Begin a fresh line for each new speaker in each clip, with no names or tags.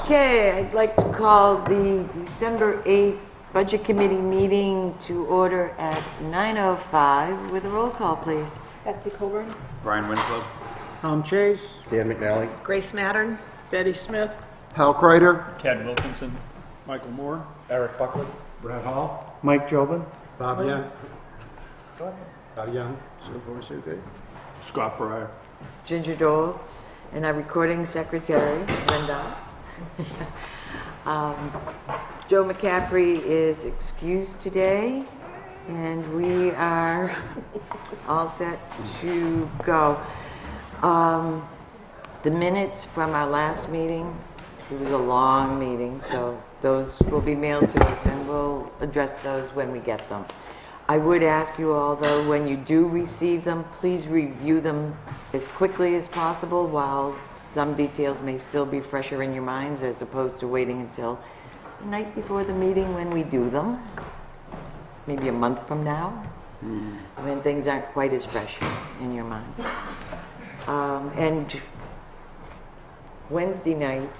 Okay, I'd like to call the December 8th Budget Committee meeting to order at 9:05 with a roll call, please.
Betsy Coburn.
Brian Winslow.
Tom Chase.
Dan McNally.
Grace Mattern.
Betty Smith.
Hal Kreider.
Ted Wilkinson.
Michael Moore.
Eric Buckley. Brett Hall.
Mike Jobin.
Bob Young. Bob Young.
Scott Breyer.
Ginger Dole, and our recording secretary, Linda. Joe McCaffrey is excused today, and we are all set to go. The minutes from our last meeting, it was a long meeting, so those will be mailed to us, and we'll address those when we get them. I would ask you all, though, when you do receive them, please review them as quickly as possible while some details may still be fresher in your minds, as opposed to waiting until the night before the meeting when we do them, maybe a month from now, when things aren't quite as fresh in your minds. And Wednesday night,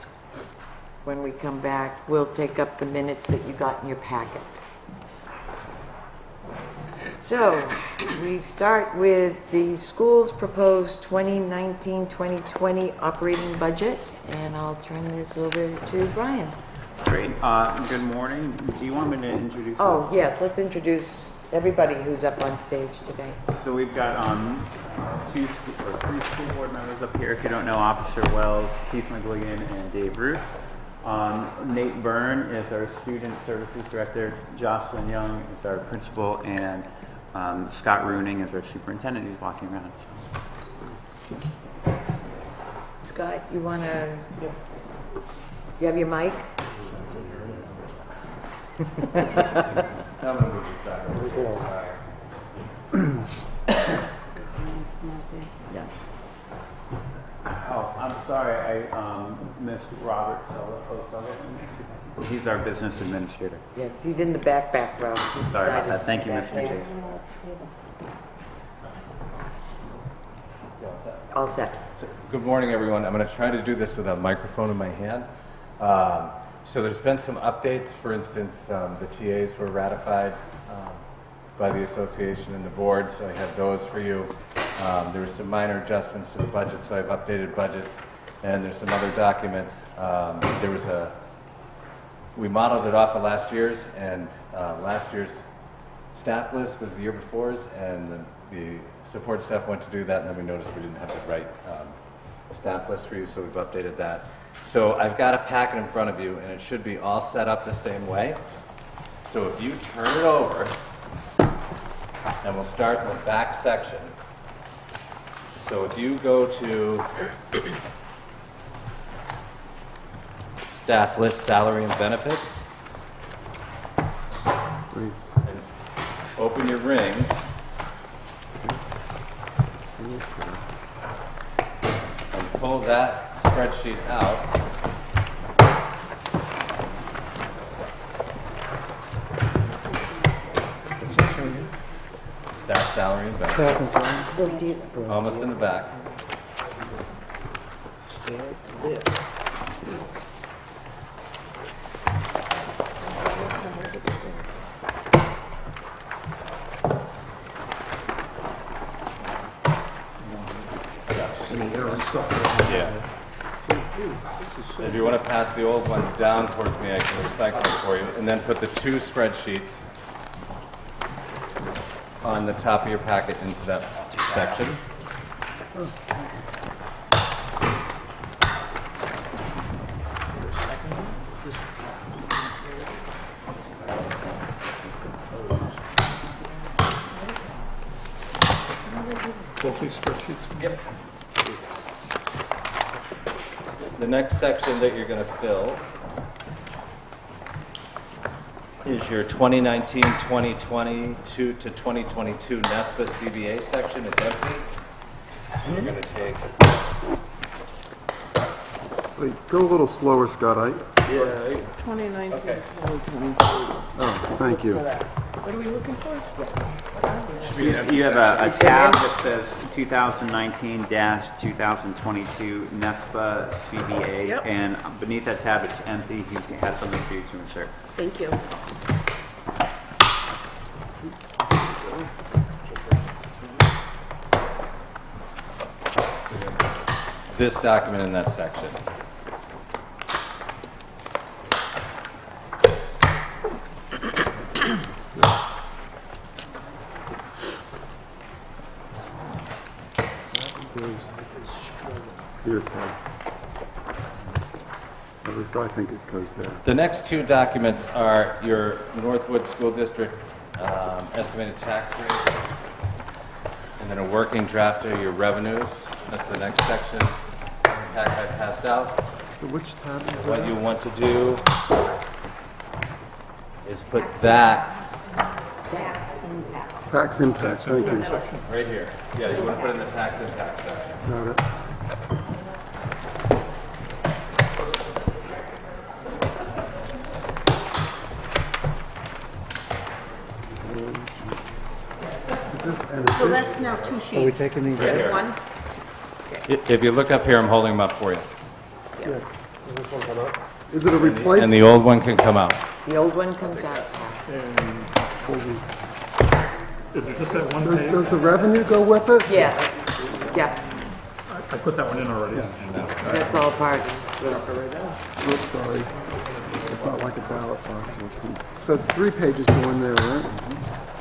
when we come back, we'll take up the minutes that you got in your packet. So, we start with the school's proposed 2019-2020 operating budget, and I'll turn this over to Brian.
Great. Good morning. Do you want me to introduce?
Oh, yes, let's introduce everybody who's up on stage today.
So we've got three school board members up here. If you don't know, Officer Wells, Keith McGuigan, and Dave Ruth. Nate Byrne is our Student Services Director. Jocelyn Young is our principal, and Scott Runing is our superintendent. He's walking around. So.
Scott, you want to... You have your mic? Yeah.
Oh, I'm sorry. I missed Robert O'Sullivan. He's our business administrator.
Yes, he's in the back row.
Sorry about that. Thank you, Mr. Chase.
All set.
Good morning, everyone. I'm going to try to do this with a microphone in my hand. So there's been some updates. For instance, the TAs were ratified by the association and the board, so I have those for you. There were some minor adjustments to the budget, so I've updated budgets. And there's some other documents. We modeled it off of last year's, and last year's staff list was the year before's, and the support staff went to do that, and then we noticed we didn't have the right staff list for you, so we've updated that. So I've got a packet in front of you, and it should be all set up the same way. So if you turn it over, and we'll start in the back section. So if you go to staff list, salary and benefits,
Please.
and open your rings, and pull that spreadsheet out. Staff salary and benefits. Almost in the back. Yeah. If you want to pass the old ones down towards me, I can recycle them for you. And then put the two spreadsheets on the top of your packet into that section.
Both these spreadsheets?
Yep. The next section that you're going to fill is your 2019-2022 to 2022 NESPA CBA section. It's empty. You're going to take...
Wait, go a little slower, Scott.
2019,
Okay.
2022.
Oh, thank you.
What are we looking for?
You have a tab that says 2019-2022 NESPA CBA,
Yep.
and beneath that tab it's empty. He has something for you to insert.
Thank you.
This document in that section.
Here, Ted. At least I think it goes there.
The next two documents are your Northwood School District estimated tax rate, and then a working draft of your revenues. That's the next section. Tax I passed out.
So which tab is
What
that?
you want to do is put that
Tax impact, thank you.
right here. Yeah, you want to put it in the tax impact section.
Got it. Is this, and is
So
this,
that's now two sheets.
taking these
Right here.
One?
If you look up here, I'm holding them up for you.
is it a
And
replacement?
the old one can come out.
The old one comes out.
Is it just that one
Does
page?
does the revenue go with it?
Yes, yeah,
I put that one in already.
that's all part.
Oops, sorry. It's not like a ballot box. So 3 pages go in there, right?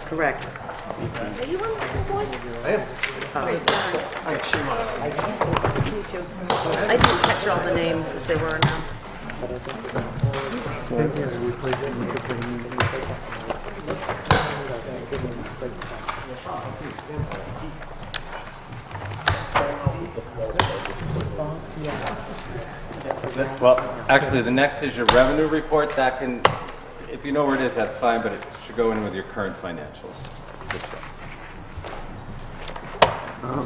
Correct.
Are you on the school board? I am. Praise God. Me too. I didn't catch all the names as they were announced.
Well, actually, the next is your revenue report. That can, if you know where it is, that's fine, but it should go in with your current financials. This way.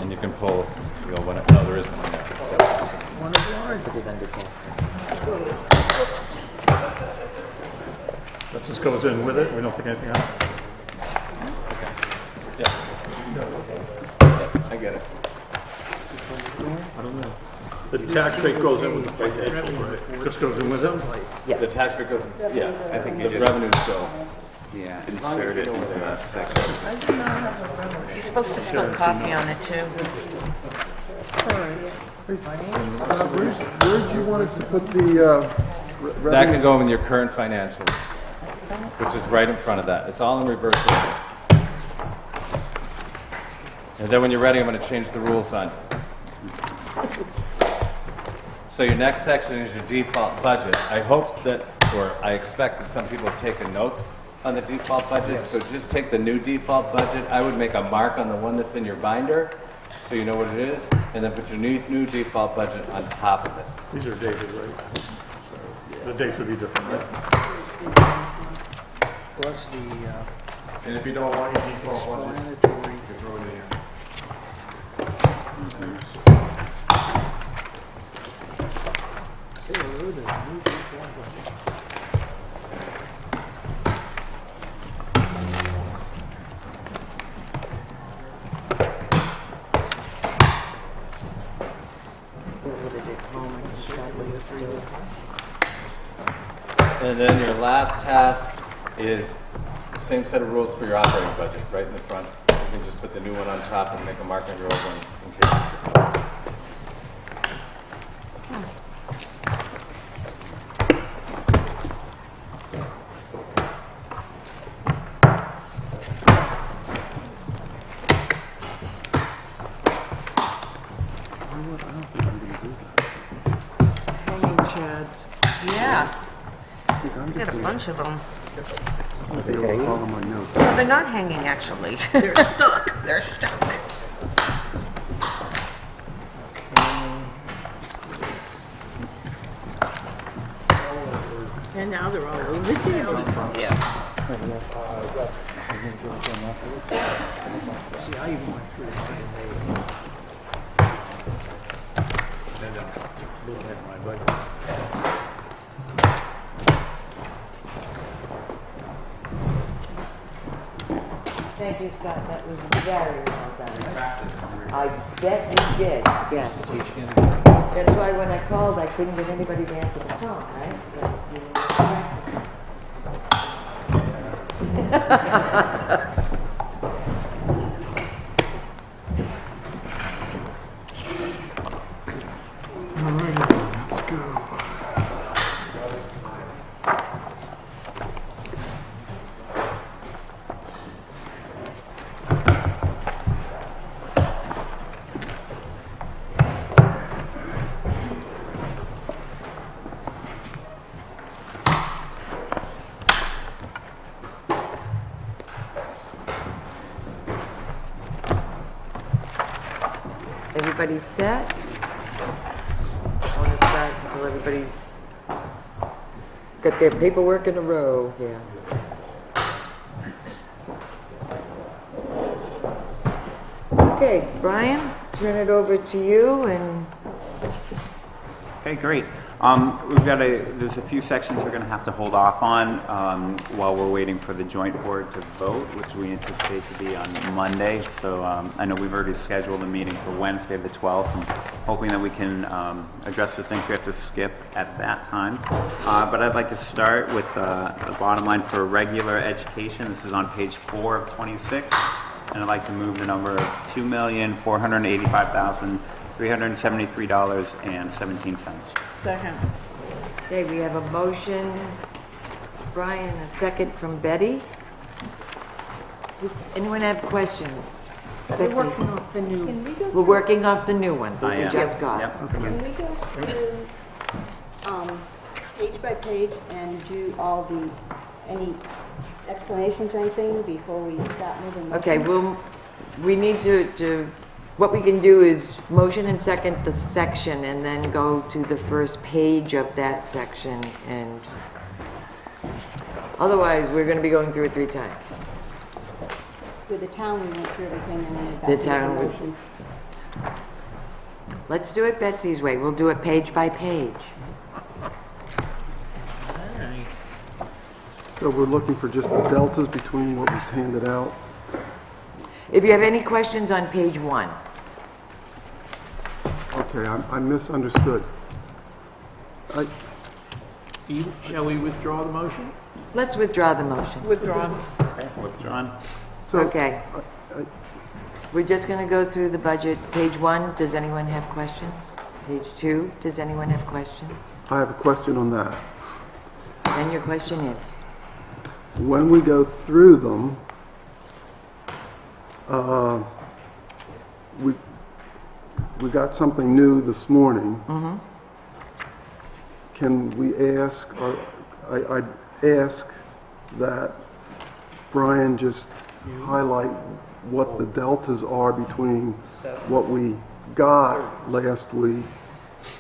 And you can pull, you know, no, there isn't one there. So.
Put it under tax.
That just goes in with it, we don't take anything out?
I get it.
I don't know. The tax rate goes in with the financial, right? Just goes in with it?
The tax rate goes, yeah, I think the revenues go.
Yeah, insert it into that section.
You're supposed to spill coffee on it too.
Where do you want us to put the revenue?
That can go in with your current financials, which is right in front of that. It's all in reverse order. And then when you're ready, I'm going to change the rules on. So your next section is your default budget. I hope that, or I expect that some people have taken notes on the default budget. So just take the new default budget. I would make a mark on the one that's in your binder, so you know what it is, and then put your new default budget on top of it.
These are dated, right? So the dates would be different, right?
Plus the
And if you don't want your default budget,
explanatory.
you can throw it in here.
And then your last task is same set of rules for your operating budget, right in the front. You can just put the new one on top and make a mark on your old one in case.
Hanging chads. Yeah, we got a bunch of them.
I'll be able to follow my notes.
No, they're not hanging actually. They're stuck. They're stuck. And now they're all over the table. Yeah. See, I even went through it and looking at my budget.
thank you, Scott. That was very well done. I bet you did, yes. That's why when I called, I couldn't get anybody to answer the phone, right? Because you were practicing. Everybody's set? I want to start until everybody's got their paperwork in a row here. Okay, Brian, turn it over to you and
Okay, great. There's a few sections we're going to have to hold off on while we're waiting for the joint board to vote, which we anticipate to be on Monday. So I know we've already scheduled a meeting for Wednesday the 12th, and hoping that we can address the things we have to skip at that time. But I'd like to start with the bottom line for regular education. This is on page 4 of 26, and I'd like to move the number of $2,485,373.17.
Second.
okay, we have a motion, Brian, a second from Betty. Does anyone have questions?
We're
Betsy?
working off the new.
Can we go
We're working off the new one that we
am.
just got.
Yep.
Can we go through page by page and do all any explanations or anything before we start moving?
Okay, we need to, what we can do is motion and second the section and then go to the first page of that section, and otherwise we're going to be going through it 3 times.
With the town, we went through everything and then
The
back to
town was-
motions.
Let's do it Betsy's way. We'll do it page by page.
So we're looking for just the deltas between what was handed out.
If you have any questions on page 1.
Okay, I misunderstood.
Shall we withdraw the motion?
Let's withdraw the motion.
Withdrawn.
Okay, withdrawn.
So
Okay. We're just going to go through the budget. Page 1, does anyone have questions? Page 2, does anyone have questions?
I have a question on that.
And your question is?
When we go through them, we got something new this morning. Can we ask, or I'd ask that Brian just highlight what the deltas are between what we got last week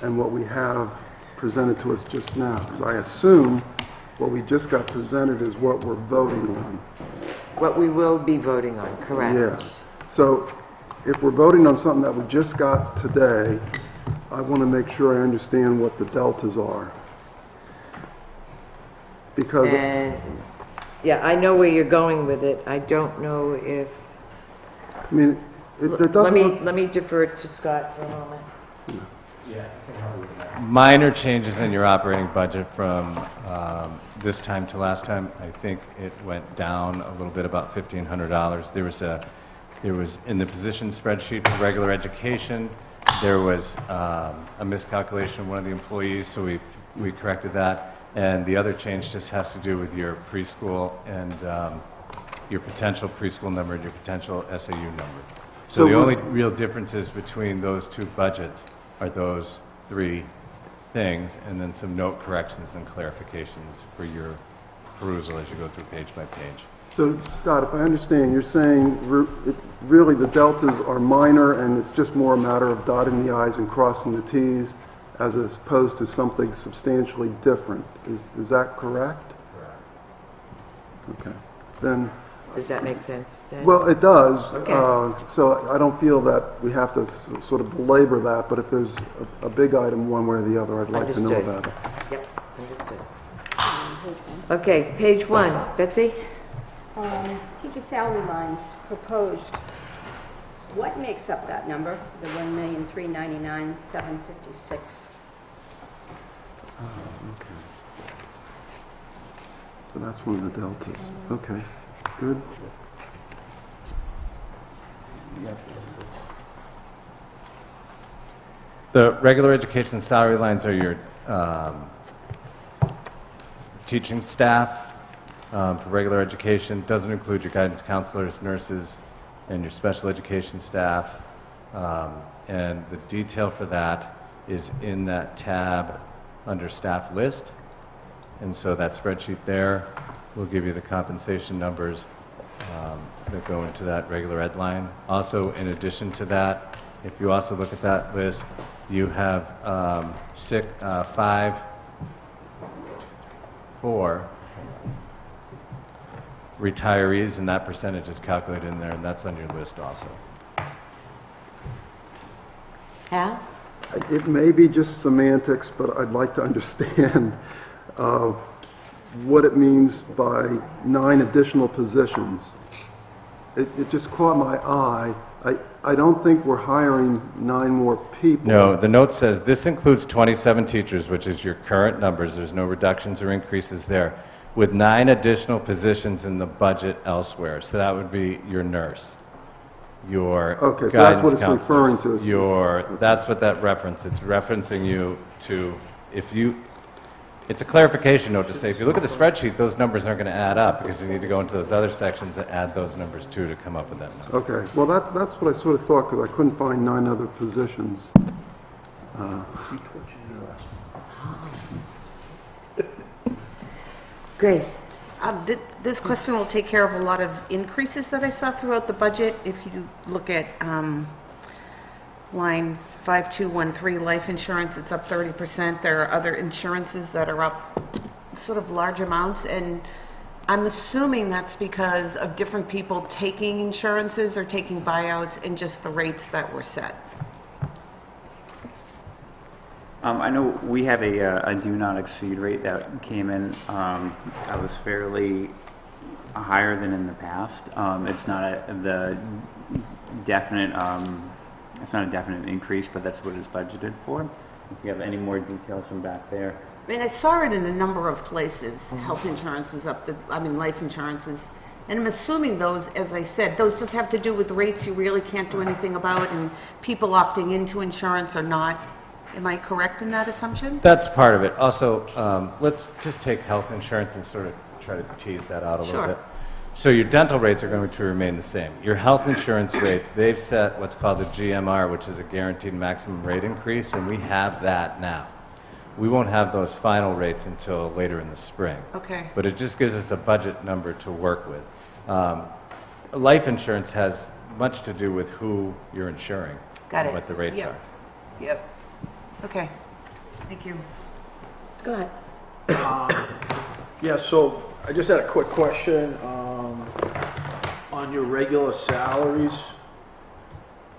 and what we have presented to us just now? Because I assume what we just got presented is what we're voting on.
What we will be voting on, correct?
Yes. So if we're voting on something that we just got today, I want to make sure I understand what the deltas are. Because,
And, yeah, I know where you're going with it. I don't know if,
I mean, it doesn't...
let me defer to Scott for a moment.
Minor changes in your operating budget from this time to last time. I think it went down a little bit, about $1,500. There was in the position spreadsheet for regular education, there was a miscalculation of one of the employees, so we corrected that. And the other change just has to do with your preschool and your potential preschool number and your potential SAU number. So the only real differences between those 2 budgets are those 3 things, and then some note corrections and clarifications for your perusal as you go through page by page.
So, Scott, if I understand, you're saying really the deltas are minor and it's just more a matter of dotting the i's and crossing the t's as opposed to something substantially different. Is that correct? Correct. Okay. Then...
Does that make sense then?
Well, it does.
Okay.
So I don't feel that we have to sort of belabor that, but if there's a big item one way or the other, I'd like to know
Understood.
about it.
Yep, understood. Okay, page 1. Betsy?
Teacher salary lines proposed. What makes up that number, the 1,399,756?
Okay. So that's one of the deltas. Okay, good.
The regular education salary lines are your teaching staff for regular education. Doesn't include your guidance counselors, nurses, and your special education staff. And the detail for that is in that tab under staff list. And so that spreadsheet there will give you the compensation numbers that go into that regular ed line. Also, in addition to that, if you also look at that list, you have 4 retirees, and that percentage is calculated in there, and that's on your list also.
Hal?
It may be just semantics, but I'd like to understand what it means by 9 additional positions. It just caught my eye. I don't think we're hiring 9 more people.
No, the note says this includes 27 teachers, which is your current numbers. There's no reductions or increases there, with 9 additional positions in the budget elsewhere. So that would be your nurse, your
Okay, so
guidance
that's what it's referring
counselors,
to.
that's what that reference. It's referencing you to, if you. It's a clarification note to say, if you look at the spreadsheet, those numbers aren't going to add up because you need to go into those other sections and add those numbers too to come up with that number.
Okay, well, that's what I sort of thought, because I couldn't find 9 other positions.
Grace?
This question will take care of a lot of increases that I saw throughout the budget. If you look at line 5213, life insurance, it's up 30%. There are other insurances that are up sort of large amounts, and I'm assuming that's because of different people taking insurances or taking buyouts and just the rates that were set.
I know we have a do not exceed rate that came in that was fairly higher than in the past. It's not a definite increase, but that's what it's budgeted for. If you have any more details from back there.
I mean, I saw it in a number of places. Health insurance was up, life insurances. And I'm assuming those, as I said, those just have to do with rates you really can't do anything about and people opting into insurance or not. Am I correct in that assumption?
That's part of it. Also, let's just take health insurance and sort of try to tease that out a little bit. So your dental rates are going to remain the same. Your health insurance rates, they've set what's called the GMR, which is a guaranteed maximum rate increase, and we have that now. We won't have those final rates until later in the spring.
Okay.
But it just gives us a budget number to work with. Life insurance has much to do with who you're insuring.
Got it.
And what the rates
Yep.
are.
Yep. Okay. Thank you.
Go ahead.
Yeah, so I just had a quick question on your regular salaries.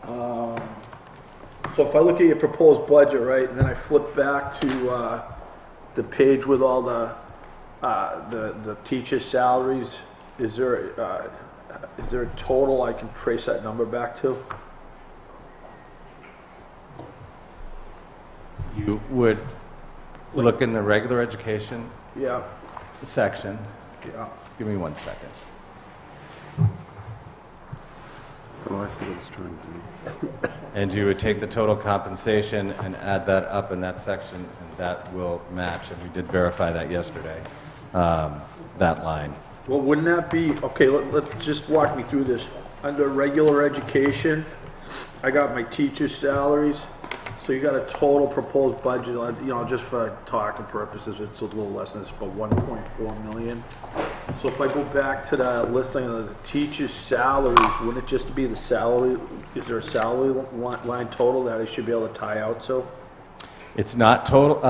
So if I look at your proposed budget, right, and then I flip back to the page with all the teacher salaries, is there a total I can trace that number back to?
You would look in the regular education
Yeah,
section.
yeah.
Give me 1 second.
Oh, I see what it's trying to do.
And you would take the total compensation and add that up in that section, and that will match. And we did verify that yesterday, that line.
Well, wouldn't that be, okay, let's just walk me through this. Under regular education, I got my teacher's salaries. So you got a total proposed budget, just for talking purposes, it's a little less than this, but 1.4 million. So if I go back to that listing of the teacher's salaries, wouldn't it just be the salary? Is there a salary line total that I should be able to tie out to?
It's not total.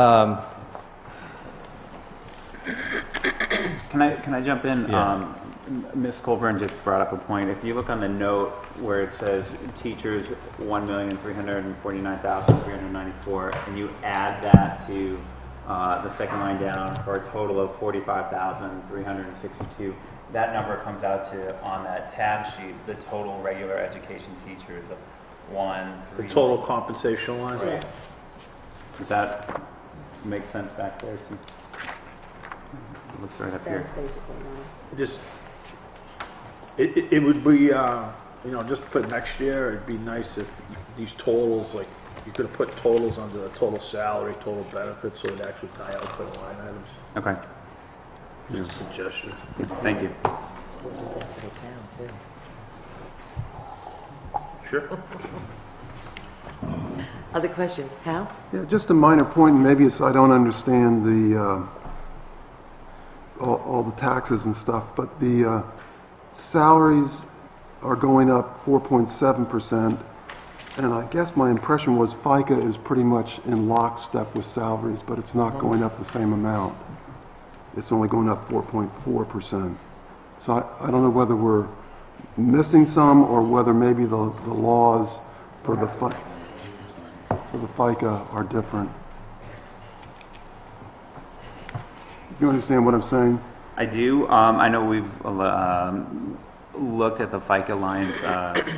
Can I jump in?
Yeah.
Ms. Colburn just brought up a point. If you look on the note where it says teachers 1,349,394, and you add that to the second line down, for a total of 45,362. That number comes out to, on that tab sheet, the total regular education teachers of
The total compensation line?
Right. Does that make sense back there too? It looks right up here.
That's basically right.
Just, it would be, you know, just for next year, it'd be nice if these totals, like, you could have put totals under the total salary, total benefits, so it actually tie out to the line items.
Okay,
Just a suggestion.
thank you.
Sure.
Other questions? Hal?
Yeah, just a minor point, and maybe it's, I don't understand the, all the taxes and stuff, but the salaries are going up 4.7%, and I guess my impression was FICA is pretty much in lockstep with salaries, but it's not going up the same amount. It's only going up 4.4%. So I don't know whether we're missing some, or whether maybe the laws for the FICA are different. You understand what I'm saying?
I do. I know we've looked at the FICA lines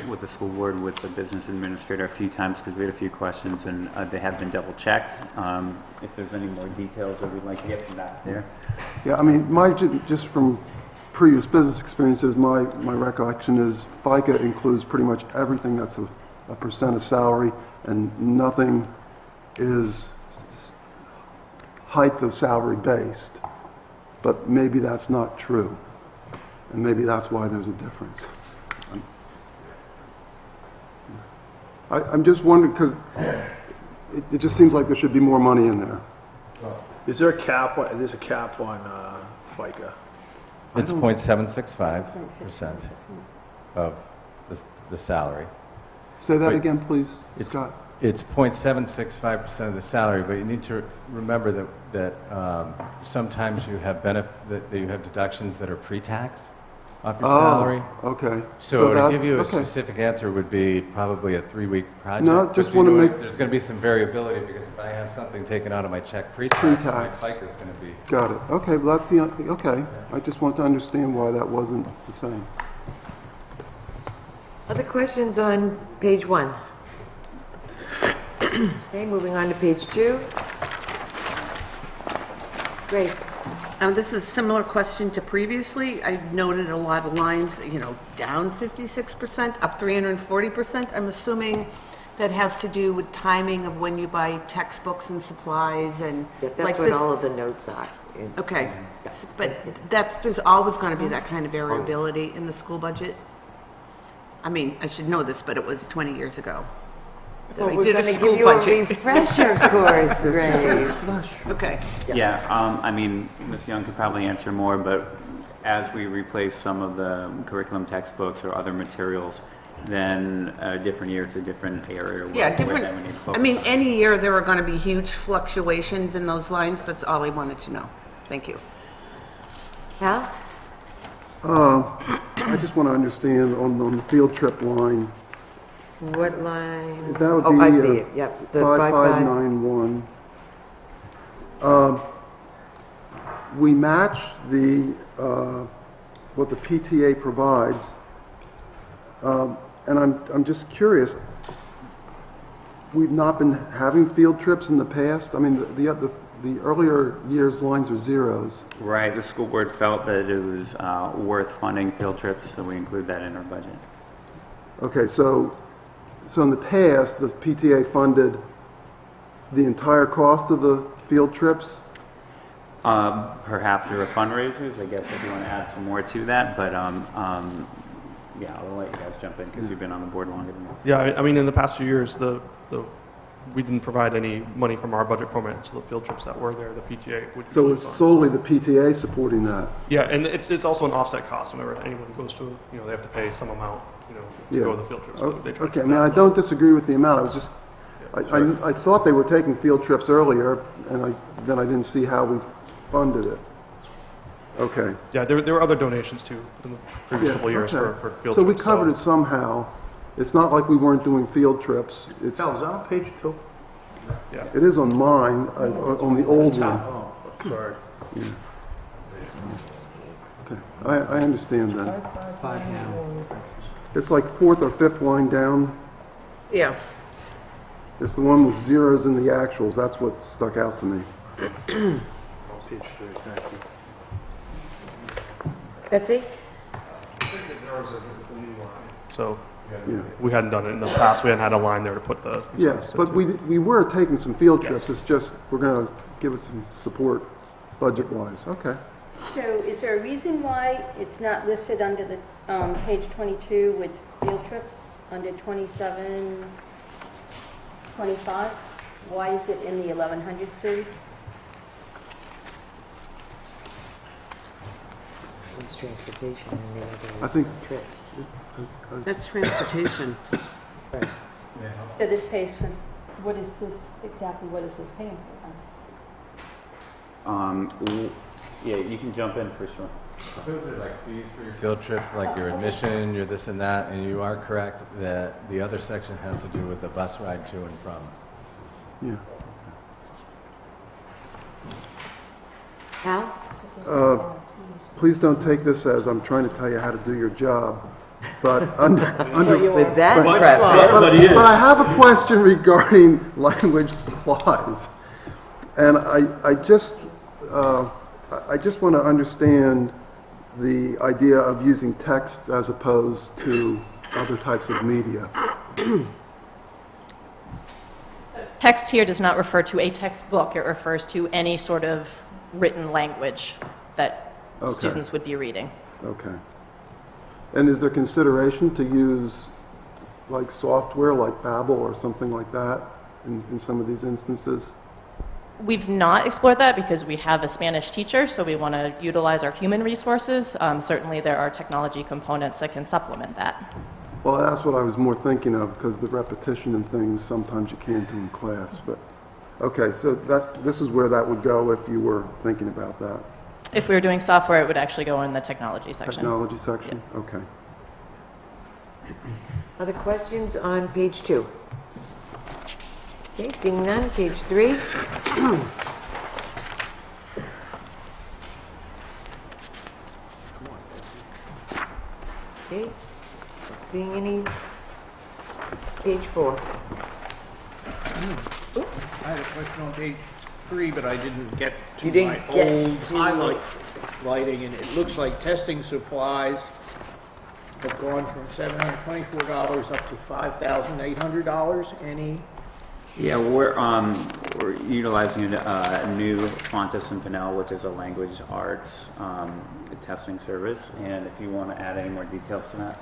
with the school board, with the business administrator a few times, because we had a few questions, and they have been double checked. If there's any more details that we'd like to get from back there.
Yeah, I mean, just from previous business experiences, my recollection is FICA includes pretty much everything that's a percent of salary, and nothing is height of salary based. But maybe that's not true, and maybe that's why there's a difference. I'm just wondering, because it just seems like there should be more money in there.
Is there a cap, there's a cap on FICA?
It's 0.765% of the salary.
Say that
Wait,
again, please, Scott.
It's 0.765% of the salary, but you need to remember that sometimes you have that you have deductions that are pre-tax off your salary.
Okay.
So to
that-
give you a
okay.
specific answer would be probably a 3-week project.
No,
But
just
you
wanna
know
make-
There's going to be some variability, because if I have something taken out of my check pre-tax,
Pre-tax.
my FICA is going to be.
Got it. Okay, well, that's okay. I just want to understand why that wasn't the same.
Other questions on page 1? Okay, moving on to page 2. Grace?
This is a similar question to previously. I noted a lot of lines, down 56%, up 340%. I'm assuming that has to do with timing of when you buy textbooks and supplies and
Yeah, that's
like
what
this.
all of the notes are.
Okay, but there's always going to be that kind of variability in the school budget. I mean, I should know this, but it was 20 years ago that
Well,
we
we're
did a
going to
school
give you
budget.
a refresher course, Grace.
Okay.
Yeah, I mean, Ms. Young could probably answer more, but as we replace some of the curriculum textbooks or other materials, then different years, a different area.
Yeah,
where
different.
then we need to
I
focus
mean,
on.
any year there are going to be huge fluctuations in those lines. That's all I wanted to know. Thank you.
Hal?
I just want to understand on the field trip line,
What line?
that would be
Oh, I see it, yep. The
5591. We match what the PTA provides, and I'm just curious. We've not been having field trips in the past. I mean, the earlier years lines are zeros.
Right, the school board felt that it was worth funding field trips, so we include that in our budget.
Okay, so in the past, the PTA funded the entire cost of the field trips?
Perhaps there were fundraisers, I guess, if you want to add some more to that, but yeah, I'll let you guys jump in because you've been on the board longer than us.
Yeah, I mean, in the past few years, we didn't provide any money from our budget format, so the field trips that were there, the PTA would.
So
usually
it's
fund.
solely the PTA supporting that?
Yeah, and it's also an offset cost whenever anyone goes to, they have to pay some amount, to go to the field trips. but they try to
Okay, I
keep
mean, I
that
don't
low.
disagree with the amount, I was just, I thought they were taking field trips earlier, and then I didn't see how we funded it. Okay.
Yeah, there were other donations too in the previous
Yeah,
couple of years
okay.
for field
So
trips.
we covered it somehow. It's not like we weren't doing field trips. It's,
Hal, is that on page 2?
Yeah.
It is on mine, on the old one.
Oh, sorry.
Okay, I understand that. It's like fourth or fifth line down.
Yeah.
It's the one with zeros in the actuals. That's what stuck out to me.
Page 3, thank you.
Betsy?
So
Yeah.
we hadn't done it in the past. We hadn't had a line there to put the.
Yes, but we were taking some field trips. It's just, we're going to give it some support budget-wise. Okay.
So is there a reason why it's not listed under the page 22 with field trips, under 27, 25? Why is it in the 1100 series?
It's transportation and the other
I think,
trips.
That's transportation.
Right.
So this pays for, what is this, exactly what is this paying for?
Yeah, you can jump in for sure.
Those are like fees for your field trip, like your admission, your this and that, and you are correct that the other section has to do with the bus ride to and from.
yeah.
Al?
Please don't take this as I'm trying to tell you how to do your job, but under,
With that
But-
preface.
but I have a question regarding language supplies. And I just want to understand the idea of using text as opposed to other types of media.
Text here does not refer to a textbook. It refers to any sort of written language that
Okay.
students would be reading.
Okay. And is there consideration to use like software like Babbel or something like that in some of these instances?
We've not explored that because we have a Spanish teacher, so we want to utilize our human resources. Certainly there are technology components that can supplement that.
Well, that's what I was more thinking of, because the repetition and things, sometimes you can't do in class, but, okay, so this is where that would go if you were thinking about that.
If we were doing software, it would actually go in the technology section.
Technology section? Okay.
Other questions on page 2? Okay, seeing none, page 3. Okay, not seeing any. Page 4.
I had a question on page 3, but I didn't get to
You didn't
my
get
old
to-
highlighting, and it looks like testing supplies have gone from $724 up to $5,800. Any?
Yeah, we're utilizing a new Fontes and Pinnell, which is a language arts testing service. And if you want to add any more details to that.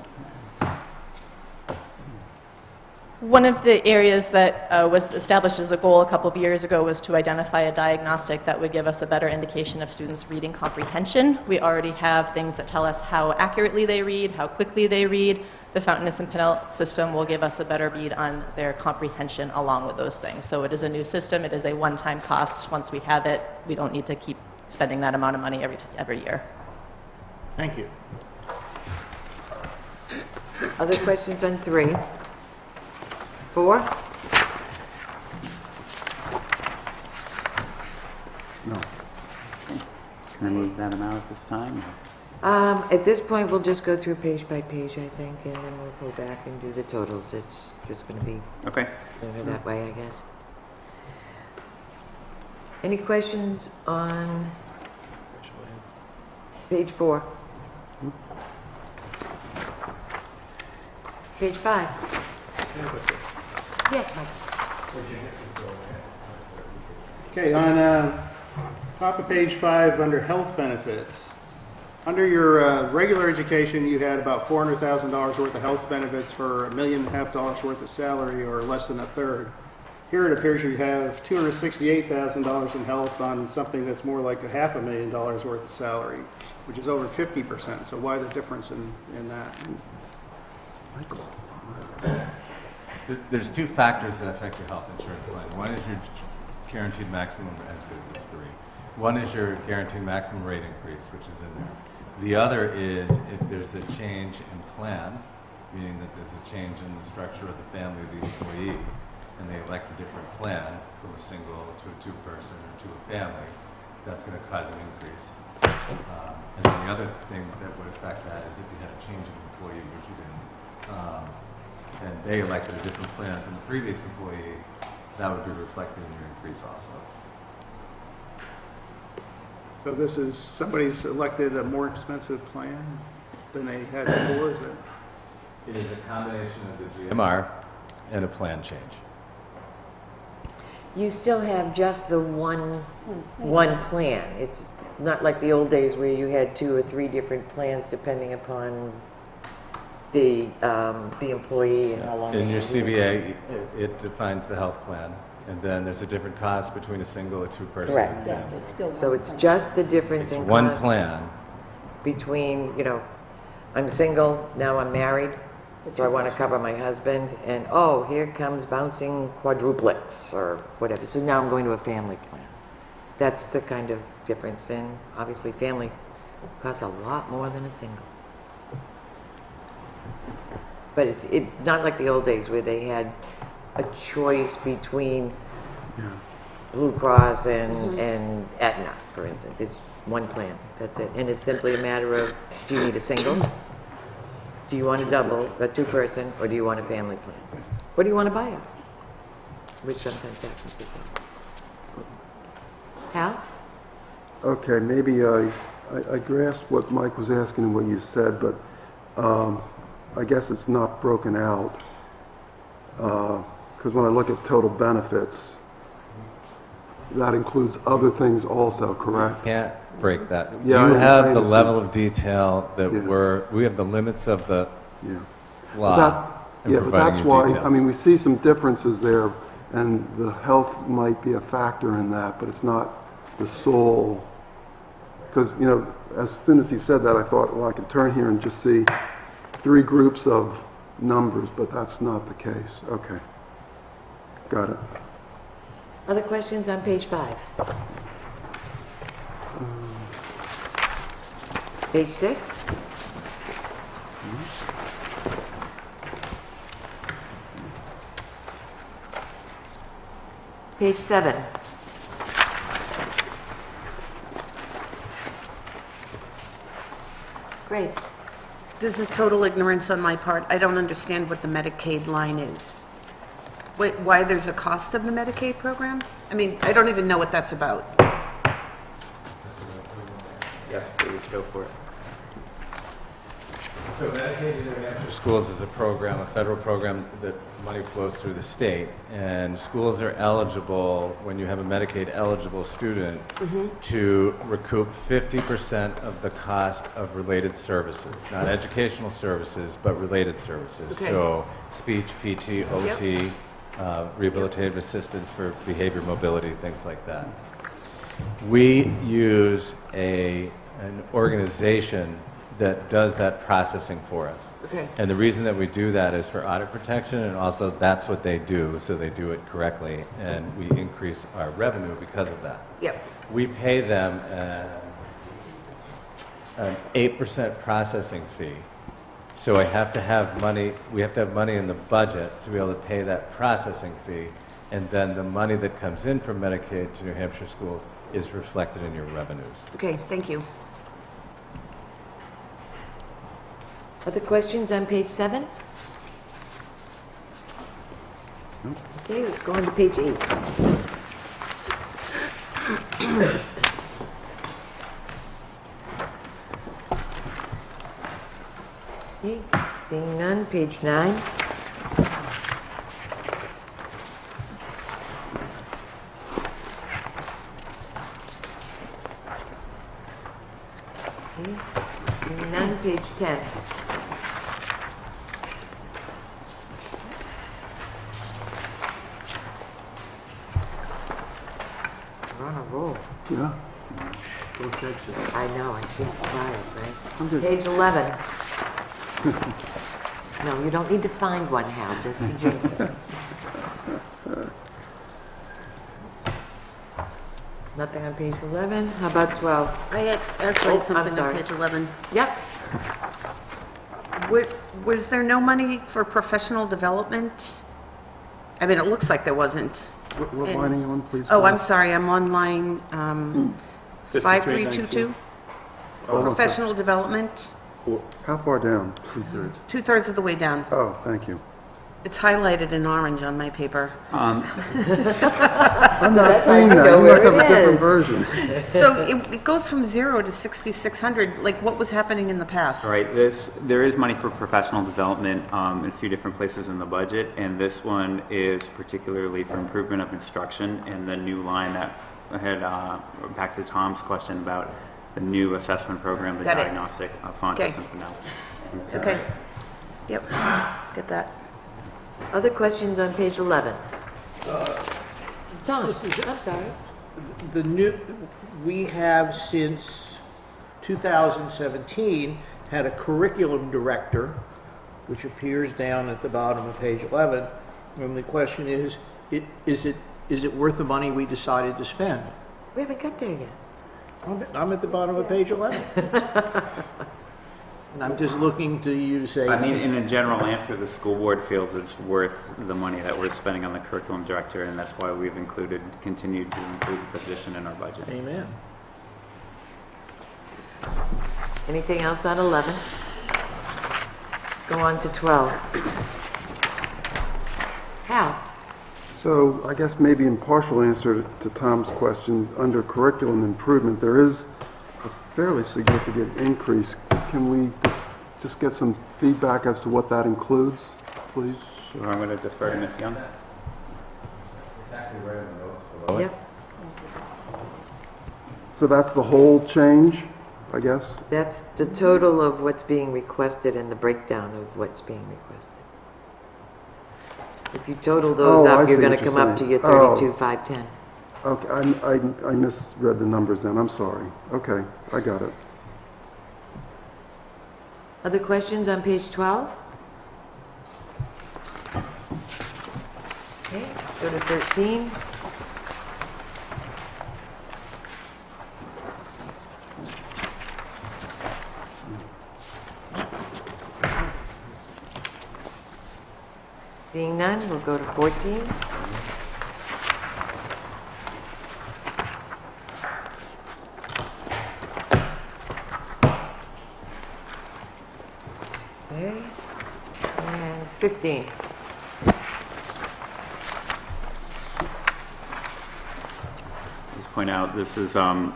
One of the areas that was established as a goal a couple of years ago was to identify a diagnostic that would give us a better indication of students' reading comprehension. We already have things that tell us how accurately they read, how quickly they read. The Fountain and Pinnell system will give us a better read on their comprehension along with those things. So it is a new system. It is a one-time cost. Once we have it, we don't need to keep spending that amount of money every year.
Thank you.
Other questions on 3? 4?
No.
Can I move that amount at this time?
At this point, we'll just go through page by page, I think, and then we'll go back and do the totals. It's just going to be
Okay.
better that way, I guess. Any questions on page 4? Page 5? Yes, Mike.
Okay, on top of page 5, under health benefits, under your regular education, you had about $400,000 worth of health benefits for $1.5 million worth of salary, or less than a third. Here it appears you have $268,000 in health on something that's more like $500,000 worth of salary, which is over 50%. So why the difference in that?
There's 2 factors that affect your health insurance line. One is your guaranteed maximum, actually there's 3. One is your guaranteed maximum rate increase, which is in there. The other is if there's a change in plans, meaning that there's a change in the structure of the family of the employee, and they elect a different plan from a single to a two-person or to a family, that's going to cause an increase. And then the other thing that would affect that is if you had a change of employee, which you didn't, and they elected a different plan from the previous employee, that would be reflected in your increase also.
So this is, somebody's elected a more expensive plan than they had before, is it?
It is a combination of the GMR and a plan change.
You still have just the one plan. It's not like the old days where you had 2 or 3 different plans depending upon the employee and how long.
In
they
your
had it.
CBA, it defines the health plan, and then there's a different cost between a single and two-person.
Correct.
Yeah, it's still
So
one
it's
plan.
just the difference
It's
in
one
cost
plan.
between, I'm single, now I'm married, so I want to cover my husband, and oh, here comes bouncing quadruplets or whatever. So now I'm going to a family plan. That's the kind of difference, and obviously family costs a lot more than a single. But it's not like the old days where they had a choice between Blue Cross and Aetna, for instance. It's one plan, that's it. And it's simply a matter of, do you need a single? Do you want a double, a two-person, or do you want a family plan? Or do you want to buy it? Which sometimes happens as well. Hal?
Okay, maybe I grasped what Mike was asking and what you said, but I guess it's not broken out. Because when I look at total benefits, that includes other things also, correct?
Can't break that.
Yeah,
You
I
have the
understand.
level of detail that
Yeah.
we have the limits of the
Yeah.
law. in
But
providing
that's
you
why,
details.
I mean, we see some differences there, and the health might be a factor in that, but it's not the sole. Because, as soon as he said that, I thought, well, I can turn here and just see 3 groups of numbers, but that's not the case. Okay. Got it.
Other questions on page 5? Page 6? Page 7? Grace?
This is total ignorance on my part. I don't understand what the Medicaid line is. Why there's a cost of the Medicaid program? I mean, I don't even know what that's about.
Yes, please, go for it.
So Medicaid in New Hampshire schools is a program, a federal program that money flows through the state, and schools are eligible, when you have a Medicaid eligible student, to recoup 50% of the cost of related services, not educational services, but related services.
Okay.
So speech, PT, OT, rehabilitative assistance for behavior mobility, things like that. We use an organization that does that processing for us.
Okay.
And the reason that we do that is for audit protection, and also that's what they do, so they do it correctly, and we increase our revenue because of that.
Yep.
We pay them an 8% processing fee. So we have to have money in the budget to be able to pay that processing fee, and then the money that comes in from Medicaid to New Hampshire schools is reflected in your revenues.
Okay, thank you.
Other questions on page 7? Okay, let's go on to page 8. Okay, seeing none, page 9. Okay, seeing none, page 10. We're on a roll.
Yeah?
I know, I should be quiet, right?
I'm good.
Page 11. No, you don't need to find one, Hal, just to jinx it. Nothing on page 11. How about 12?
I had actually
Oh,
had something
I'm
on
sorry.
page 11.
Yep.
Was there no money for professional development I mean, it looks like there wasn't.
What
And-
line are you on, please?
Oh, I'm
Brian?
sorry, I'm on line 5322. Professional development,
How far down?
two-thirds of the way down.
Oh, thank you.
It's highlighted in orange on my paper.
I'm not seeing that. You must have a different version.
So it goes from 0 to 6,600, like what was happening in the past?
All right, there is money for professional development in a few different places in the budget, and this one is particularly for improvement of instruction, and the new line that I had, back to Tom's question about the new assessment program, the
Got it.
diagnostic font
Okay.
system for now.
Okay. Yep, get that.
Other questions on page 11? Tom, I'm sorry.
The new, we have since 2017 had a curriculum director, which appears down at the bottom of page 11. And the question is it worth the money we decided to spend?
We haven't got there yet.
I'm at the bottom of page 11. And I'm just looking to you to say.
I mean, in a general answer, the school board feels it's worth the money that we're spending on the curriculum director, and that's why we've continued to include the position in our budget.
Amen.
Anything else on 11? Go on to 12. Hal?
So I guess maybe in partial answer to Tom's question, under curriculum improvement, there is a fairly significant increase. Can we just get some feedback as to what that includes, please?
Sure, I'm going to defer to Ms. Young.
It's actually right in the notes below it.
Yep.
So that's the whole change, I guess?
That's the total of what's being requested and the breakdown of what's being requested. If you total those
Oh, I
up, you're
see
going
what
to
you're
come up to
saying.
your
Oh.
32,510.
Okay, I misread the numbers then, I'm sorry. Okay, I got it.
Other questions on page 12? Okay, go to 13. Seeing none, we'll go to 14. Okay, and 15.
Just point out, this is the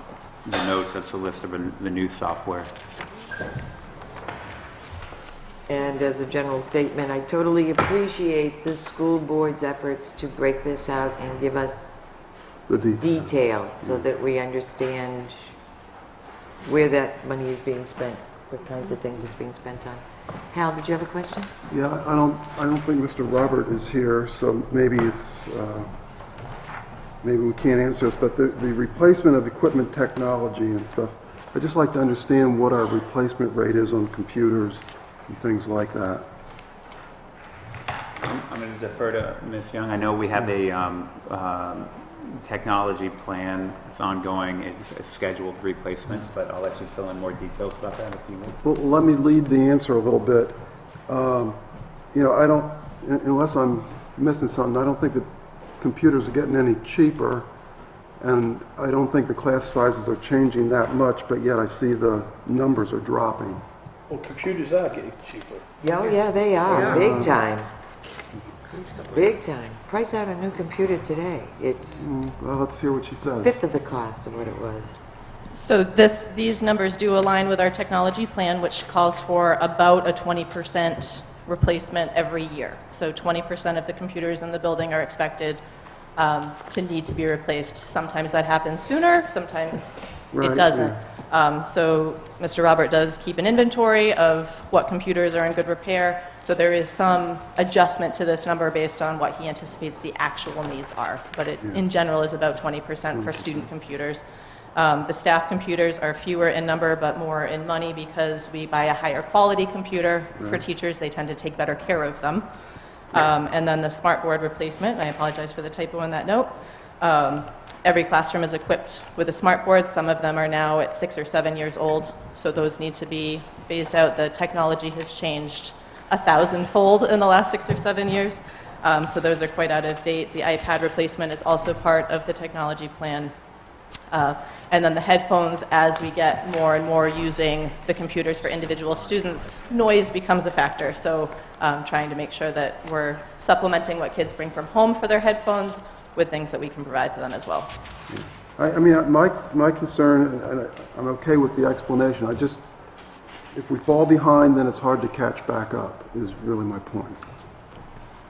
notes, that's a list of the new software.
And as a general statement, I totally appreciate the school board's efforts to break this out and give us
The detail.
detail so that we understand where that money is being spent, what kinds of things it's being spent on. Hal, did you have a question?
Yeah, I don't think Mr. Robert is here, so maybe maybe we can't answer this, but the replacement of equipment technology and stuff, I'd just like to understand what our replacement rate is on computers and things like that.
I'm going to defer to Ms. Young. I know we have a technology plan. It's ongoing. It's scheduled replacements, but I'll let you fill in more details about that if you want.
Well, let me lead the answer a little bit. I don't, unless I'm missing something, I don't think that computers are getting any cheaper, and I don't think the class sizes are changing that much, but yet I see the numbers are dropping.
Well, computers are getting cheaper.
Oh, yeah, they are, big time. Big time. Price out a new computer today, it's
Well, let's hear what she says.
fifth of the cost of what it was.
So these numbers do align with our technology plan, which calls for about a 20% replacement every year. So 20% of the computers in the building are expected to need to be replaced. Sometimes that happens sooner, sometimes
Right,
it doesn't. So Mr. Robert does keep an inventory of what computers are in good repair. So there is some adjustment to this number based on what he anticipates the actual needs are. But it, in general, is about 20% for student computers. The staff computers are fewer in number but more in money because we buy a higher quality computer. For teachers, they tend to take better care of them. And then the smartboard replacement, I apologize for the typo in that note. Every classroom is equipped with a smartboard. Some of them are now at 6 or 7 years old, so those need to be phased out. The technology has changed 1,000-fold in the last 6 or 7 years. So those are quite out of date. The iPad replacement is also part of the technology plan. And then the headphones, as we get more and more using the computers for individual students, noise becomes a factor. So trying to make sure that we're supplementing what kids bring from home for their headphones with things that we can provide to them as well.
I mean, my concern, and I'm okay with the explanation, if we fall behind, then it's hard to catch back up, is really my point.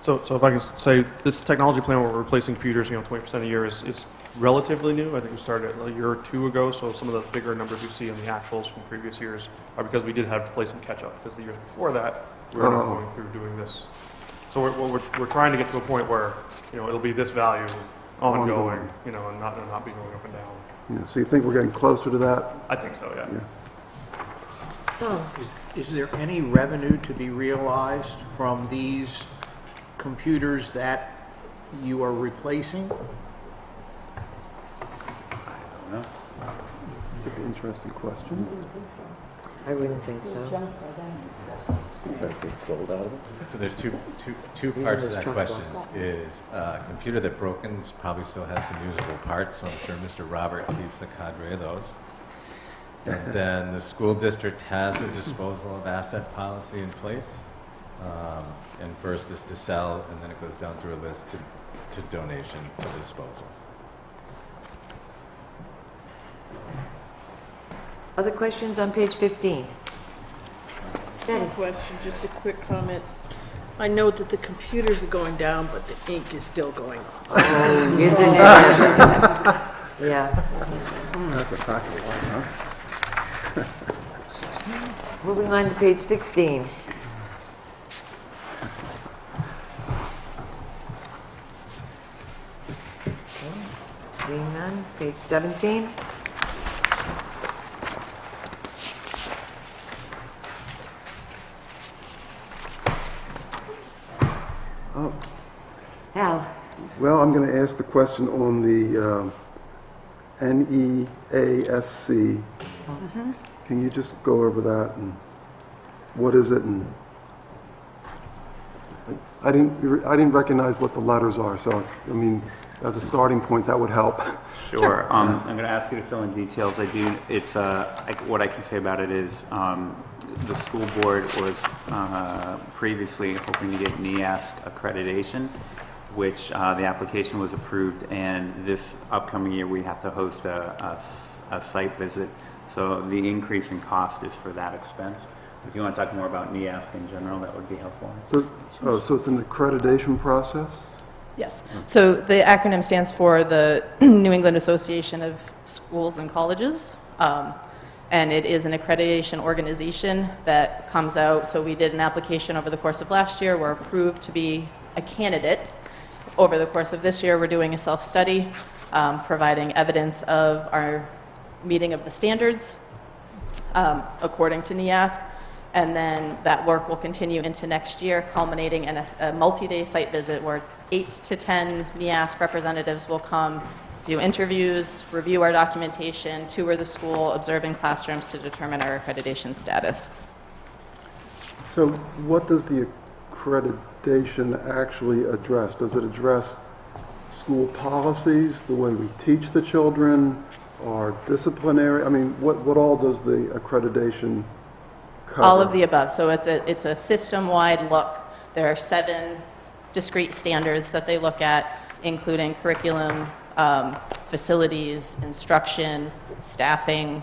So if I can say, this technology plan where we're replacing computers, 20% a year is relatively new. I think we started a year or two ago, so some of the bigger numbers you see in the actuals from previous years are because we did have to play some catch up, because the years before that, we were not going through doing this. So we're trying to get to a point where, it'll be this value ongoing, and not be going up and down.
Yeah, so you think we're getting closer to that?
I think so, yeah.
Is there any revenue to be realized from these computers that you are replacing?
It's an interesting question.
I wouldn't think so.
So there's two parts to that question. Is a computer that broken probably still has some usable parts, so I'm sure Mr. Robert keeps a cadre of those. And then the school district has a disposal of asset policy in place. And first is to sell, and then it goes down through a list to donation to disposal.
Other questions on page 15?
One question, just a quick comment. I note that the computers are going down, but the ink is still going up.
Oh, isn't it? Yeah.
That's a popular one, huh?
Moving on to page 16. Seeing none. Page 17. Al.
Well, I'm going to ask the question on the NEASC. Can you just go over that and what is it? And I didn't recognize what the letters are, so I mean, as a starting point, that would help.
Sure. I'm going to ask you to fill in details. It's what I can say about it is the school board was previously hoping to get NEASC accreditation, which the application was approved, and this upcoming year we have to host a site visit. So the increase in cost is for that expense. If you want to talk more about NEASC in general, that would be helpful.
So it's an accreditation process?
Yes. So the acronym stands for the New England Association of Schools and Colleges. And it is an accreditation organization that comes out. So we did an application over the course of last year. We're approved to be a candidate. Over the course of this year, we're doing a self-study, providing evidence of our meeting of the standards according to NEASC. And then that work will continue into next year, culminating in a multi-day site visit where 8 to 10 NEASC representatives will come, do interviews, review our documentation, tour the school, observing classrooms to determine our accreditation status.
So what does the accreditation actually address? Does it address school policies, the way we teach the children, or disciplinary? I mean, what all does the accreditation cover?
All of the above. So it's a system-wide look. There are 7 discrete standards that they look at, including curriculum, facilities, instruction, staffing,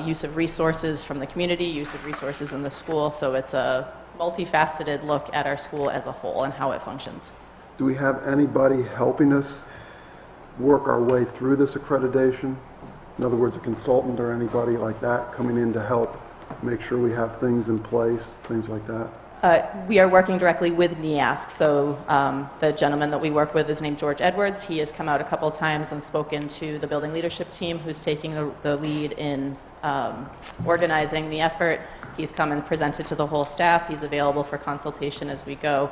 use of resources from the community, use of resources in the school. So it's a multifaceted look at our school as a whole and how it functions.
Do we have anybody helping us work our way through this accreditation? In other words, a consultant or anybody like that coming in to help make sure we have things in place, things like that?
We are working directly with NEASC. So the gentleman that we work with is named George Edwards. He has come out a couple of times and spoken to the building leadership team, who's taking the lead in organizing the effort. He's come and presented to the whole staff. He's available for consultation as we go.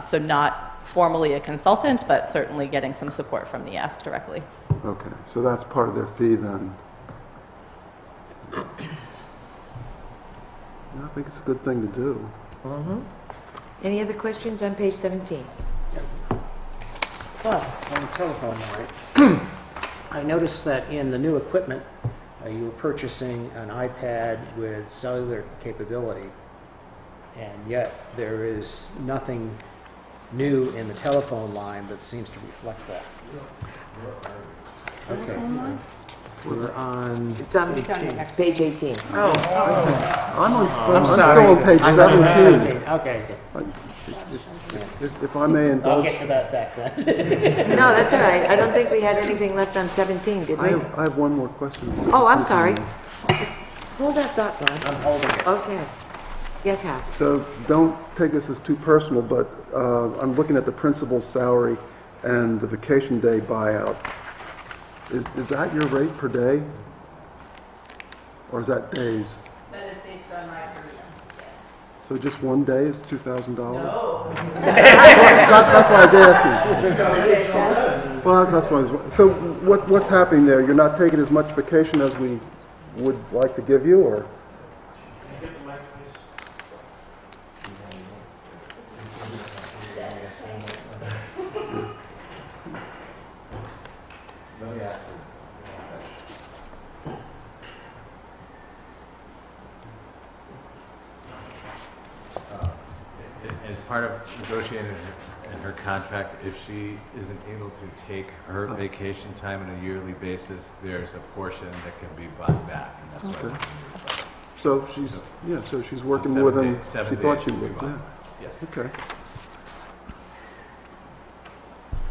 So not formally a consultant, but certainly getting some support from NEASC directly.
Okay, so that's part of their fee then. I think it's a good thing to do.
Any other questions on page 17? Bob?
On the telephone line, I noticed that in the new equipment, you were purchasing an iPad with cellular capability, and yet there is nothing new in the telephone line that seems to reflect that. Okay. We're on...
It's on page 18.
Oh,
I'm
sorry.
still on page
I'm on
17.
Okay.
If I may
I'll
indulge,
get to that back then.
No, that's all right. I don't think we had anything left on 17, did we?
I have one more question.
Oh, I'm sorry. Hold that thought, Ron.
I'm holding it.
Okay. Yes, Hal?
So don't take this as too personal, but I'm looking at the principal's salary and the vacation day buyout. Is that your rate per day? Or is that days?
That is based on my per diem, yes.
So just one day is $2,000?
No.
That's why I was asking. Well, that's why I was. So what's happening there? You're not taking as much vacation as we would like to give you, or?
Let me ask as part of negotiating in her contract, if she isn't able to take her vacation time on a yearly basis, there's a portion that can be bought back, and that's why.
Okay. So she's working
So
more than she
7
thought
days
she
will be
would.
bought.
Yeah.
Yes.
Okay.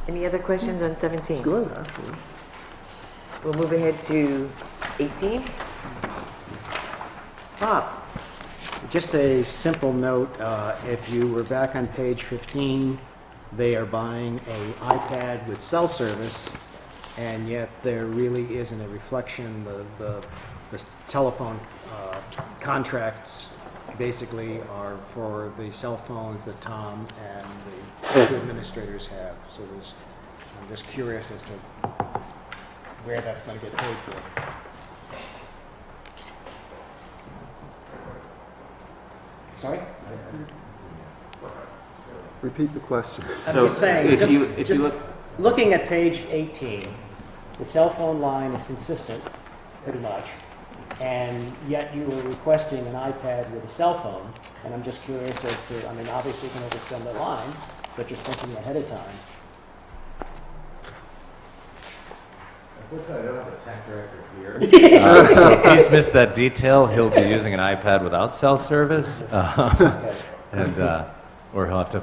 Any other questions on 17?
Good, actually.
We'll move ahead to 18. Bob?
Just a simple note, if you were back on page 15, they are buying an iPad with cell service, and yet there really isn't a reflection. The telephone contracts basically are for the cell phones that Tom and the two administrators have. So I'm just curious as to where that's going to get paid for. Sorry?
Repeat the question.
I'm
So
just saying,
if you look,
looking at page 18, the cell phone line is consistent, pretty much, and yet you were requesting an iPad with a cell phone, and I'm just curious as to, I mean, obviously you can overspend the line, but just thinking ahead of time.
Unfortunately, I don't have a tech director here. So if he's missed that detail, he'll be using an iPad without cell service, and or he'll have to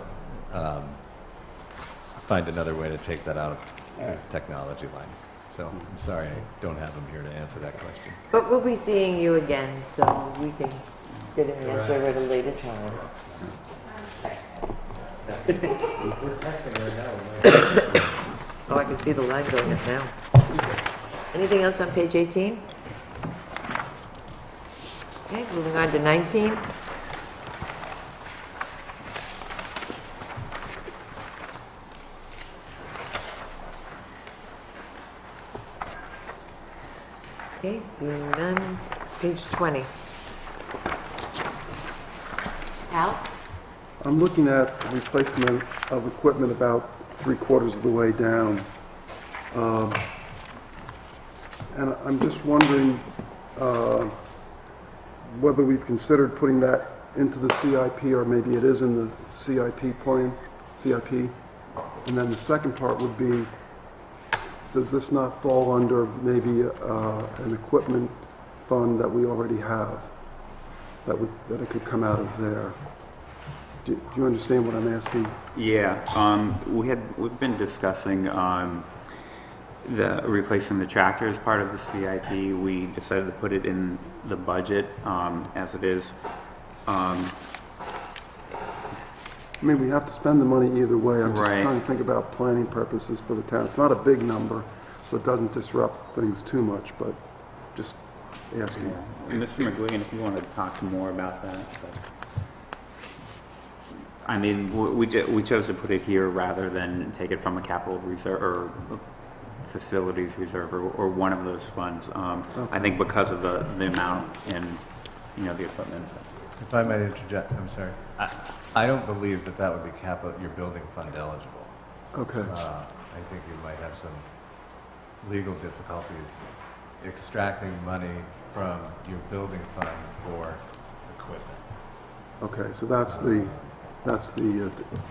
find another way to take that out of his technology lines. So I'm sorry, I don't have him here to answer that question.
But we'll be seeing you again, so we can get an answer at a later time.
We're texting right now.
Oh, I can see the line going up now. Anything else on page 18? Okay, moving on to 19. Okay, seeing none. Page 20. Al?
I'm looking at the replacement of equipment about 3/4 of the way down. And I'm just wondering whether we've considered putting that into the CIP, or maybe it is in the CIP plan, CIP. And then the second part would be, does this not fall under maybe an equipment fund that we already have, that it could come out of there? Do you understand what I'm asking?
yeah, we've been discussing the replacing the tractor as part of the CIP. We decided to put it in the budget as it is.
I mean, we have to spend the money either way. I'm just
Right.
trying to think about planning purposes for the town. It's not a big number, so it doesn't disrupt things too much, but just asking.
Mr. McGuigan, if you wanted to talk more about that. But, I mean, we chose to put it here rather than take it from a capital reserve or facilities reserve or one of those funds. I think because of the amount and, the equipment.
If I might interject, I'm sorry. I don't believe that that would be your building fund eligible.
Okay.
I think you might have some legal difficulties extracting money from your building fund for equipment.
Okay, so that's the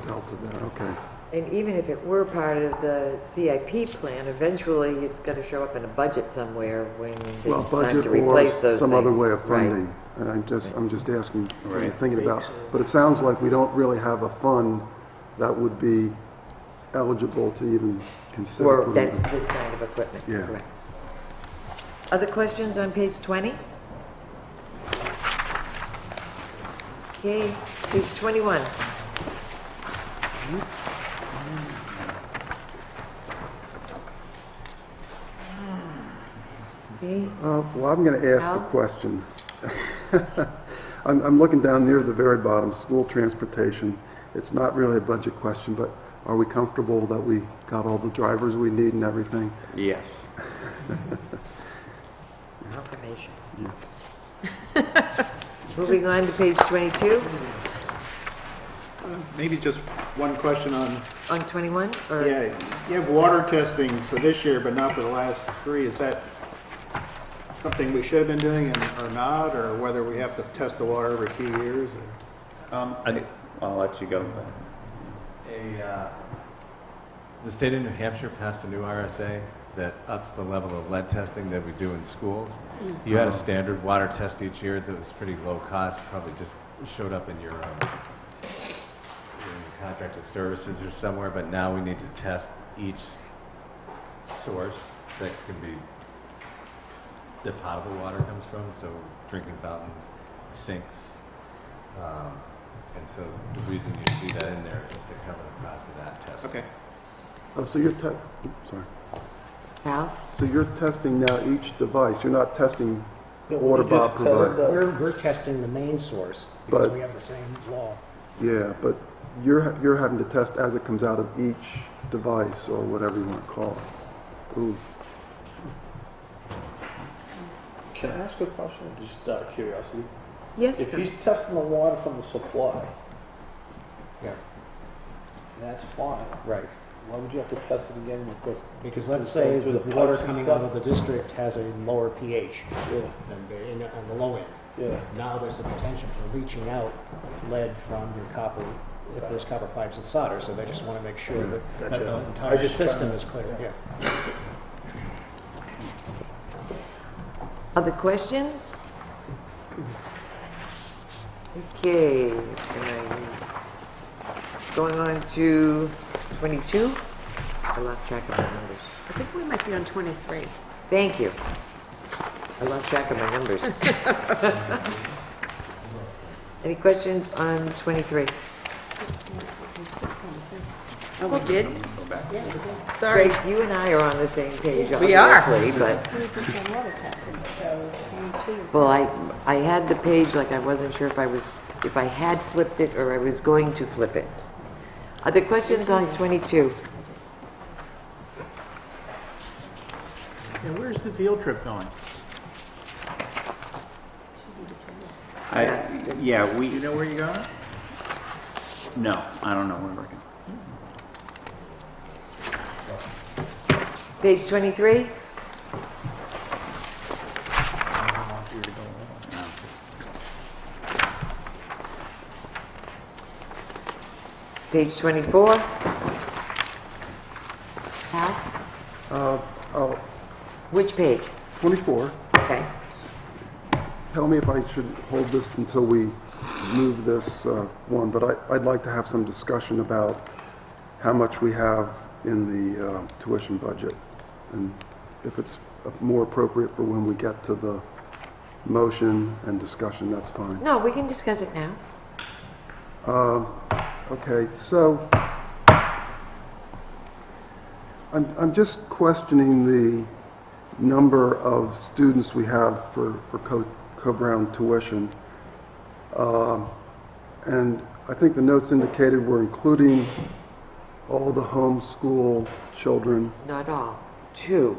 delta there, okay.
And even if it were part of the CIP plan, eventually it's got to show up in a budget somewhere when
Well,
it's time
budget
to replace
or
those
some
things.
other way of
Right.
funding. And I'm just asking, what you're
Right.
thinking about. But it sounds like we don't really have a fund that would be eligible to even consider.
Or
putting
that's
it-
this kind of equipment,
Yeah.
correct. Other questions on page 20? Okay, page 21. Okay,
Well, I'm going to ask the
Al?
question. I'm looking down near the very bottom, school transportation. It's not really a budget question, but are we comfortable that we got all the drivers we need and everything?
Yes.
confirmation. Moving on to page 22,
Maybe just one question on,
on 21, or?
yeah, you have water testing for this year, but not for the last 3. Is that something we should have been doing or not, or whether we have to test the water every few years?
I'll let you go.
The state of New Hampshire passed a new RSA that ups the level of lead testing that we do in schools. You had a standard water test each year that was pretty low cost, probably just showed up in your contracted services or somewhere, but now we need to test each source that can be, the potable water comes from, so drinking fountains, sinks. And so the reason you see that in there is to cover the cost of that test.
Okay.
Oh, so you're sorry.
Al?
So you're testing now each device. You're not testing water Bob provides.
We're testing the main source because
But-
we have the same law.
Yeah, but you're having to test as it comes out of each device or whatever you want to call it. Ooh.
Can I ask a question, just out of curiosity?
Yes,
If he's testing the water from the supply,
Yeah,
that's fine.
right.
Why would you have to test it again?
Because let's
it's
say
going through
the
the
water
pipes and
coming
stuff?
out of the district has a lower pH
Yeah,
on the low end.
yeah.
Now there's the potential for leaching out lead from your copper, if there's copper pipes and solder, so they just want to make sure that
Gotcha.
the
I
entire
just
system
kinda-
is clear, yeah.
other questions? Okay, going on to 22. I lost track of my numbers.
I think we might be on 23.
Thank you. I lost track of my numbers. Any questions on 23?
Oh, we did? Sorry.
Grace, you and I are on the same page,
We are.
obviously, but, well, I had the page like I wasn't sure if I had flipped it or I was going to flip it. Other questions on 22?
Yeah, where's the field trip going?
We.
You know where you're going?
No, I don't know where we're going.
Page 23? Page 24? Al?
Oh,
Which page?
24.
Okay.
Tell me if I should hold this until we move this one, but I'd like to have some discussion about how much we have in the tuition budget, and if it's more appropriate for when we get to the motion and discussion, that's fine.
No, we can discuss it now.
Okay, so I'm just questioning the number of students we have for Co-Brown tuition. And I think the notes indicated we're including all the homeschool children.
Not all. 2.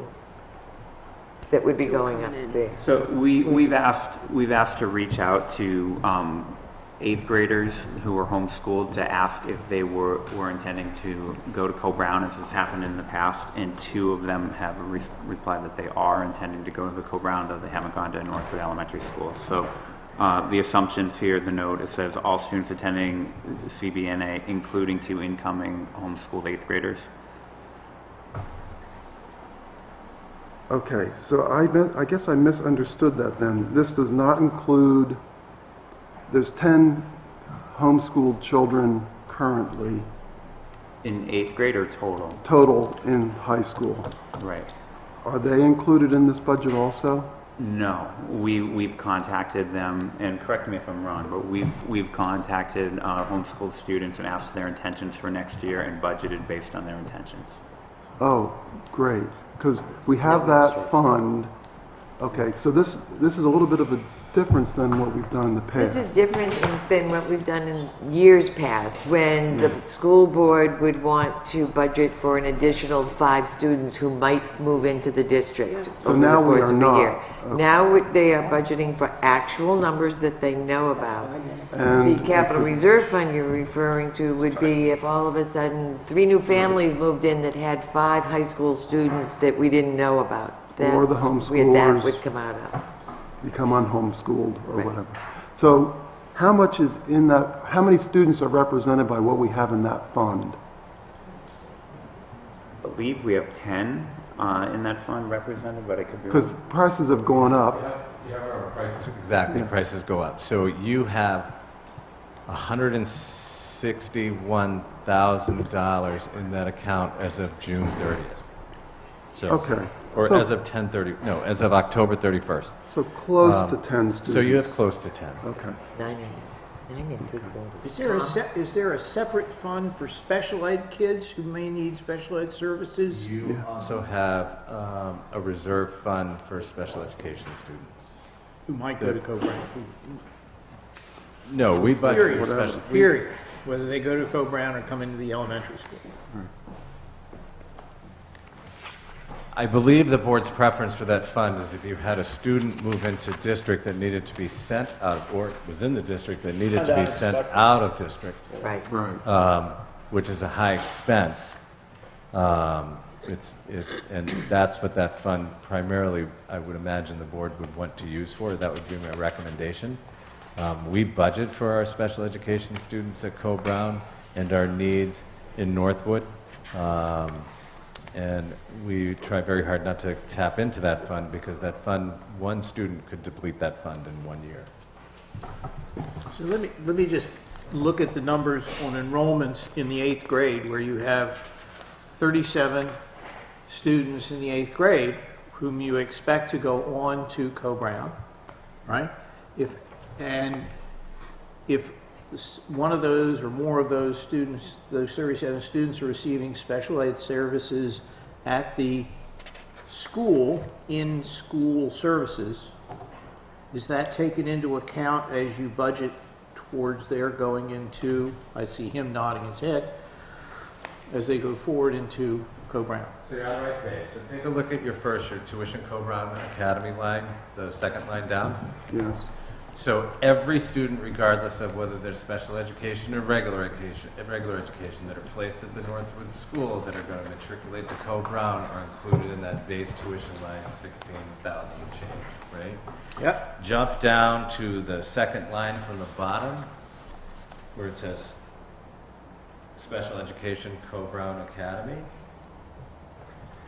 that would be going up there?
So we've asked to reach out to 8th graders who were homeschooled to ask if they were intending to go to Co-Brown, as has happened in the past, and 2 of them have replied that they are intending to go to the Co-Brown, though they haven't gone to Northwood Elementary School. So the assumptions here, the note, it says all students attending CBNA, including 2 incoming homeschooled 8th graders.
Okay, so I guess I misunderstood that then. This does not include, there's 10 homeschooled children currently.
In 8th grade or total?
Total in high school.
Right.
Are they included in this budget also?
No, we've contacted them, and correct me if I'm wrong, but we've contacted homeschooled students and asked their intentions for next year and budgeted based on their intentions.
Oh, great, because we have that fund. Okay, so this is a little bit of a difference than what we've done in the past.
This is different than what we've done in years past, when the school board would want to budget for an additional 5 students who might move into the district
So
over
now
the
we
course
are
of a
not.
year.
Okay.
Now they are budgeting for actual numbers that they know about.
And
The capital reserve fund you're referring to would be if all of a sudden 3 new families moved in that had 5 high school students that we didn't know about.
Or the
That's where that
homeschoolers.
would come out of.
become unhomeschooled or
Right.
whatever. So how much is in that, how many students are represented by what we have in that fund?
I believe we have 10 in that fund represented, but I could be
Because
wrong.
prices have gone up.
You have our prices. Exactly, prices go up. So you have $161,000 in that account as of June 30th. So,
Okay.
Or
So-
as of as of October 31st.
So close to 10 students.
So you have close to 10.
Okay.
9.75.
Is there a separate fund for special ed kids who may need special ed services?
You also have a reserve fund for special education students.
Who might go to Co-Brown?
No, we budget
Period.
for special.
Period. Whether they go to Co-Brown or come into the elementary school.
I believe the board's preference for that fund is if you had a student move into district that needed to be sent out, or was in the district that needed to be sent out of district,
Right.
Right.
which is a high expense. And that's what that fund primarily, I would imagine the board would want to use for. That would be my recommendation. We budget for our special education students at Co-Brown and our needs in Northwood. And we try very hard not to tap into that fund because that fund, one student could deplete that fund in 1 year.
So let me just look at the numbers on enrollments in the 8th grade, where you have 37 students in the 8th grade whom you expect to go on to Co-Brown, right? If one of those or more of those students, those 37 students, are receiving special ed services at the school, in school services, is that taken into account as you budget towards their going into, I see him nodding his head, as they go forward into Co-Brown?
So you're on the right page. So take a look at your tuition Co-Brown Academy line, the second line down.
Yes.
So every student, regardless of whether they're special education or regular education that are placed at the Northwood School that are going to matriculate to Co-Brown are included in that base tuition line of $16,000 and change, right?
Yep.
Jump down to the second line from the bottom where it says Special Education Co-Brown Academy.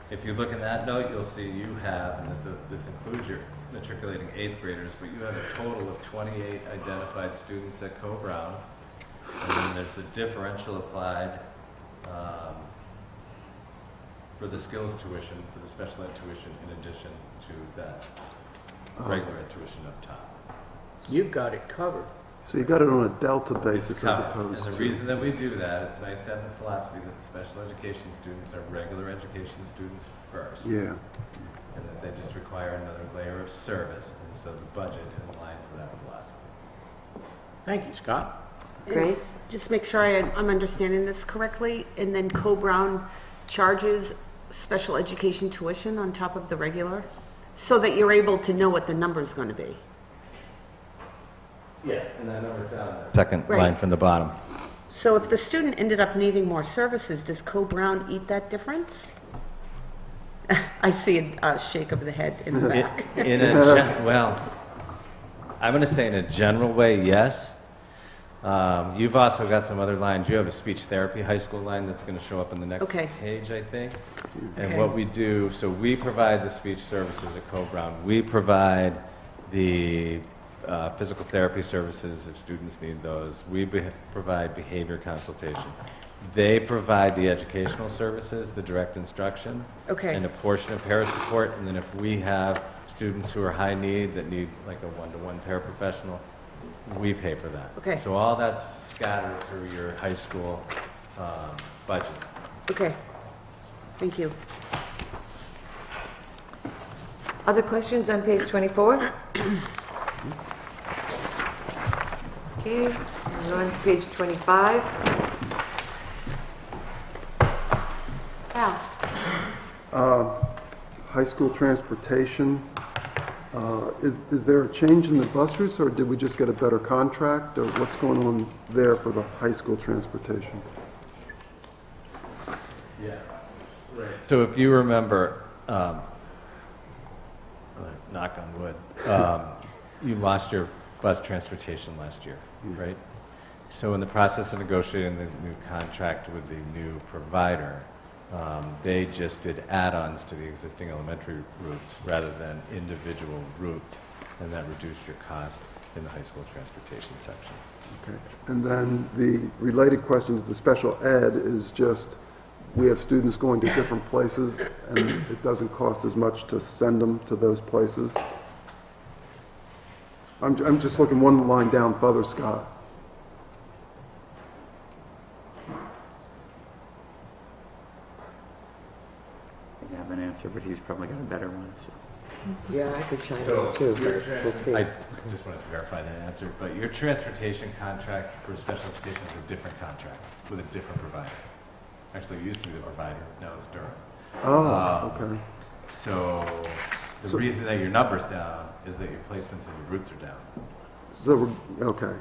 If you look in that note, you'll see you have, and this includes your matriculating 8th graders, but you have a total of 28 identified students at Co-Brown. And then there's a differential applied for the skills tuition, for the special ed tuition, in addition to that regular ed tuition up top.
You've got it covered.
So you got it on a delta basis
It's
as
covered.
opposed
And the
to...
reason that we do that, it's nice to have the philosophy that the special education students are regular education students first.
Yeah.
And that they just require another layer of service, and so the budget is aligned to that philosophy.
Thank you, Scott.
Grace?
Just make sure I'm understanding this correctly, and then Co-Brown charges special education tuition on top of the regular? So that you're able to know what the number's going to be.
Yes, and that number's down. Second
Right.
line from the bottom.
So if the student ended up needing more services, does Co-Brown eat that difference? I see a shake of the head in the back.
Well, I'm going to say in a general way, yes. You've also got some other lines. You have a speech therapy high school line that's going to show up in the next
Okay.
page, I think. And
Okay.
what we do, so we provide the speech services at Co-Brown. We provide the physical therapy services if students need those. We provide behavior consultation. They provide the educational services, the direct instruction,
Okay.
and a portion of para support. And then if we have students who are high need that need like a one-to-one paraprofessional, we pay for that.
Okay.
So all that's scattered through your high school budget.
Okay. Thank you.
Other questions on page 24? Okay, and on to page 25. Al?
High school transportation, is there a change in the bus routes, or did we just get a better contract, or what's going on there for the high school transportation?
So if you remember, knock on wood, you lost your bus transportation last year, right? So in the process of negotiating the new contract with the new provider, they just did add-ons to the existing elementary routes rather than individual routes, and that reduced your cost in the high school transportation section.
Okay. And then the related question is the special ed is just, we have students going to different places, and it doesn't cost as much to send them to those places. I'm just looking one line down further, Scott.
I have an answer, but he's probably got a better one. So.
Yeah, I could chime in too, but we'll see.
I just wanted to verify that answer, but your transportation contract for special education is a different contract with a different provider. Actually, it used to be the provider, now it's Durham.
Oh, okay.
So the reason that your number's down is that your placements and your routes are down.
So, okay.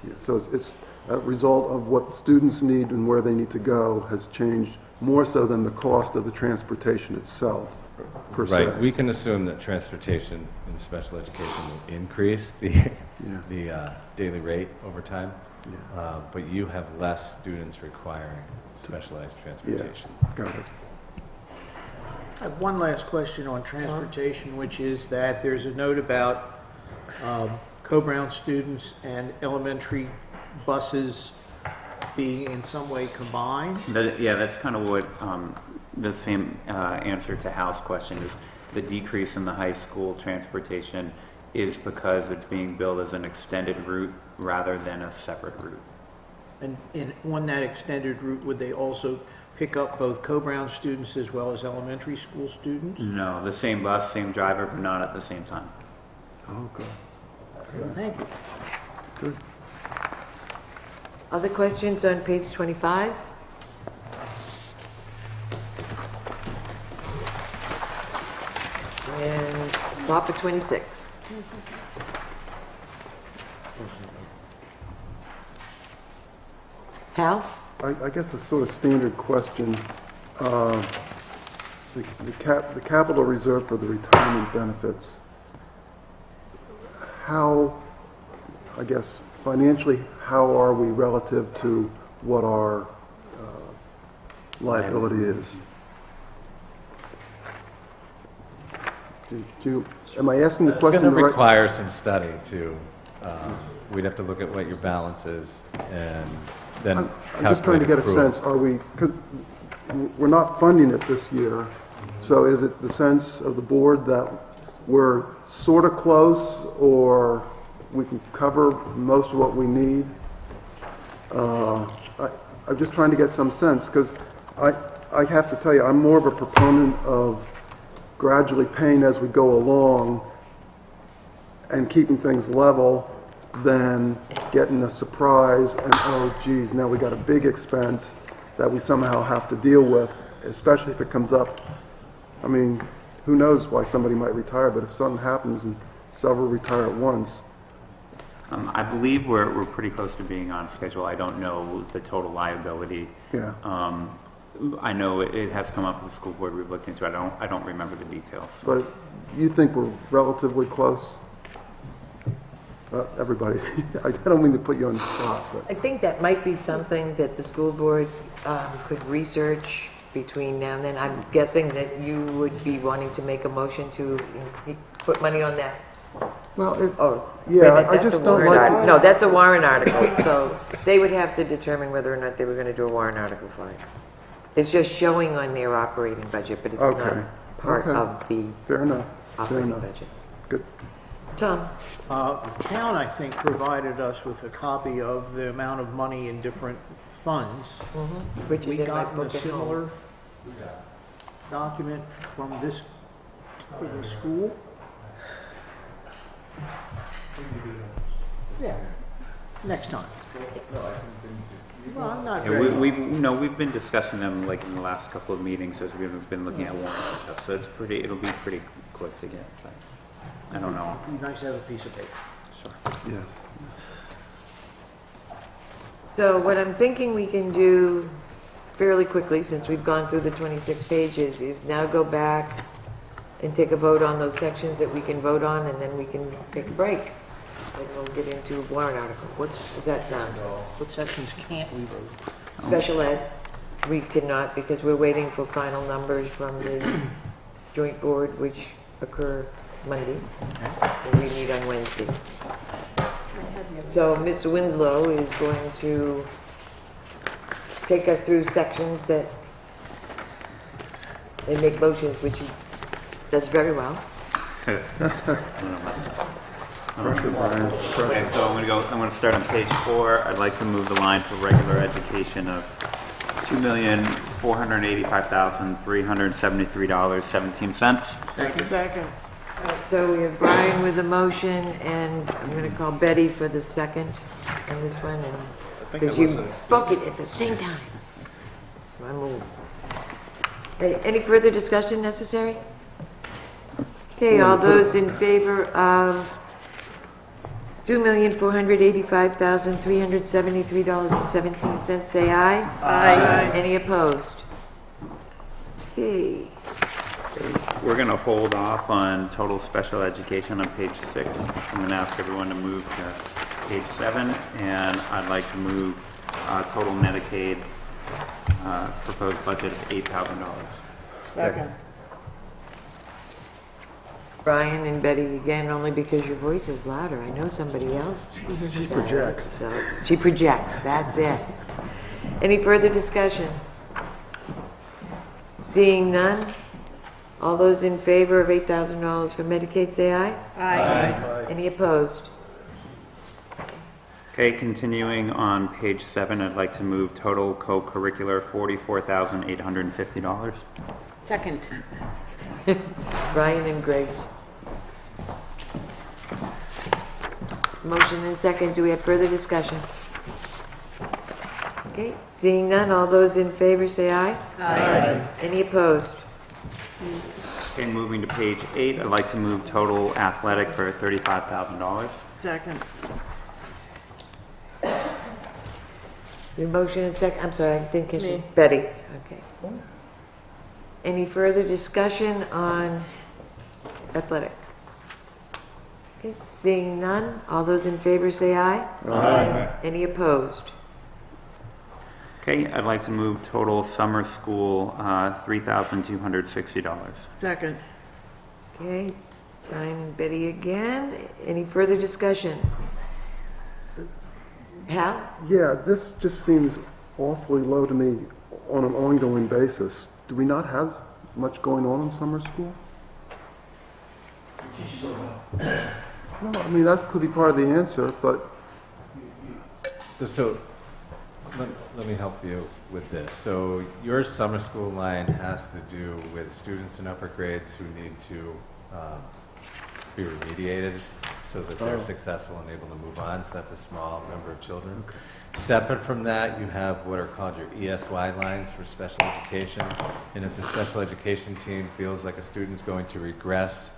Yeah, so it's a result of what the students need and where they need to go has changed more so than the cost of the transportation itself, per se.
Right, we can assume that transportation in special education will increase the daily rate over time, but you have less students requiring specialized transportation.
Yeah, got it.
I have one last question on transportation, which is that there's a note about Co-Brown students and elementary buses being in some way combined.
That's kind of what the same answer to Hal's question is. The decrease in the high school transportation is because it's being billed as an extended route rather than a separate route.
And on that extended route, would they also pick up both Co-Brown students as well as elementary school students?
No, the same bus, same driver, but not at the same time.
Oh, good.
Thank you.
Good.
Other questions on page 25? And top of 26. Hal?
I guess a sort of standard question. The capital reserve for the retirement benefits, how, I guess, financially, how are we relative to what our liability is? Am I asking the question
It's going to
the right?
require some study to, we'd have to look at what your balance is and then
I'm just trying to get a
calculate
sense, are we, because we're not funding it this year, so is it the sense of the board that we're sort of close, or we can cover most of what we need? I'm just trying to get some sense, because I have to tell you, I'm more of a proponent of gradually paying as we go along and keeping things level than getting a surprise and, oh geez, now we got a big expense that we somehow have to deal with, especially if it comes up. I mean, who knows why somebody might retire, but if something happens and several retire at once,
I believe we're pretty close to being on schedule. I don't know the total liability.
yeah.
I know it has come up with the school board. We've looked into it. I don't remember the details.
But you think we're relatively close? Everybody, I don't mean to put you on the spot, but
I think that might be something that the school board could research between now and then. I'm guessing that you would be wanting to make a motion to put money on that.
well,
Oh,
yeah,
wait a minute,
I
that's
just
a
don't
warrant
like.
article. No, that's a warrant article, so they would have to determine whether or not they were going to do a warrant article for it. It's just showing on their operating budget, but it's
Okay.
not part
Okay.
of the
Fair enough. Fair
operating
enough.
budget.
Good.
Tom?
The town, I think, provided us with a copy of the amount of money in different funds.
Which
We
is in my
gotten a
book at home.
similar document from this, for the school? Yeah, next time. Well, I'm not
Yeah,
very.
we've been discussing them like in the last couple of meetings as we've been looking at warrants and stuff. So it'll be pretty quick to get. But I don't know.
It'd be nice to have a piece of paper.
Sure.
Yes.
So what I'm thinking we can do fairly quickly, since we've gone through the 26 pages, is now go back and take a vote on those sections that we can vote on, and then we can take a break. And we'll get into warrant article. Does that sound?
What sections can't we vote?
Special ed, we cannot, because we're waiting for final numbers from the joint board, which occur Monday, and we meet on Wednesday. So Mr. Winslow is going to take us through sections that, and make motions, which he does very well.
Pressure, Brian.
Okay,
Pressure.
so I'm going to start on page 4. I'd like to move the line for regular education of $2,485,373.17.
Second.
So we have Brian with the motion, and I'm going to call Betty for the second on this one, and because you spoke it at the same time. I move. Hey, any further discussion necessary? Okay, all those in favor of $2,485,373.17 say aye.
Aye.
Any opposed? Okay.
We're going to hold off on total special education on page 6. So I'm going to ask everyone to move to page 7, and I'd like to move total Medicaid proposed budget of $8,000.
Second.
Brian and Betty again, only because your voice is louder. I know somebody else.
She projects.
So, she projects, that's it. Any further discussion? Seeing none, all those in favor of $8,000 for Medicaid say aye.
Aye.
Any opposed?
Okay, continuing on page 7, I'd like to move total co-curricular $44,850.
Second.
Brian and Grace. Motion and second. Do we have further discussion? Okay, seeing none, all those in favor say aye.
Aye.
Any opposed?
Okay, moving to page 8, I'd like to move total athletic for $35,000.
Second.
Your motion and second, I'm sorry, I didn't catch you.
Me.
Betty, okay. Any further discussion on athletic? Okay, seeing none, all those in favor say aye.
Aye.
Any opposed?
Okay, I'd like to move total summer school $3,260.
Second.
Okay, Brian and Betty again. Any further discussion? Hal?
Yeah, this just seems awfully low to me on an ongoing basis. Do we not have much going on in summer school? No, I mean, that could be part of the answer, but
So, let me help you with this. So, your summer school line has to do with students in upper grades who need to be remediated. so that they're successful and able to move on. So that's a small number of children. Separate from that, you have what are called your ESY lines for special education. And if the special education team feels like a student's going to regress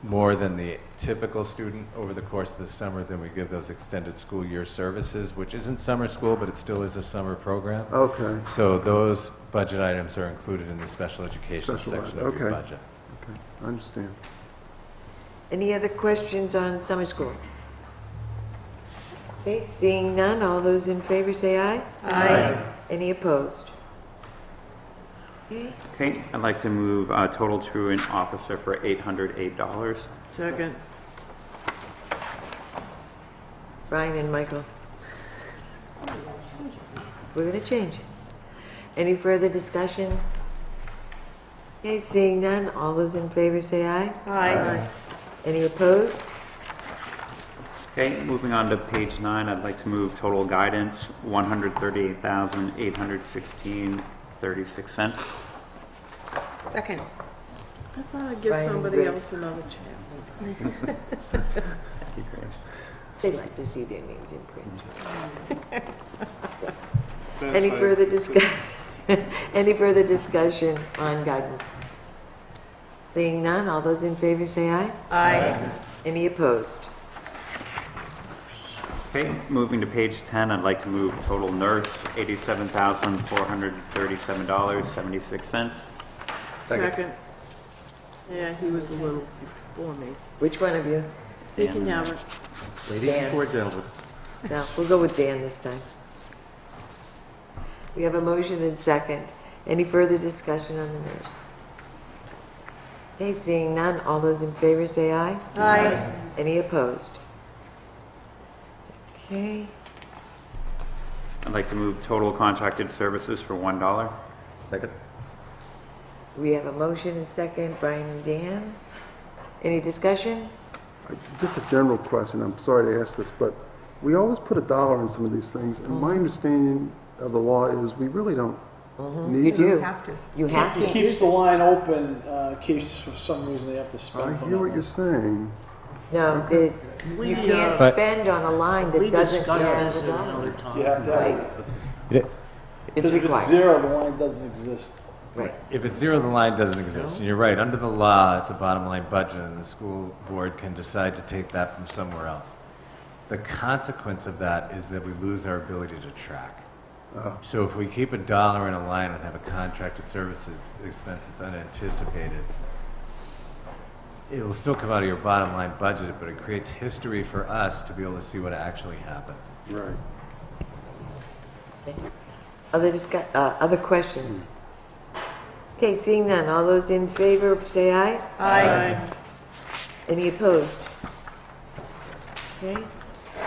more than the typical student over the course of the summer, then we give those extended school year services, which isn't summer school, but it still is a summer program.
Okay,
So those budget items are included in the special education
Special
section
ed,
of your
okay.
budget.
okay, I understand.
Any other questions on summer school? Okay, seeing none, all those in favor say aye.
Aye.
Any opposed? Okay,
Okay, I'd like to move total truant officer for $808.
Second.
Brian and Michael. We're going to change it. Any further discussion? Okay, seeing none, all those in favor say aye.
Aye.
Any opposed?
Okay, moving on to page 9, I'd like to move total guidance, $138,816.36.
Second.
I thought I'd give
Brian and
somebody
Grace.
else another chance.
Thank you, Grace.
They like to see their names in print.
That's
Any
fine.
further discussion? Any further discussion on guidance? Seeing none, all those in favor say aye.
Aye.
Any opposed?
Okay, moving to page 10, I'd like to move total nurse, $87,437.76.
Second. Yeah, he was a little before me.
Which one of you?
You can have it.
Ladies
Dan.
before gentlemen.
No, we'll go with Dan this time. We have a motion and second. Any further discussion on the nurse? Okay, seeing none, all those in favor say aye.
Aye.
Any opposed? Okay,
I'd like to move total contracted services for $1.
Second?
we have a motion and second, Brian and Dan. Any discussion?
Just a general question, I'm sorry to ask this, but we always put $1 in some of these things, and my understanding of the law is we really don't
You
need
do.
to.
You have
It
to.
keeps the line open in case for some reason they have to spend
I
from
hear
that
what
one.
you're saying.
No, you can't
But-
spend on a line that
We
doesn't
discussed
have
this
a
at another
dollar.
time.
You have to have
Right.
it.
It's
Because if it's
required.
zero, the line doesn't exist.
Right.
If it's zero, the line doesn't exist. And you're right, under the law, it's a bottom line budget, and the school board can decide to take that from somewhere else. The consequence of that is that we lose our ability to track. So if we keep $1 in a line and have a contracted services expense that's unanticipated, it will still come out of your bottom line budget, but it creates history for us to be able to see what actually happened.
Right.
Other questions? Okay, seeing none, all those in favor say aye.
Aye.
Any opposed? Okay,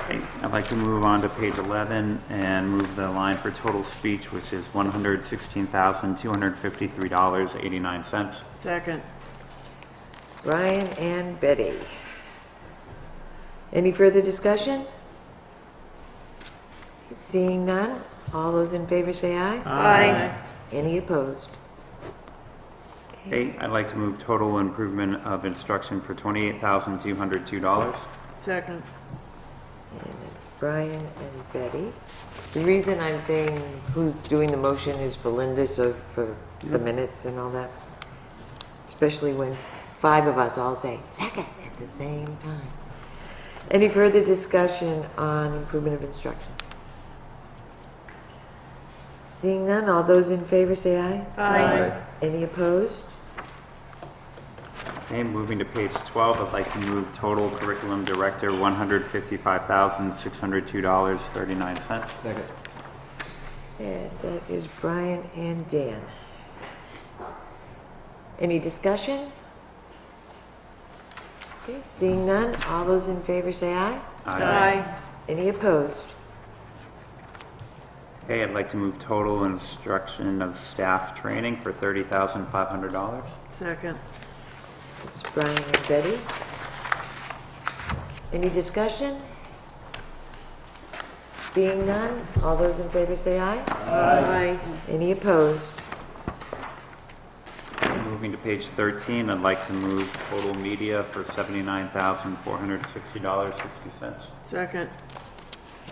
Okay, I'd like to move on to page 11 and move the line for total speech, which is $116,253.89.
Second.
Brian and Betty. Any further discussion? Seeing none, all those in favor say aye.
Aye.
Any opposed?
Okay, I'd like to move total improvement of instruction for $28,202.
Second.
And that's Brian and Betty. The reason I'm saying who's doing the motion is for Linda, so for the minutes and all that. Especially when 5 of us all say second at the same time. Any further discussion on improvement of instruction? Seeing none, all those in favor say aye.
Aye.
Any opposed?
Okay, moving to page 12, I'd like to move total curriculum director $155,602.39.
Second.
And that is Brian and Dan. Any discussion? Okay, seeing none, all those in favor say aye.
Aye.
Any opposed?
Okay, I'd like to move total instruction of staff training for $30,500.
Second.
It's Brian and Betty. Any discussion? Seeing none, all those in favor say aye.
Aye.
Any opposed?
Moving moving to page 13, I'd like to move total media for $79,460.60.
Second.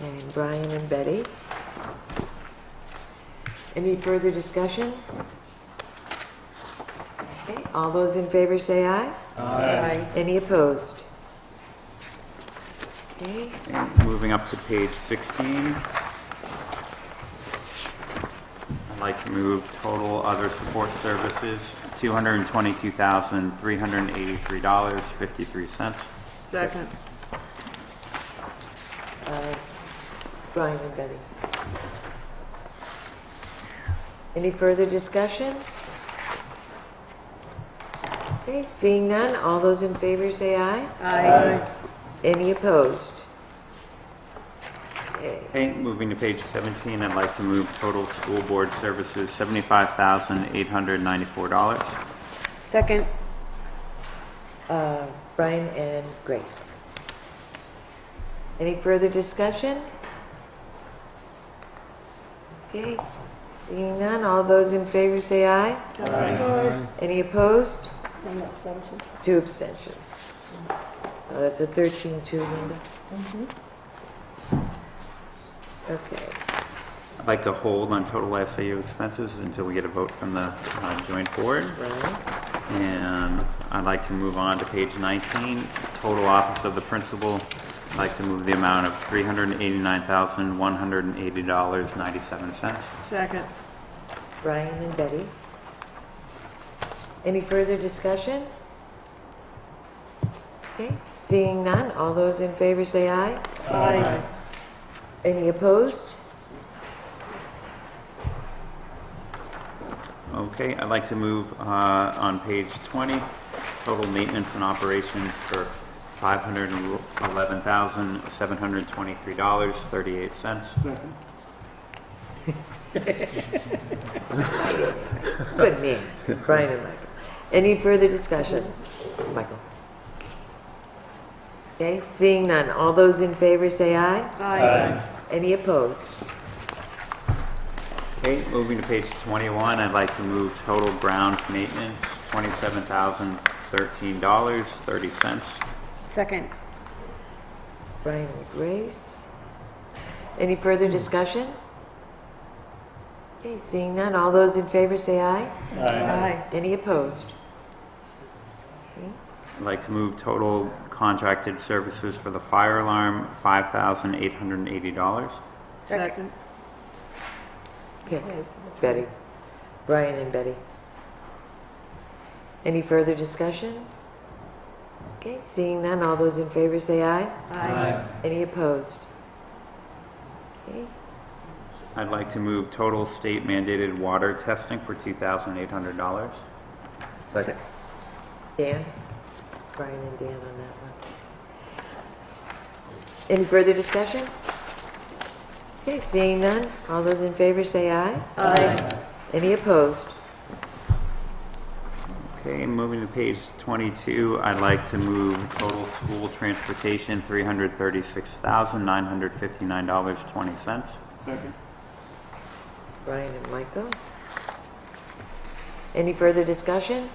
And Brian and Betty. Any further discussion? Okay, all those in favor say aye.
Aye.
Any opposed? Okay,
And moving up to page 16, I'd like to move total other support services, $222,383.53.
Second.
Brian and Betty. Any further discussion? Okay, seeing none, all those in favor say aye.
Aye.
Any opposed? Okay,
Okay, moving to page 17, I'd like to move total school board services, $75,894.
Second.
Brian and Grace. Any further discussion? Okay, seeing none, all those in favor say aye.
Aye.
Any opposed?
And abstention.
2 abstentions. So that's a 13-2, Linda. Okay.
I'd like to hold on total SAU expenses until we get a vote from the joint board.
Brian?
And I'd like to move on to page 19, total office of the principal. I'd like to move the amount of $389,180.97.
Second.
Brian and Betty. Any further discussion? Okay, seeing none, all those in favor say aye.
Aye.
Any opposed?
Okay, I'd like to move on page 20, total maintenance and operations for $511,723.38.
Second.
Good man, Brian and Michael. Any further discussion? Michael. Okay, seeing none, all those in favor say aye.
Aye.
Any opposed?
Okay, moving to page 21, I'd like to move total grounds maintenance, $27,013.30.
Second.
Brian and Grace. Any further discussion? Okay, seeing none, all those in favor say aye.
Aye.
Any opposed? Okay,
I'd like to move total contracted services for the fire alarm, $5,880.
Second.
pick Betty, Brian and Betty. Any further discussion? Okay, seeing none, all those in favor say aye.
Aye.
Any opposed? Okay,
I'd like to move total state mandated water testing for $2,800.
Second.
Dan? Brian and Dan on that one. Any further discussion? Okay, seeing none, all those in favor say aye.
Aye.
Any opposed?
Okay, moving to page 22, I'd like to move total school transportation, $336,959.20.
Second.
Brian and Michael. Any further discussion?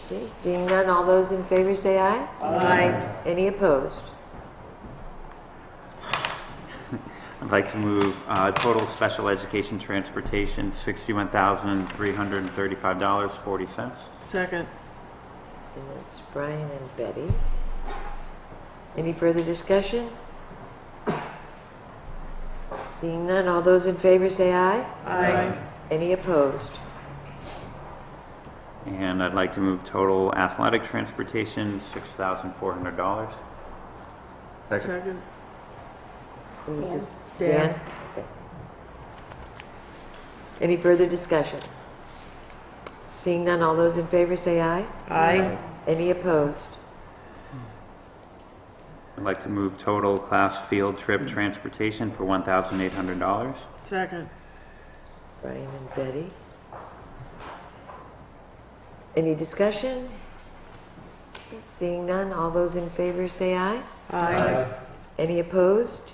Okay, seeing none, all those in favor say aye.
Aye.
Any opposed?
I'd like to move total special education transportation, $61,335.40.
Second.
And that's Brian and Betty. Any further discussion? Seeing none, all those in favor say aye.
Aye.
Any opposed?
And I'd like to move total athletic transportation, $6,400.
Second.
Who was this?
Dan.
Okay. Any further discussion? Seeing none, all those in favor say aye.
Aye.
Any opposed?
I'd like to move total class field trip transportation for $1,800.
Second.
Brian and Betty. Any discussion? Okay, seeing none, all those in favor say aye.
Aye.
Any opposed?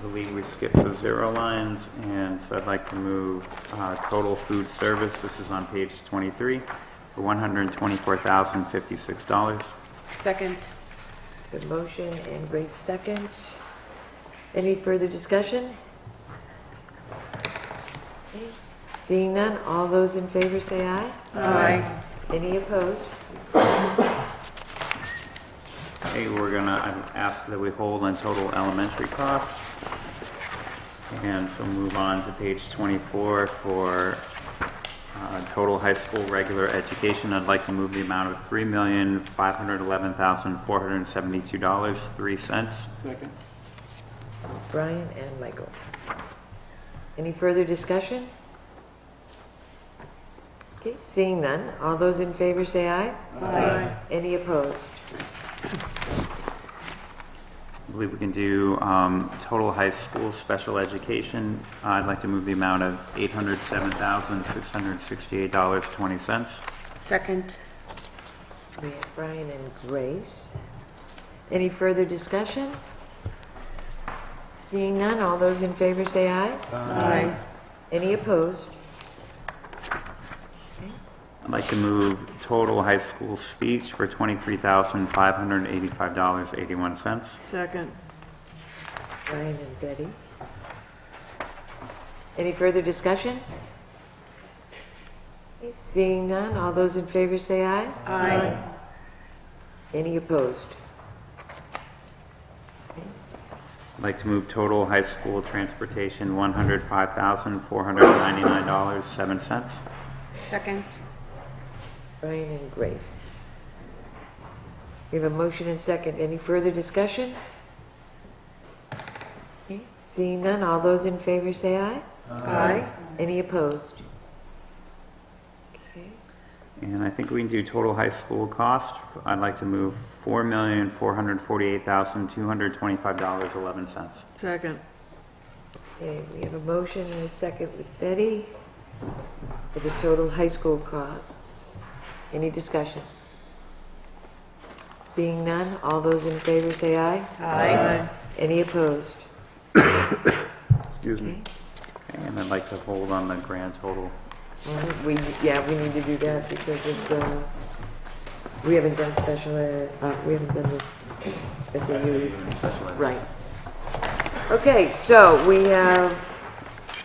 believe we skipped the zero lines, and so I'd like to move total food service, this is on page 23, for $124,056.
Second.
The motion and Grace second. Any further discussion? Okay. Seeing none, all those in favor say aye.
Aye.
Any opposed?
Okay, we're gonna ask that we hold on total elementary costs. And so move on to page 24 for total high school regular education. I'd like to move the amount of $3,511,472.03.
Second.
Brian and Michael. Any further discussion? Okay, seeing none, all those in favor say aye.
Aye.
Any opposed?
I believe we can do total high school special education. I'd like to move the amount of $807,668.20.
Second.
We have Brian and Grace. Any further discussion? Seeing none, all those in favor say aye.
Aye.
Any opposed?
I'd like to move total high school speech for $23,585.81.
Second.
Brian and Betty. Any further discussion? Okay, seeing none, all those in favor say aye.
Aye.
Any opposed?
I'd like to move total high school transportation $105,499.07.
Second.
Brian and Grace. We have a motion and second. Any further discussion? Okay, seeing none, all those in favor say aye.
Aye.
Any opposed? Okay.
And I think we can do total high school cost. I'd like to move $4,448,225.11.
Second.
Okay, we have a motion and a second with Betty for the total high school costs. Any discussion? Seeing none, all those in favor say aye.
Aye.
Any opposed?
Excuse me.
Okay, and I'd like to hold on the grand total.
We need to do that because it's, we haven't done special ed, we haven't done the SAU. Right. Okay, so we have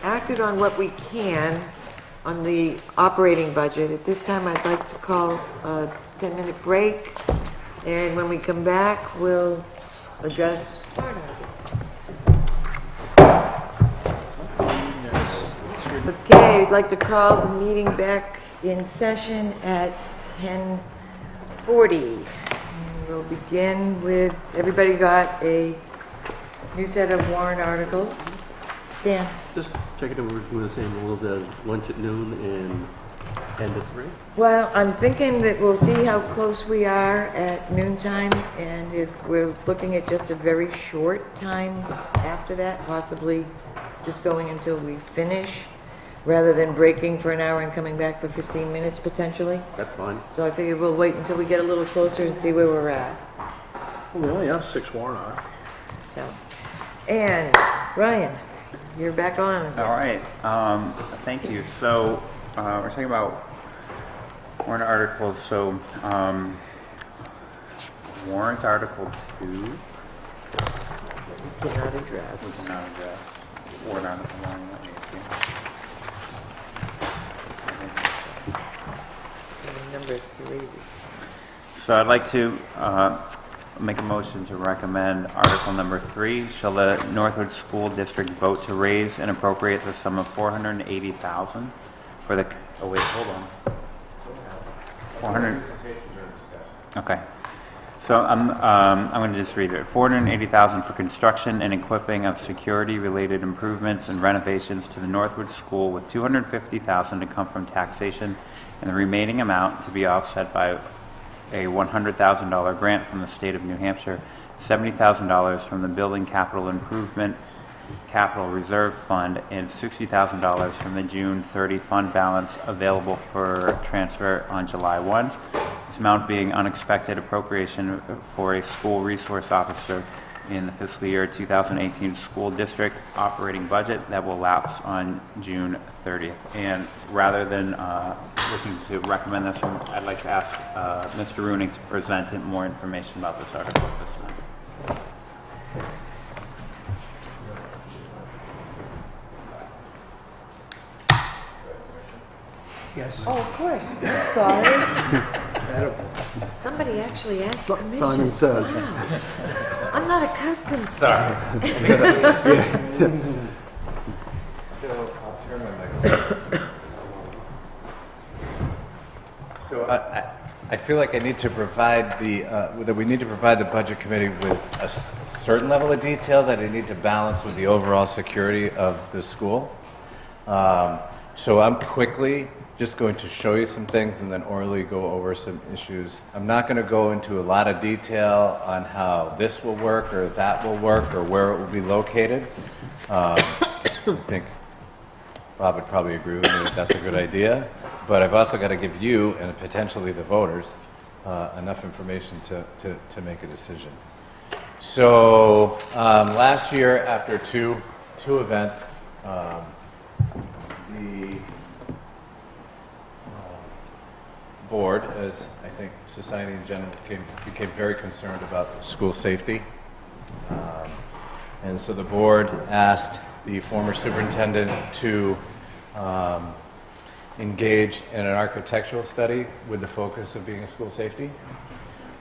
acted on what we can on the operating budget. At this time, I'd like to call a 10-minute break, and when we come back, we'll address warrant articles. Okay, I'd like to call the meeting back in session at 10:40. And we'll begin with, everybody got a new set of warrant articles. Dan?
Just checking if we're doing the same rules as lunch at noon and end at 3?
Well, I'm thinking that we'll see how close we are at noontime, and if we're looking at just a very short time after that, possibly just going until we finish, rather than breaking for an hour and coming back for 15 minutes potentially.
That's fine.
So I figure we'll wait until we get a little closer and see where we're at.
Well, we only have 6 warrant articles.
So, and Ryan, you're back on.
All right, thank you. So we're talking about warrant articles. So warrant article 2.
We cannot address.
We cannot address. Warrant article 1.
So number 3.
So I'd like to make a motion to recommend Article number 3. Shall the Northwood School District vote to raise and appropriate the sum of $480,000 for the? Oh wait, hold on. 400. Okay. So I'm going to just read it. $480,000 for construction and equipping of security-related improvements and renovations to the Northwood School, with $250,000 to come from taxation, and the remaining amount to be offset by a $100,000 grant from the state of New Hampshire, $70,000 from the Building Capital Improvement Capital Reserve Fund, and $60,000 from the June 30 fund balance available for transfer on July 1. This amount being unexpected appropriation for a school resource officer in the fiscal year 2018 school district operating budget that will lapse on June 30th. And rather than looking to recommend this, I'd like to ask Mr. Rooney to present more information about this article at this time.
Yes.
Oh, of course. I'm sorry. Somebody actually asked permission.
Simon says.
Wow. I'm not accustomed to
Sorry.
So I'll turn my microphone. So I feel like I need to provide that we need to provide the budget committee with a certain level of detail that I need to balance with the overall security of the school. So I'm quickly just going to show you some things and then orally go over some issues. I'm not going to go into a lot of detail on how this will work or that will work or where it will be located. I think Bob would probably agree with me that that's a good idea. But I've also got to give you and potentially the voters enough information to make a decision. So last year, after two events, the board, as I think society in general, became very concerned about school safety. And so the board asked the former superintendent to engage in an architectural study with the focus of being a school safety.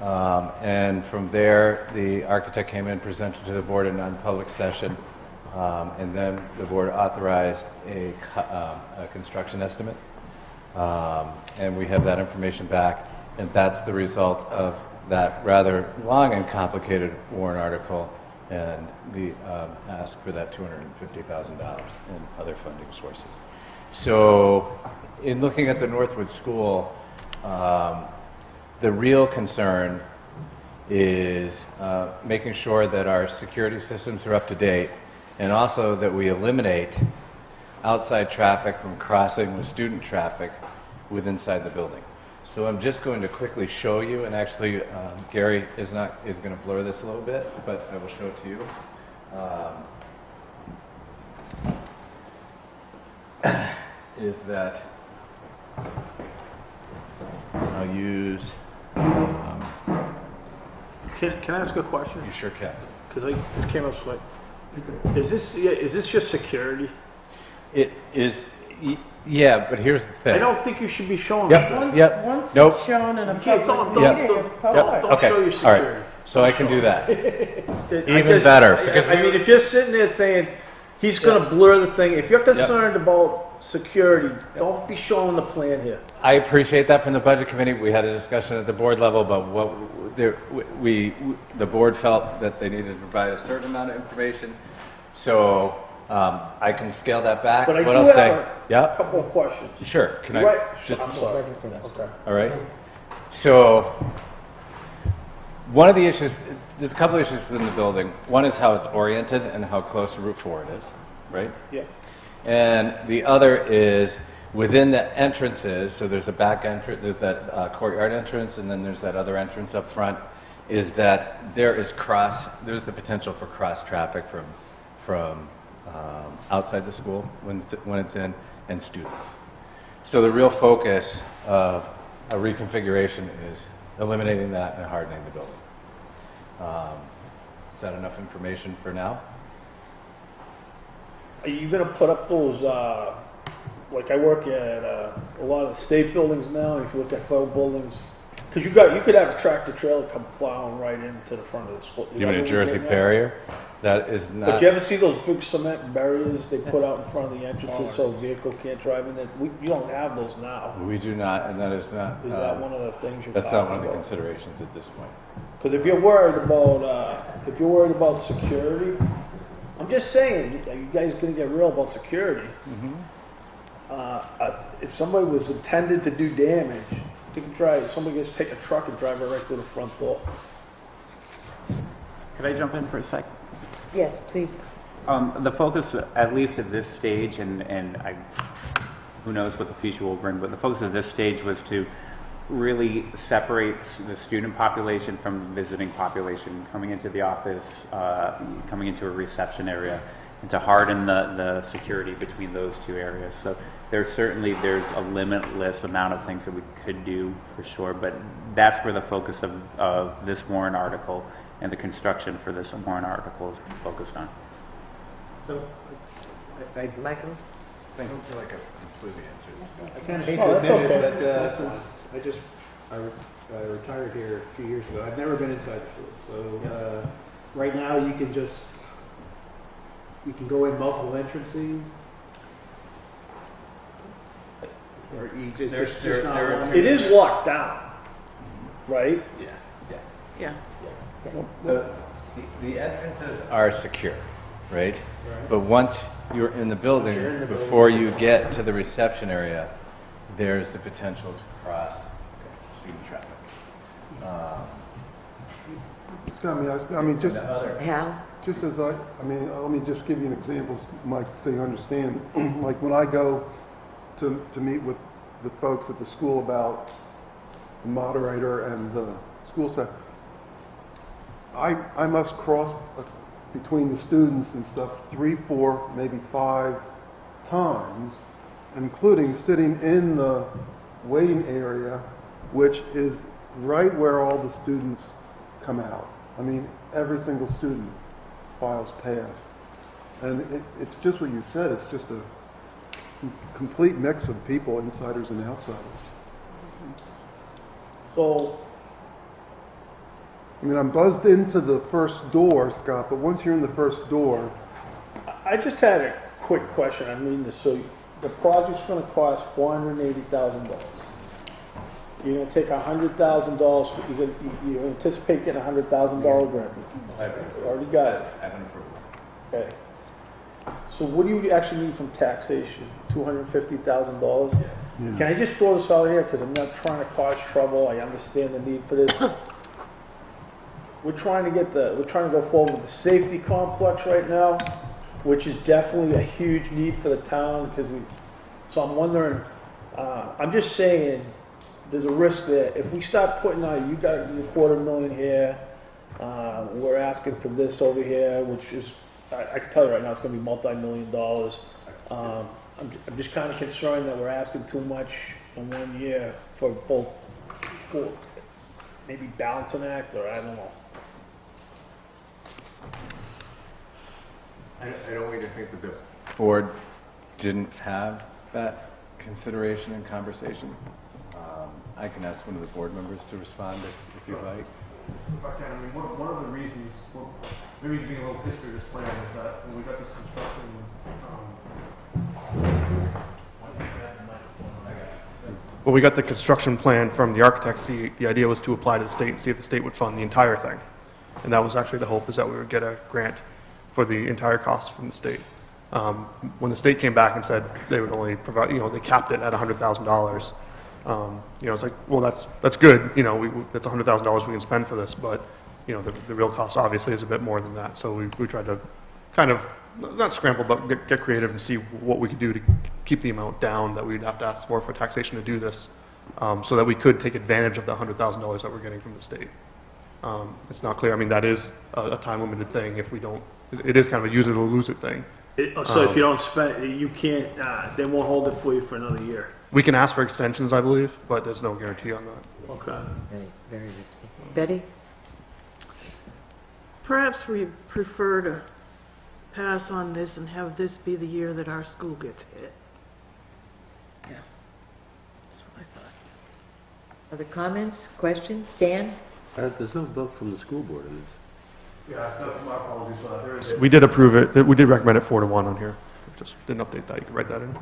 And from there, the architect came in, presented to the board in a non-public session, and then the board authorized a construction estimate. And we have that information back, and that's the result of that rather long and complicated warrant article and the ask for that $250,000 in other funding sources. So in looking at the Northwood School, the real concern is making sure that our security systems are up to date, and also that we eliminate outside traffic from crossing with student traffic with inside the building. So I'm just going to quickly show you, and actually Gary is going to blur this a little bit, but I will show it to you. Is that I'll use.
Can I ask a question?
You sure can.
Because this came up slight. Is this just security?
It is. Yeah, but here's the thing.
I don't think you should be showing
Yep.
that.
Yep.
Once
Nope.
it's shown in a
Don't,
public
don't,
meeting,
don't,
of
don't,
course.
don't
Okay.
show your
All
security.
right. So I can do that. Even better, because
I mean, if you're sitting there saying he's going to blur the thing, if you're concerned about security, don't be showing the plan here.
I appreciate that from the budget committee. We had a discussion at the board level about what the board felt that they needed to provide a certain amount of information. So I can scale that back.
But I
what
do
I'll
have
say,
a couple of questions.
Sure. Can I
Right.
just?
I'm sorry. Okay.
All right. So one of the issues, there's a couple issues within the building. One is how it's oriented and how close to Route 4 it is, right?
Yeah.
And the other is within the entrances, so there's a back entrance, there's that courtyard entrance, and then there's that other entrance up front, is that there's the potential for cross traffic from outside the school when it's in, and students. So the real focus of a reconfiguration is eliminating that and hardening the building. Is that enough information for now?
Are you going to put up those, like I work at a lot of the state buildings now, if you look at federal buildings, because you could have a tractor trailer come plowing right into the front of the school.
You mean a Jersey barrier? That is not.
But you ever see those big cement barriers they put out in front of the entrances so a vehicle can't drive in it? You don't have those now.
We do not, and that is not.
Is that one of the things you're
That's
talking
not one of the
about?
considerations at this point.
Because if you're worried about security, I'm just saying, are you guys going to get real about security? If somebody was intended to do damage, they can try. Somebody just take a truck and drive it right through the front door.
Could I jump in for a sec?
Yes, please.
The focus, at least at this stage, and who knows what the future will bring, but the focus of this stage was to really separates the student population from the visiting population coming into the office, coming into a reception area, and to harden the security between those two areas. So there's a limitless amount of things that we could do for sure, but that's where the focus of this warrant article and the construction for this warrant article is focused on.
So, I
Michael?
I don't feel like I've completely answered this.
kind of hate to admit it, but since I retired here a few years ago, I've never been inside the school. So right now, you can go in multiple entrances. Or you just not one.
It is locked down, right?
Yeah.
The entrances are secure, right? But once you're in the building, before you get to the reception area, there's the potential to cross student traffic.
Scott, I mean, just,
Hal?
just as I mean, let me just give you an example, Mike, so you understand. Like when I go to meet with the folks at the school about the moderator and the school site, I must cross between the students and stuff 3, 4, maybe 5 times, including sitting in the waiting area, which is right where all the students come out. I mean, every single student files past. And it's just what you said, it's just a complete mix of people, insiders and outsiders.
So,
I mean, I'm buzzed into the first door, Scott, but once you're in the first door,
I just had a quick question. I mean, so the project's going to cost $480,000. You're going to take $100,000. You anticipate getting a $100,000 grant. Already got it. Okay. So what do you actually need from taxation? $250,000.
Yeah.
Can I just throw this out here because I'm not trying to cause trouble. I understand the need for this. We're trying to go forward with the safety complex right now, which is definitely a huge need for the town so I'm wondering, I'm just saying, there's a risk that if we start putting out, you got a $250,000 here, we're asking for this over here, which is, I can tell you right now, it's going to be multi-million dollars. I'm just kind of concerned that we're asking too much in 1 year for both school, maybe balancing act, or I don't know.
I don't want you to think that the board didn't have that consideration and conversation. I can ask one of the board members to respond if you'd like.
If I can, I mean, one of the reasons, well, maybe to give a little history of this plan is that when we got this construction, when we got the construction plan from the architects, the idea was to apply to the state and see if the state would fund the entire thing. And that was actually the hope, is that we would get a grant for the entire cost from the state. When the state came back and said they would only provide, they capped it at $100,000. It's like, well, that's good. That's $100,000 we can spend for this, but the real cost obviously is a bit more than that. So we tried to kind of not scramble, but get creative and see what we could do to keep the amount down that we'd have to ask for taxation to do this, so that we could take advantage of the $100,000 that we're getting from the state. It's not clear. I mean, that is a time-limited thing. If we don't, it is kind of a use it or lose it thing.
So if you don't spend, you can't, they won't hold it for you for another year.
We can ask for extensions, I believe, but there's no guarantee on that.
Okay.
Very risky. Betty?
Perhaps we prefer to pass on this and have this be the year that our school gets hit. Yeah, that's what I thought.
Other comments, questions? Dan?
There's no vote from the school board in this.
Yeah, my apologies. We did approve it. We did recommend it 4-1 on here. Just didn't update that. You can write that in.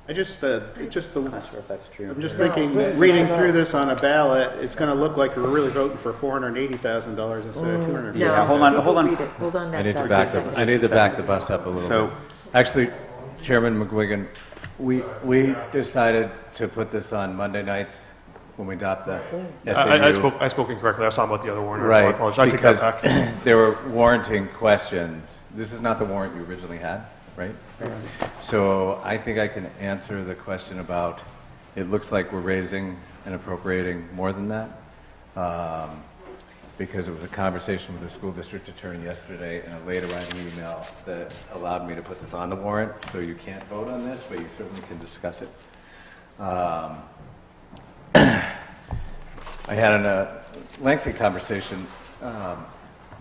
Not sure if that's true. I'm just thinking,
No,
reading through this on a ballot, it's going to look like we're really voting for $480,000 instead of $250,000.
Yeah, hold on.
Hold on.
I need to back the bus up a little bit. Actually, Chairman McGuigan, we decided to put this on Monday nights when we adopt the SAU.
I spoke incorrectly. I was talking about the other warrant.
Right,
I apologize. I take
because
that back.
there were warranting questions. This is not the warrant you originally had. right? So I think I can answer the question about, it looks like we're raising and appropriating more than that. Because it was a conversation with the school district attorney yesterday and a later writing email that allowed me to put this on the warrant. So you can't vote on this, but you certainly can discuss it. I had a lengthy conversation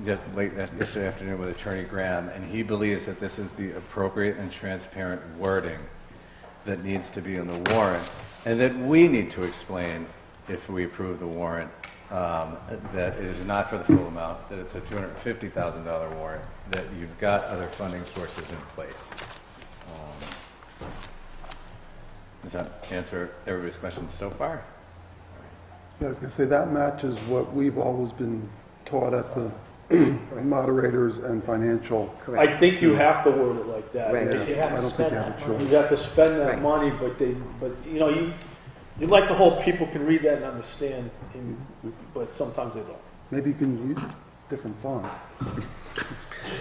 just late yesterday afternoon with Attorney Graham, and he believes that this is the appropriate and transparent wording that needs to be in the warrant, and that we need to explain, if we approve the warrant, that it is not for the full amount, that it's a $250,000 warrant, that you've got other funding sources in place. Does that answer everybody's questions so far?
Yeah, I was going to say, that matches what we've always been taught at the moderators and financial.
I think you have to word it like that.
Right.
Yeah, I don't think you have a choice.
You have to spend that
Right.
money, but you know, you'd like to hope people can read that and understand, but sometimes they don't.
Maybe you can use different font.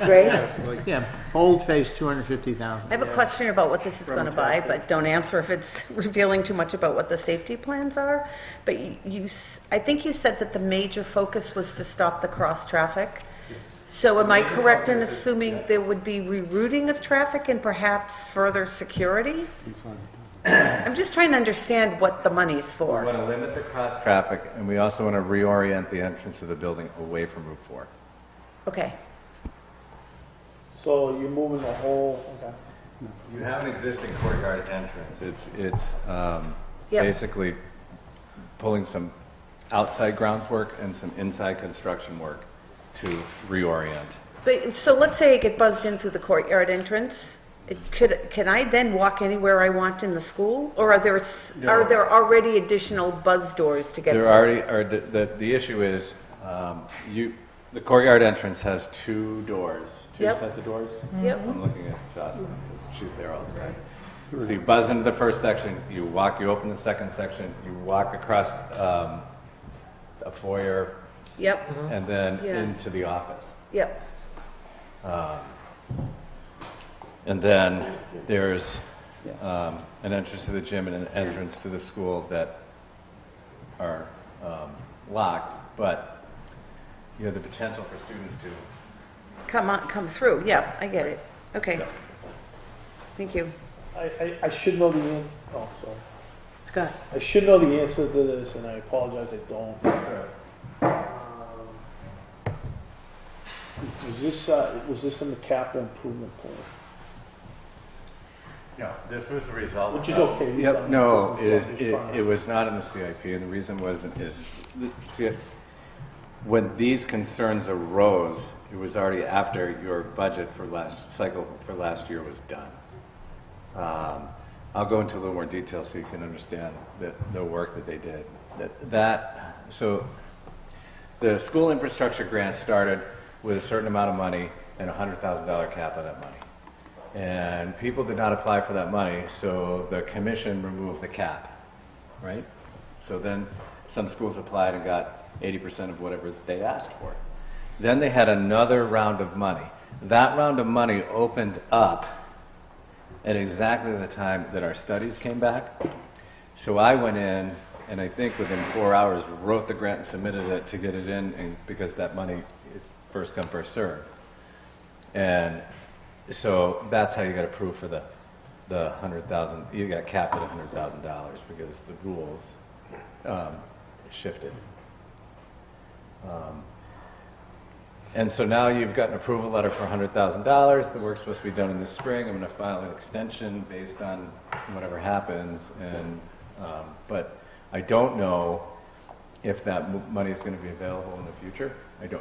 Grace?
Yeah, boldface, 250,000.
I have a question about what this is going to buy, but don't answer if it's revealing too much about what the safety plans are. But I think you said that the major focus was to stop the cross traffic. So am I correct in assuming there would be rerouting of traffic and perhaps further security? I'm just trying to understand what the money's
We
for.
want to limit the cross traffic, and we also want to reorient the entrance of the building away from Route 4.
Okay.
So you're moving the whole, okay.
You have an existing courtyard entrance. It's
Yep.
basically pulling some outside grounds work and some inside construction work to reorient.
But, so let's say I get buzzed in through the courtyard entrance. Can I then walk anywhere I want in the school? Or are there already additional buzz doors to get
There
through?
already are. The issue is the courtyard entrance has two doors, two
Yep.
sets of doors.
Yep.
I'm looking at Jocelyn because she's there all the time. So you buzz into the first section, you open the second section, you walk across a foyer,
Yep,
and then
Yeah.
into the office.
yep.
And then there's an entrance to the gym and an entrance to the school that are locked, but you have the potential for students to.
Come through, yeah, I get it. Okay. Thank you.
I should know the oh, sorry.
Scott?
I should know the answer to this, and I apologize, I don't. Was this in the capital improvement plan?
No, this was the result.
Which is okay.
Yep, no, it was not in the CIP, and the reason when these concerns arose, it was already after your budget for last year was done. I'll go into a little more detail so you can understand the work that they did. So the school infrastructure grant started with a certain amount of money and a $100,000 cap on that money. And people did not apply for that money, so the commission removed the cap, right? So then some schools applied and got 80% of whatever they asked for. Then they had another round of money. That round of money opened up at exactly the time that our studies came back. So I went in, and I think within 4 hours, wrote the grant and submitted it to get it in, and because that money, it's first come, first served. And so that's how you got approved for the $100,000. You got capped at $100,000 because the rules shifted. And so now you've got an approval letter for $100,000. The work's supposed to be done in the spring. I'm going to file an extension based on whatever happens. And but I don't know if that money is going to be available in the future.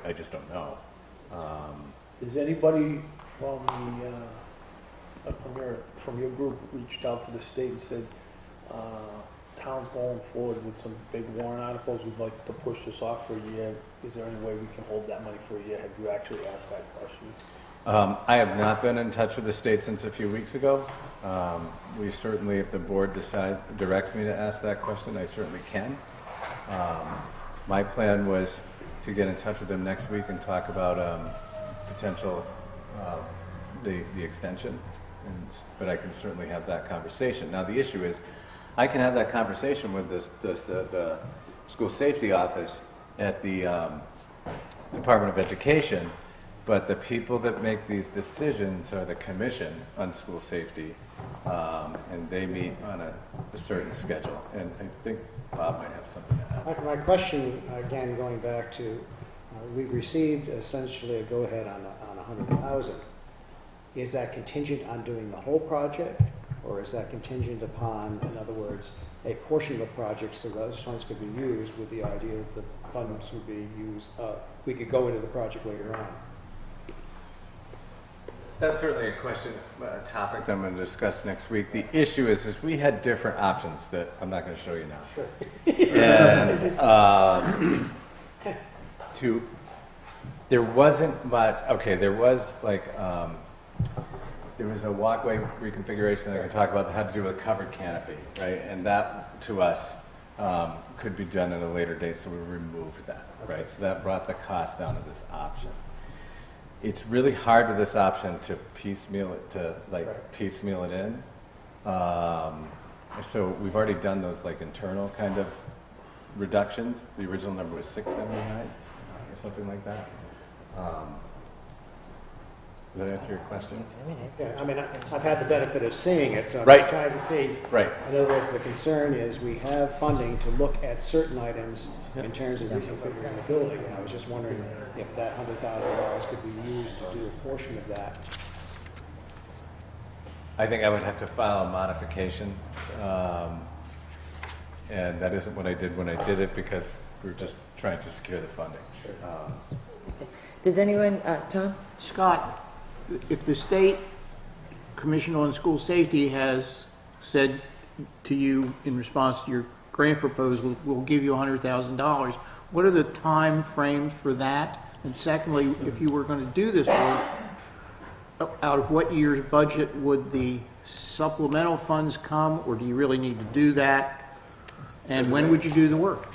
I just don't know.
Is anybody from your group reached out to the state and said, town's going forward with some big warrant articles, we'd like to push this off for a year. Is there any way we can hold that money for a year? Have you actually asked that question?
I have not been in touch with the state since a few weeks ago. We certainly, if the board directs me to ask that question, I certainly can. My plan was to get in touch with them next week and talk about potential the extension. but I can certainly have that conversation. Now, the issue is, I can have that conversation with the school safety office at the Department of Education, but the people that make these decisions are the Commission on School Safety, and they meet on a certain schedule. And I think Bob might have something to add.
My question, again, going back to, we've received essentially a go-ahead on 100,000. Is that contingent on doing the whole project, or is that contingent upon, in other words, a portion of the project so those funds could be used with the idea that the funds would be used, we could go into the project later on?
That's certainly a question, a topic that I'm going to discuss next week. The issue is we had different options that I'm not going to show you now.
Sure.
And there wasn't much. Okay, there was like there was a walkway reconfiguration that I can talk about that had to do with a covered canopy, right? And that to us could be done at a later date, so we removed that, right? So that brought the cost down to this option. It's really hard with this option to piecemeal it in. So we've already done those like internal kind of reductions. The original number was 679 or something like that. Does that answer your question?
Yeah, I mean, I've had the benefit of seeing it, so I'm
Right.
just trying to see.
Right.
In other words, the concern is we have funding to look at certain items in terms of reconfiguring the building. And I was just wondering if that $100,000 could be used to do a portion of that.
I think I would have to file a modification, and that isn't what I did when I did it because we were just trying to secure the funding.
Sure.
Does anyone, Tom?
Scott, if the state Commission on School Safety has said to you in response to your grant proposal, we'll give you $100,000, what are the time frames for that? And secondly, if you were going to do this work, out of what year's budget would the supplemental funds come, or do you really need to do that? And when would you do the work?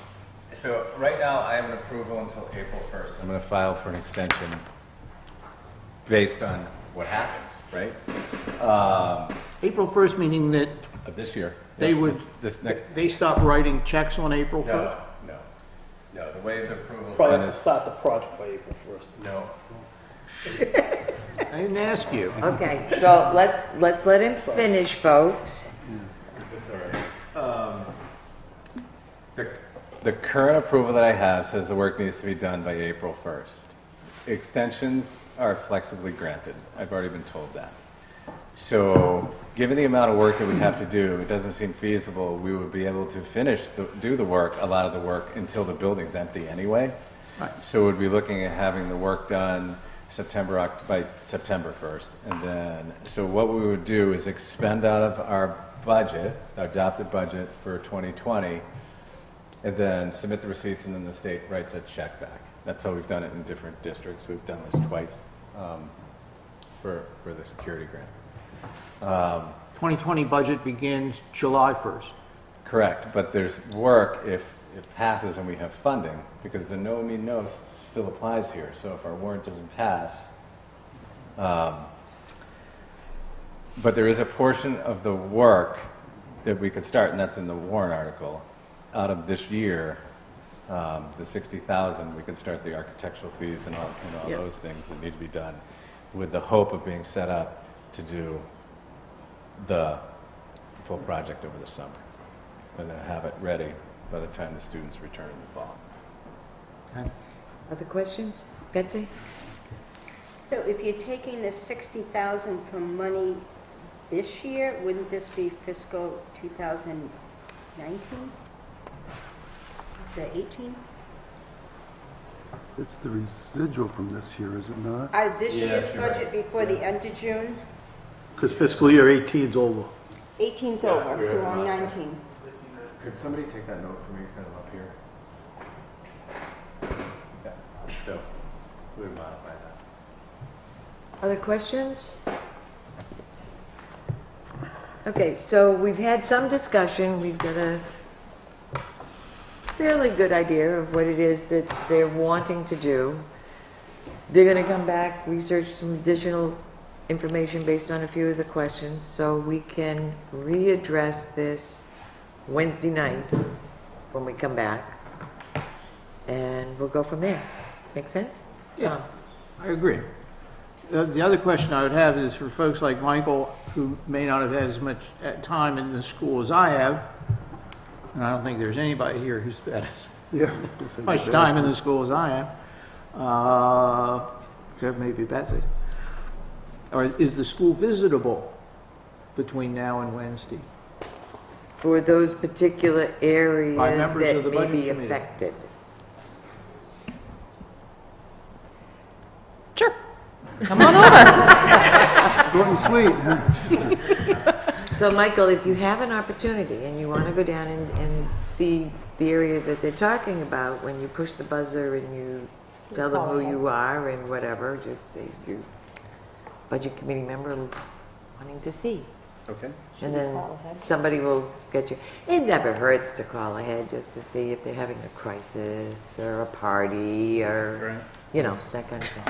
So right now I have an approval until April 1st. I'm going to file for an extension based on what happens, right?
April 1st, meaning that
This year.
they
Yeah,
would,
this next.
they stop writing checks on April 1st?
No. The way the approval's
Probably
done
have to
is
start the project by April 1st.
no.
I didn't ask you.
Okay, so let's let him finish, folks.
That's all right. The current approval that I have says the work needs to be done by April 1st. Extensions are flexibly granted. I've already been told that. So, given the amount of work that we have to do, it doesn't seem feasible we would be able to do the work, a lot of the work, until the building's empty anyway.
Right.
So we'd be looking at having the work done by September 1st. And then, so what we would do is expend out of our budget, our adopted budget for 2020, and then submit the receipts, and then the state writes a check back. That's how we've done it in different districts. We've done this twice for the security grant.
2020 budget begins July 1st.
Correct, but there's work if it passes and we have funding, because the no mean no still applies here. So if our warrant doesn't pass, but there is a portion of the work that we could start, and that's in the warrant article. Out of this year, the 60,000, we could start the architectural fees and all those things that need to be done, with the hope of being set up to do the full project over the summer, and then have it ready by the time the students return in the fall.
Other questions? Betsy?
So if you're taking the 60,000 from money this year, wouldn't this be fiscal 2019? Is that 18?
It's the residual from this year, is it not?
This year's
you're right.
budget before the end of June?
Because fiscal year 18's over.
18's over, so we're on 19.
Could somebody take that note for me, kind of up here? Yeah, so we would modify that.
Other questions? Okay, so we've had some discussion. We've got a fairly good idea of what it is that they're wanting to do. They're going to come back, research some additional information based on a few of the questions, so we can readdress this Wednesday night when we come back, and we'll go from there. Make sense?
Yeah, I agree. The other question I would have is for folks like Michael, who may not have had as much time in the school as I have, and I don't think there's anybody here who's had
Yeah.
as much time in the school as I have, except maybe Betsy. Or is the school visitable between now and Wednesday?
For those particular areas
By members
that
of the
may
budget
be
committee.
affected.
Sure. Come on over.
Short and sweet.
So, Michael, if you have an opportunity and you want to go down and see the area that they're talking about, when you push the buzzer and you tell them who you are and whatever, just say you budget committee member wanting to see.
Okay.
And then somebody will get you. It never hurts to call ahead just to see if they're having a crisis or a party or, you know, that kind of thing.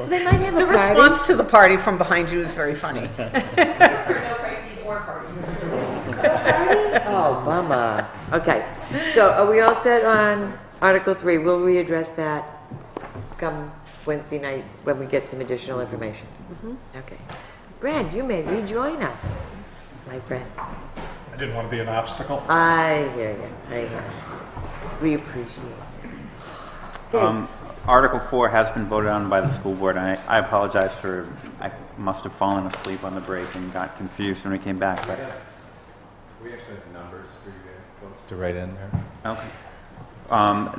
They might have a
The
party.
response to the party from behind you is very funny.
There are no crises or parties.
Oh, bummer. Okay, so are we all set on Article 3? We'll readdress that come Wednesday night when we get some additional information. Okay. Brad, you may rejoin us, my friend.
I didn't want to be an obstacle.
I hear you. I hear you. We appreciate it. Okay.
Article 4 has been voted on by the school board. I apologize for, I must have fallen asleep on the break and got confused when we came back. But
We actually have numbers for you folks to write in there.
okay.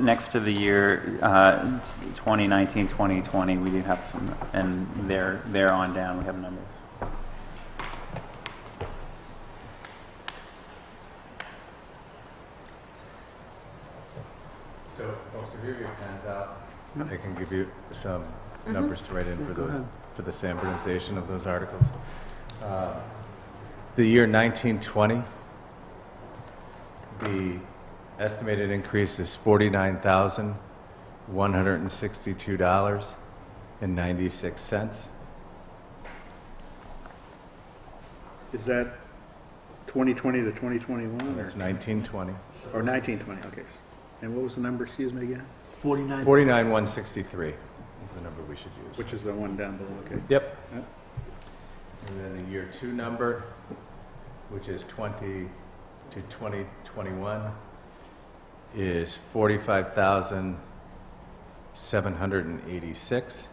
Next to the year 2019, 2020, we do have some, and they're on down. We have numbers.
So, folks, if you have your pens out, I can give you some numbers to write in for
go
those,
ahead.
for the standardization of those articles. The year 1920, the estimated increase is $49,162.96.
Is that 2020 to 2021
That's 1920.
or 1920? Okay. And what was the number, excuse me again?
49,163 is the number we should use.
Which is the one down below, okay.
Yep.
Yep.
And then the year 2 number, which is 20 to 2021, is 45,786.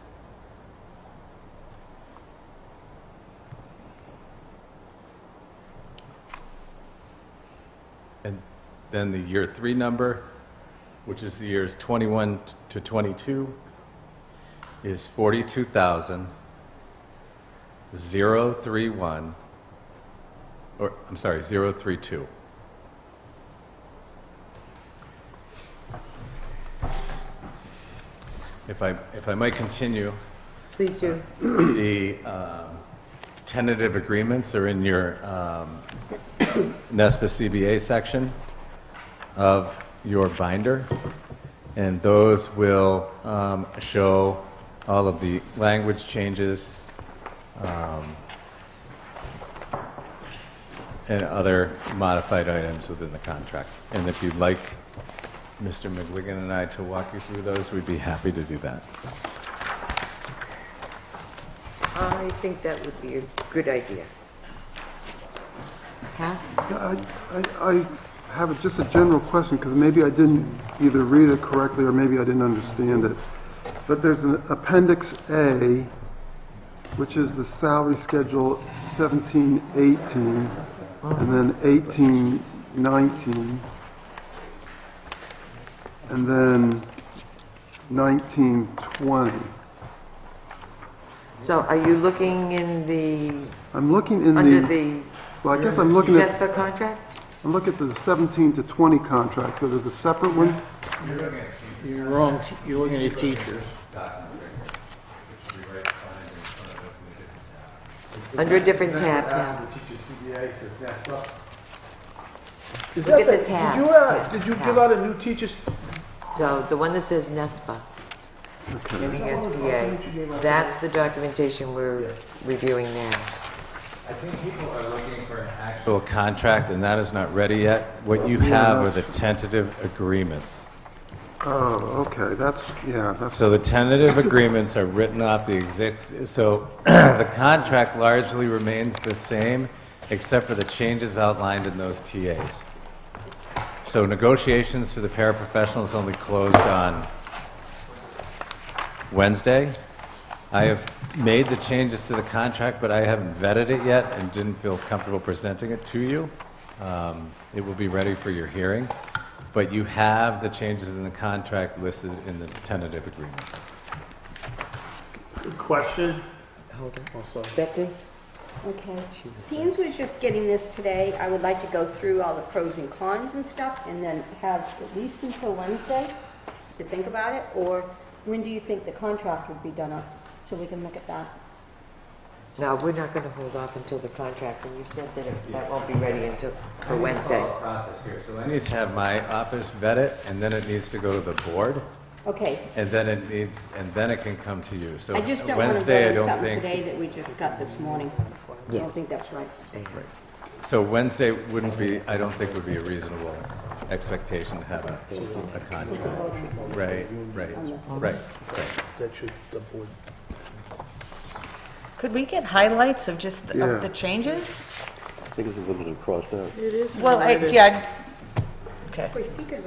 And then the year 3 number, which is the years 21 to 22, is 42,031, or I'm sorry, 032. If I might continue,
Please do.
the tentative agreements are in your NESPA CBA section of your binder, and those will show all of the language changes and other modified items within the contract. And if you'd like Mr. McGuigan and I to walk you through those, we'd be happy to do that.
I think that would be a good idea. Pat?
I have just a general question, because maybe I didn't either read it correctly or maybe I didn't understand it. But there's an Appendix A, which is the salary schedule 1718, and then 1819, and then 1920.
So are you looking in the,
I'm looking in
under
the,
the
well, I guess I'm looking at,
NESPA contract?
I'm looking at the 17 to 20 contract, so there's a separate one?
You're wrong. You're looking at teachers.
Under a different tab.
Is
Look
that
at the
did
tabs,
you,
tab,
did you
tab.
give out a new teacher's?
So the one that says NESPA. Getting SPA. That's the documentation we're reviewing now.
I think people are looking for an actual contract, and that is not ready yet. What you have are the tentative agreements.
Oh, okay, that's,
So the tentative agreements are written off the so the contract largely remains the same, except for the changes outlined in those TAs. So negotiations for the paraprofessionals only closed on Wednesday. I have made the changes to the contract, but I haven't vetted it yet and didn't feel comfortable presenting it to you. It will be ready for your hearing, but you have the changes in the contract listed in the tentative agreements.
Good question.
Hold on. Betsy?
Okay. Since we're just getting this today, I would like to go through all the pros and cons and stuff, and then have at least until Wednesday to think about it, or when do you think the contract would be done up, so we can look at that?
No, we're not going to hold off until the contract, and you said that that won't be ready until for Wednesday.
Process here. So I need to have my office vet it, and then it needs to go to the board,
Okay.
and then it can come to you. So
I just don't want to
Wednesday, I
vote on
don't
something
think.
today that we just got this morning. I don't
Yes.
think that's right.
So Wednesday wouldn't be. I don't think would be a reasonable expectation to have a contract. Right.
That should, the board.
Could we get highlights of just
Yeah.
of the changes?
I think it's a little bit crossed out.
It is
Well,
highlighted.
yeah, okay.
Wait, we could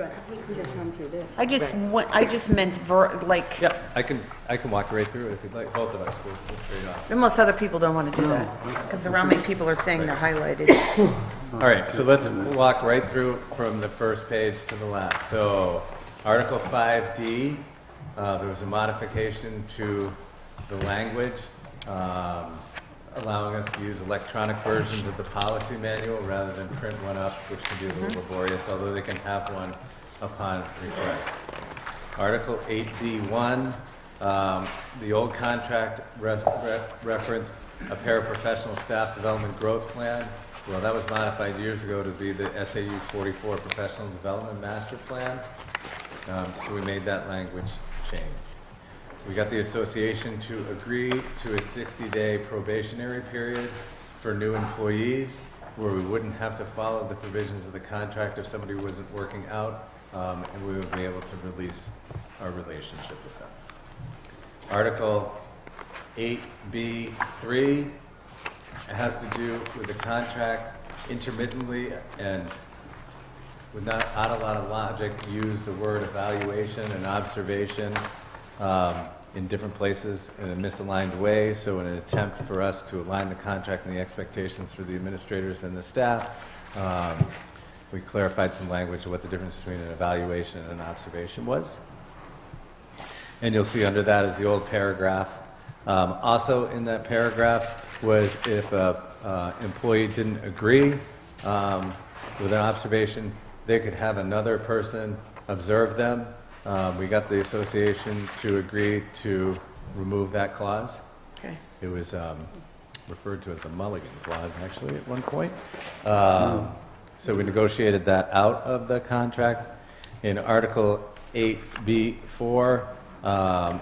just run through this.
I just meant like,
Yeah, I can walk right through it if you'd like. Both of us. We'll trade off.
unless other people don't want to do that, because around me people are saying they're highlighted.
All right, so let's walk right through from the first page to the last. So, Article 5D, there was a modification to the language, allowing us to use electronic versions of the policy manual rather than print one up, which can be a little laborious, although they can have one upon request. Article 8D1, the old contract referenced a paraprofessional staff development growth plan. Well, that was modified years ago to be the SAU 44 Professional Development Master Plan. So we made that language change. We got the association to agree to a 60-day probationary period for new employees, where we wouldn't have to follow the provisions of the contract if somebody wasn't working out, and we would be able to release our relationship with them. Article 8B3, it has to do with the contract intermittently and with not a lot of logic use the word evaluation and observation in different places in a misaligned way. So in an attempt for us to align the contract and the expectations for the administrators and the staff, we clarified some language of what the difference between an evaluation and an observation was. And you'll see under that is the old paragraph. Also in that paragraph was if an employee didn't agree with an observation, they could have another person observe them. We got the association to agree to remove that clause.
Okay.
It was referred to as the Mulligan clause, actually, at one point. So we negotiated that out of the contract. In Article 8B4,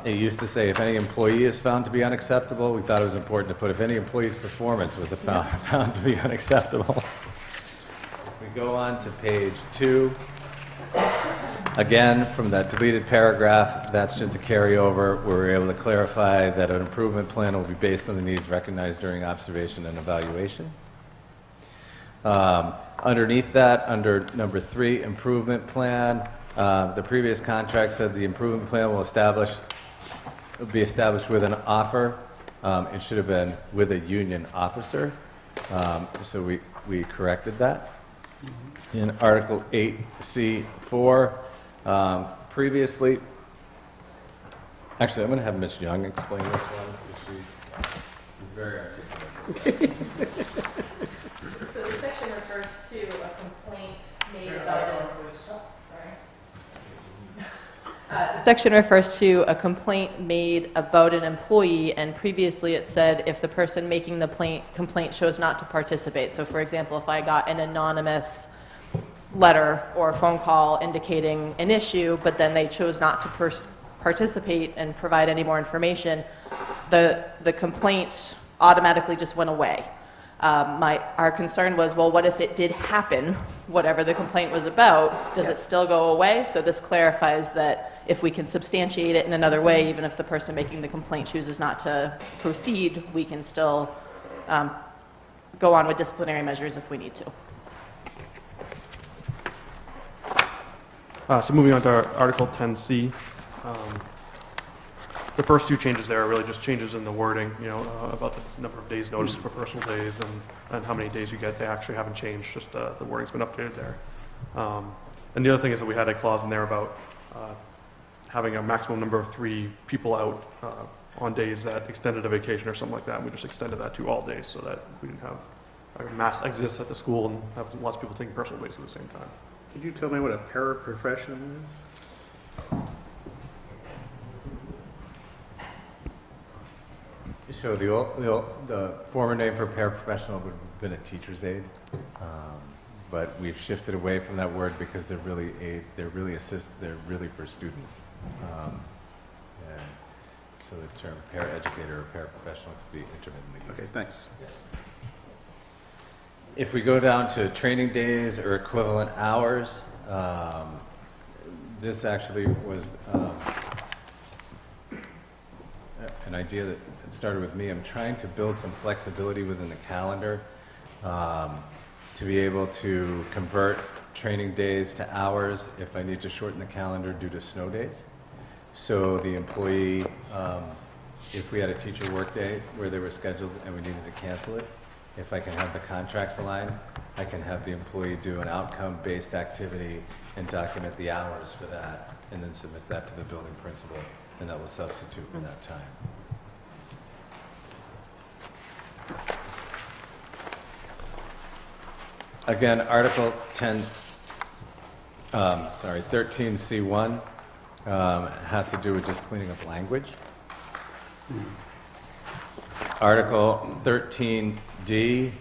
it used to say if any employee is found to be unacceptable, we thought it was important to put if any employee's performance was found to be unacceptable. We go on to page 2. Again, from that deleted paragraph, that's just a carryover where we're able to clarify that an improvement plan will be based on the needs recognized during observation and evaluation. Underneath that, under number 3, improvement plan, the previous contract said the improvement plan will be established with an offer. It should have been with a union officer. So we corrected that. In Article 8C4, previously, actually, I'm going to have Ms. Young explain this one, because she is very articulate.
So the section refers to a complaint made about the section refers to a complaint made about an employee, and previously it said if the person making the complaint chose not to participate. So, for example, if I got an anonymous letter or phone call indicating an issue, but then they chose not to participate and provide any more information, the complaint automatically just went away. Our concern was, well, what if it did happen, whatever the complaint was about, does it still go away? So this clarifies that if we can substantiate it in another way, even if the person making the complaint chooses not to proceed, we can still go on with disciplinary measures if we need to.
So moving on to Article 10C. The first two changes there are really just changes in the wording, about the number of days notice for personal days and how many days you get. They actually haven't changed, just the wording's been updated there. And the other thing is that we had a clause in there about having a maximum number of 3 people out on days that extended a vacation or something like that. And we just extended that to all days so that we didn't have a mass exodus at the school and have lots of people taking personal days at the same time.
Could you tell me what a paraprofessional is?
So the former name for paraprofessional would have been a teacher's aide, but we've shifted away from that word because they're really for students. And so the term paraeducator or paraprofessional could be intermittently used.
Okay, thanks.
If we go down to training days or equivalent hours, this actually was an idea that started with me. I'm trying to build some flexibility within the calendar to be able to convert training days to hours if I need to shorten the calendar due to snow days. So the employee, if we had a teacher work day where they were scheduled and we needed to cancel it, if I can have the contracts aligned, I can have the employee do an outcome-based activity and document the hours for that, and then submit that to the building principal, and that will substitute for that time. Again, Article 13C1 has to do with just cleaning up language. Article 13D,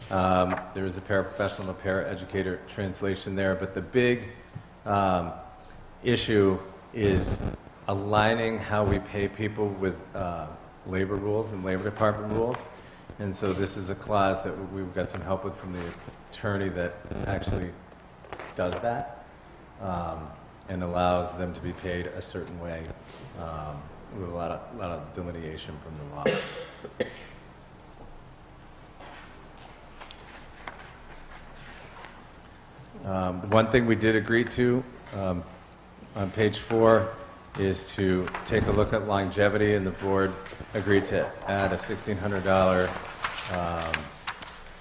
there is a paraprofessional and a paraeducator translation there, but the big issue is aligning how we pay people with labor rules and labor department rules. And so this is a clause that we've got some help with from the attorney that actually does that and allows them to be paid a certain way with a lot of delineation from the law. One thing we did agree to on page 4 is to take a look at longevity, and the board agreed to add a $1,600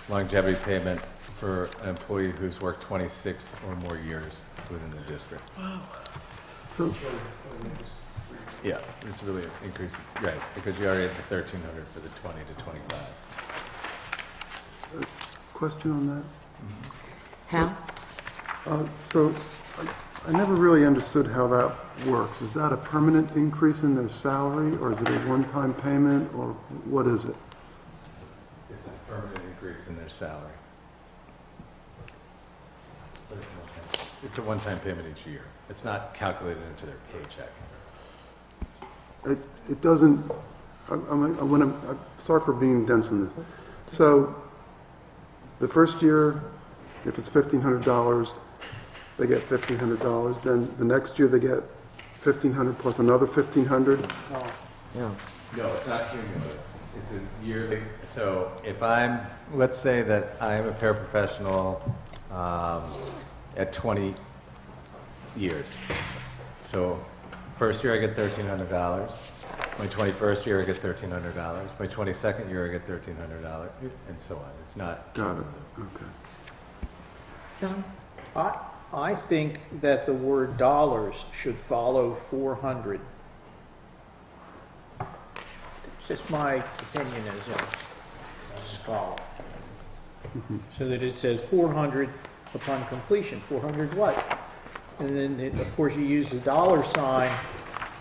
longevity payment for an employee who's worked 26 or more years within the district.
Wow.
So,
Yeah, it's really an increase, right, because you already had the 1,300 for the 20 to 25.
question on that?
Hal?
So I never really understood how that works. Is that a permanent increase in their salary, or is it a one-time payment, or what is it?
It's a permanent increase in their salary. It's a one-time payment each year. It's not calculated into their paycheck.
It doesn't, I'm sorry for being dense in this. So the first year, if it's $1,500, they get $1,500. Then the next year they get $1,500 plus another $1,500.
Yeah.
No, it's not cumulative. It's a yearly. So if let's say that I am a paraprofessional at 20 years. So first year I get $1,300. My 21st year I get $1,300. My 22nd year I get $1,300, and so on. It's not.
Got it. Okay.
John?
I think that the word dollars should follow 400. It's just my opinion as a scholar. So that it says 400 upon completion. 400 what? And then, of course, you use the dollar sign.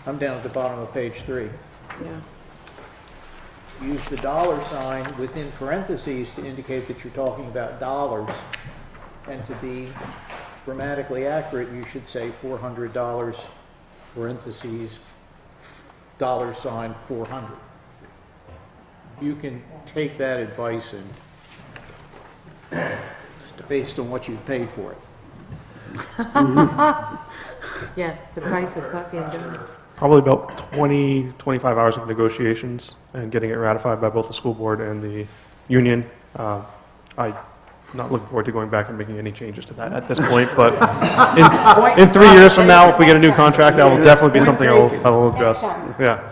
I'm down at the bottom of page 3.
Yeah.
Use the dollar sign within parentheses to indicate that you're talking about dollars. And to be grammatically accurate, you should say $400, parentheses, $400. You can take that advice and based on what you paid for it.
Yeah, the price of coffee and donuts.
Probably about 20, 25 hours of negotiations and getting it ratified by both the school board and the union. I'm not looking forward to going back and making any changes to that at this point, but in 3 years from now, if we get a new contract, that will definitely be something I will address. Yeah.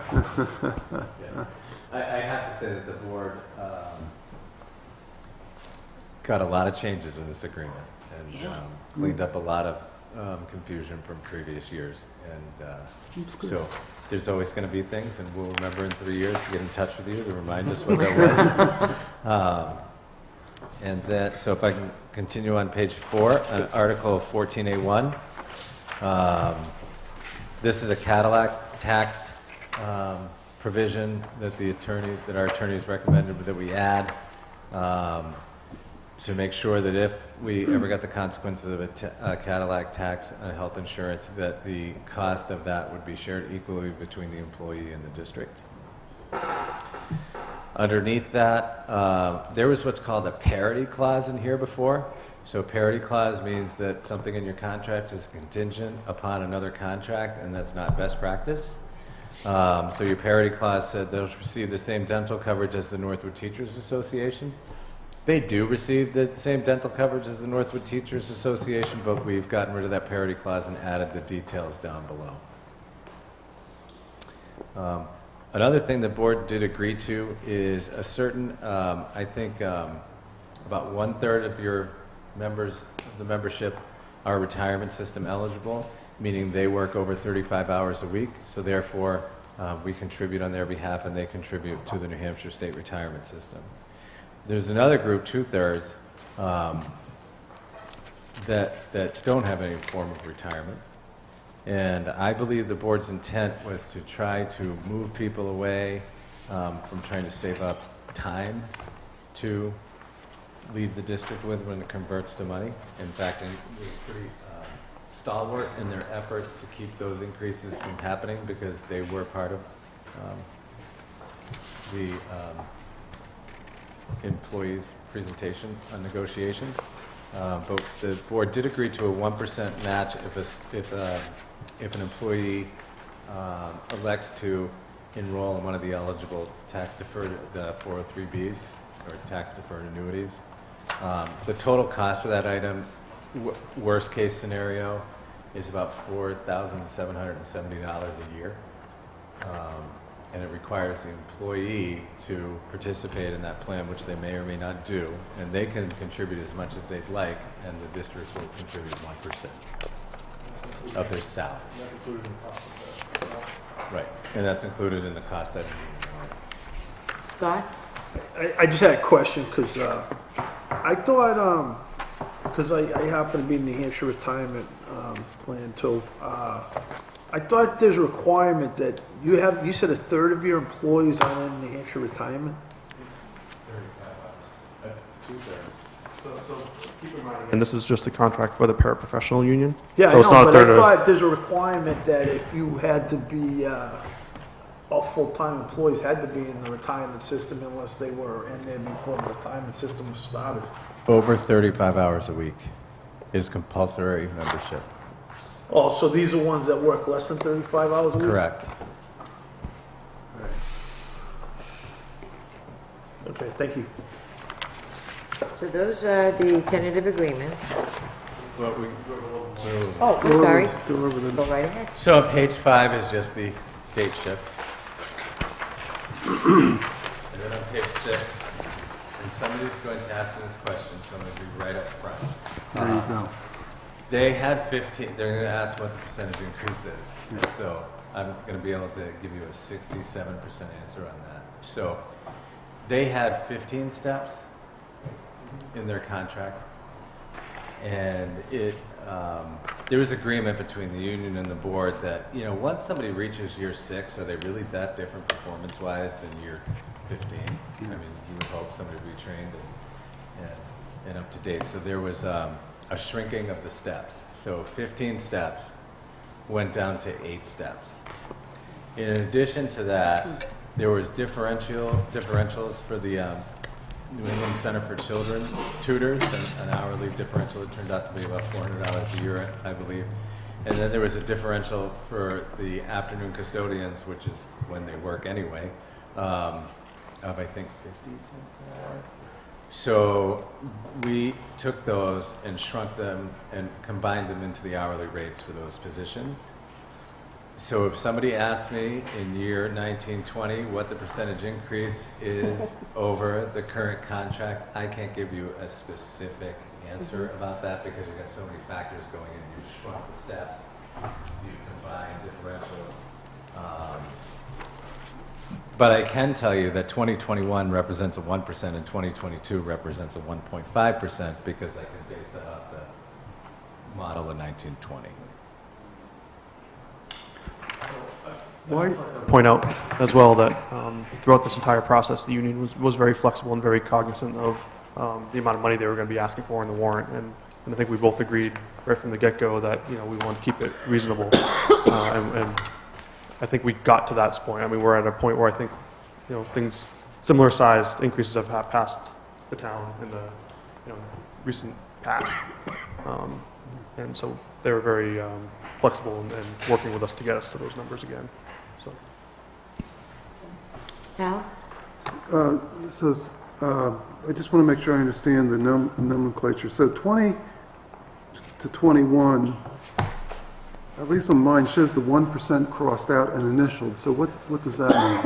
I have to say that the board got a lot of changes in this agreement and cleaned up a lot of confusion from previous years. And so there's always going to be things, and we'll remember in 3 years to get in touch with you to remind us what that was. And that, so if I can continue on page 4, Article 14A1. This is a Cadillac tax provision that our attorneys recommended that we add to make sure that if we ever got the consequences of a Cadillac tax on health insurance, that the cost of that would be shared equally between the employee and the district. Underneath that, there was what's called a parity clause in here before. So a parity clause means that something in your contract is contingent upon another contract, and that's not best practice. So your parity clause said they'll receive the same dental coverage as the Northwood Teachers Association. They do receive the same dental coverage as the Northwood Teachers Association, but we've gotten rid of that parity clause and added the details down below. Another thing the board did agree to is a certain, I think about 1/3 of your members of the membership are retirement system eligible, meaning they work over 35 hours a week, so therefore we contribute on their behalf and they contribute to the New Hampshire State Retirement System. There's another group, 2/3, that don't have any form of retirement. And I believe the board's intent was to try to move people away from trying to save up time to leave the district with when it converts to money. In fact, it was pretty stalwart in their efforts to keep those increases from happening because they were part of the employees' presentation on negotiations. But the board did agree to a 1% match if an employee elects to enroll in one of the eligible tax-deferred 403Bs or tax-deferred annuities. The total cost for that item, worst-case scenario, is about $4,770 a year. And it requires the employee to participate in that plan, which they may or may not do, and they can contribute as much as they'd like, and the district will contribute 1% of their salary.
That's included in the cost of that.
Right, and that's included in the cost item.
Scott?
I just had a question, because I thought, because I happen to be in the New Hampshire retirement plan too, I thought there's a requirement that you said 1/3 of your employees are in New Hampshire retirement?
2/3.
So keep in mind. And this is just a contract for the paraprofessional union?
Yeah,
so
I
it's
know,
not
but
a third
I
of,
thought there's a requirement that if you had to be, all full-time employees had to be in the retirement system unless they were in there before the retirement system was started.
Over 35 hours a week is compulsory membership.
Oh, so these are ones that work less than 35 hours a week?
Correct.
Okay, thank you.
So those are the tentative agreements.
Well,
Oh, I'm sorry.
Go over the
Go right ahead.
So page 5 is just the date shift. And then on page 6, and somebody's going to ask me this question, so I'm going to be right up front.
There you go.
They had 15, they're going to ask what the percentage increase is. And so I'm going to be able to give you a 67% answer on that. So they had 15 steps in their contract. And there was agreement between the union and the board that, you know, once somebody reaches year 6, are they really that different performance-wise than year 15? I mean, you would hope somebody would be trained and up to date. So there was a shrinking of the steps. So 15 steps went down to 8 steps. In addition to that, there was differentials for the New England Center for Children tutors, an hourly differential. It turned out to be about $400 a year, I believe. And then there was a differential for the afternoon custodians, which is when they work anyway, of I think 50 cents an hour. So we took those and shrunk them and combined them into the hourly rates for those positions. So if somebody asked me in year 1920 what the percentage increase is over the current contract, I can't give you a specific answer about that because you've got so many factors going in. You shrunk the steps, you combined differentials. But I can tell you that 2021 represents a 1% and 2022 represents a 1.5% because I can base that off the model of 1920.
Why?
Point out as well that throughout this entire process, the union was very flexible and very cognizant of the amount of money they were going to be asking for in the warrant, and I think we both agreed right from the get-go that we want to keep it reasonable, and I think we got to that point. I mean, we're at a point where I think things similar sized increases have passed the town in the recent past, and so they were very flexible and working with us to get us to those numbers again. So.
Hal?
I just want to make sure I understand the nomenclature. So 20 to 21, at least on mine, shows the 1% crossed out and initialed. So what does that mean?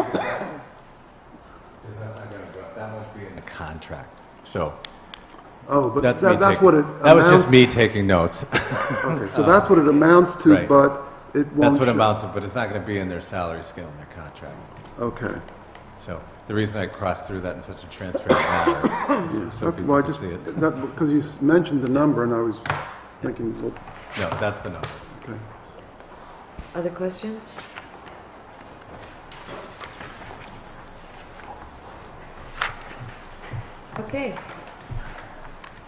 That won't be in the contract. So.
Oh, but
that's
what it amounts.
That was just me taking notes.
Okay, so that's what it amounts to,
right.
but it won't.
That's what it amounts to, but it's not going to be in their salary scale in their contract.
Okay.
So the reason I crossed through that in such a transparent manner is so people can see it.
Because you mentioned the number, and I was thinking, well,
No, that's the number.
okay.
Other questions? Okay.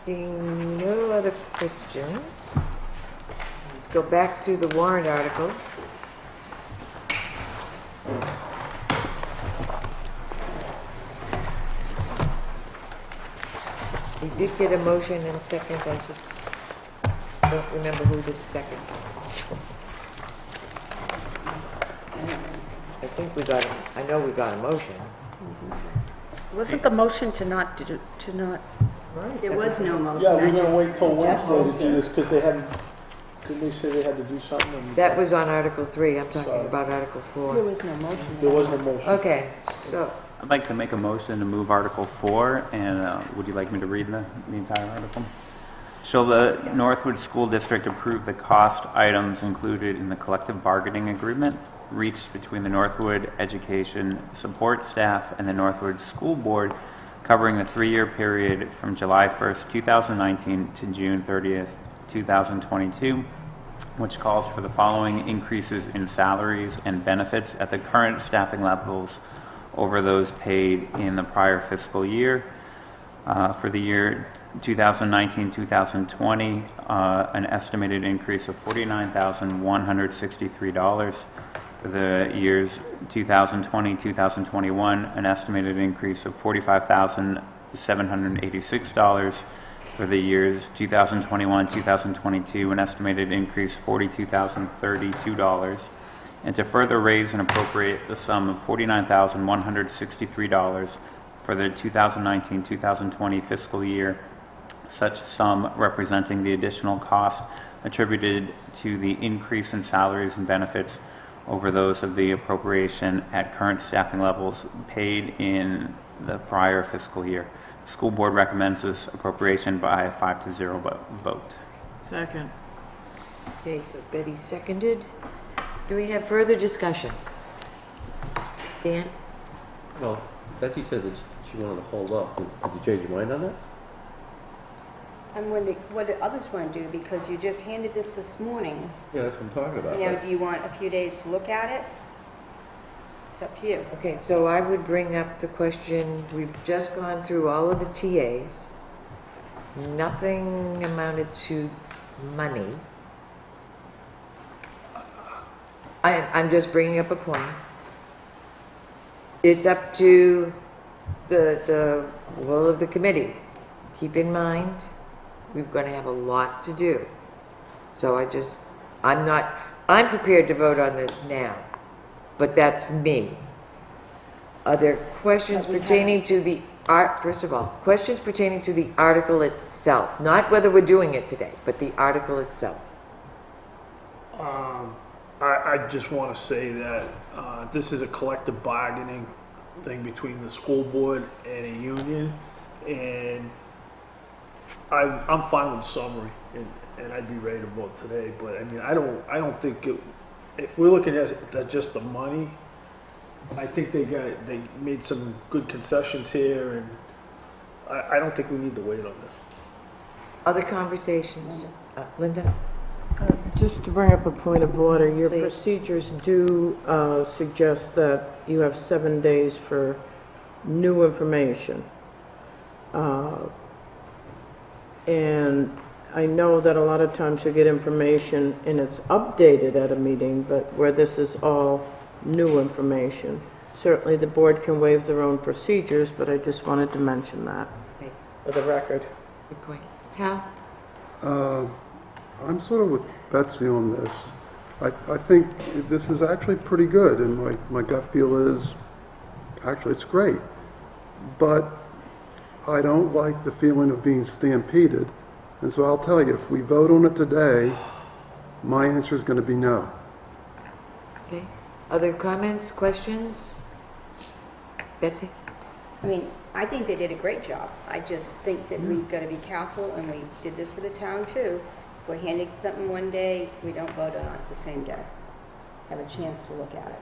Seeing no other questions, let's go back to the warrant article. We did get a motion and second, I just don't remember who the second was. I think we got, I know we got a motion.
Wasn't the motion to not
There was no motion.
Yeah, we're
I
gonna
just
wait till Wednesday to
suggested-
do this, because they hadn't, didn't they say they had to do something? and-
That was on Article 3, I'm talking
Sorry.
about Article 4.
There was no motion.
There was no motion.
Okay, so,
I'd like to make a motion to move Article 4, and would you like me to read the entire article? Shall the Northwood School District approve the cost items included in the collective bargaining agreement reached between the Northwood Education Support Staff and the Northwood School Board covering the 3-year period from July 1st, 2019 to June 30th, 2022, which calls for the following increases in salaries and benefits at the current staffing levels over those paid in the prior fiscal year. For the year 2019-2020, an estimated increase of $49,163. For the years 2020-2021, an estimated increase of $45,786. For the years 2021-2022, an estimated increase $42,032. And to further raise and appropriate the sum of $49,163 for the 2019-2020 fiscal year, such sum representing the additional cost attributed to the increase in salaries and benefits over those of the appropriation at current staffing levels paid in the prior fiscal year. The school board recommends this appropriation by a 5-0 vote.
Second.
okay, so Betty seconded. Do we have further discussion? Dan?
Well, Betsy said that she wanted to hold off. Did you change your mind on that?
I'm wondering what do others want to do, because you just handed this morning.
Yeah, that's what I'm talking about.
Do you want a few days to look at it? It's up to you.
Okay, so I would bring up the question, we've just gone through all of the TAs. Nothing amounted to money. I'm just bringing up a point. It's up to the will of the committee. Keep in mind, we're going to have a lot to do. So I'm prepared to vote on this now, but that's me. Are there questions pertaining to the first of all, questions pertaining to the article itself, not whether we're doing it today, but the article itself?
I just want to say that this is a collective bargaining thing between the school board and a union, and I'm fine with the summary, and I'd be ready to vote today. But I mean, I don't think if we're looking at just the money, I think they made some good concessions here, and I don't think we need to wait on this.
Other conversations? Linda?
Just to bring up a point of order, your
Please.
procedures do suggest that you have 7 days for new information. And I know that a lot of times you get information and it's updated at a meeting, but where this is all new information. Certainly the board can waive their own procedures, but I just wanted to mention that
Okay.
for the record.
Good point. Hal?
I'm sort of with Betsy on this. I think this is actually pretty good, and my gut feel is, actually, it's great. But I don't like the feeling of being stampeded, and so I'll tell you, if we vote on it today, my answer is going to be no.
Okay. Other comments, questions? Betsy?
I mean, I think they did a great job. I just think that we've got to be careful, and we did this for the town too. If we're handing something one day, we don't vote on it the same day. Have a chance to look at it.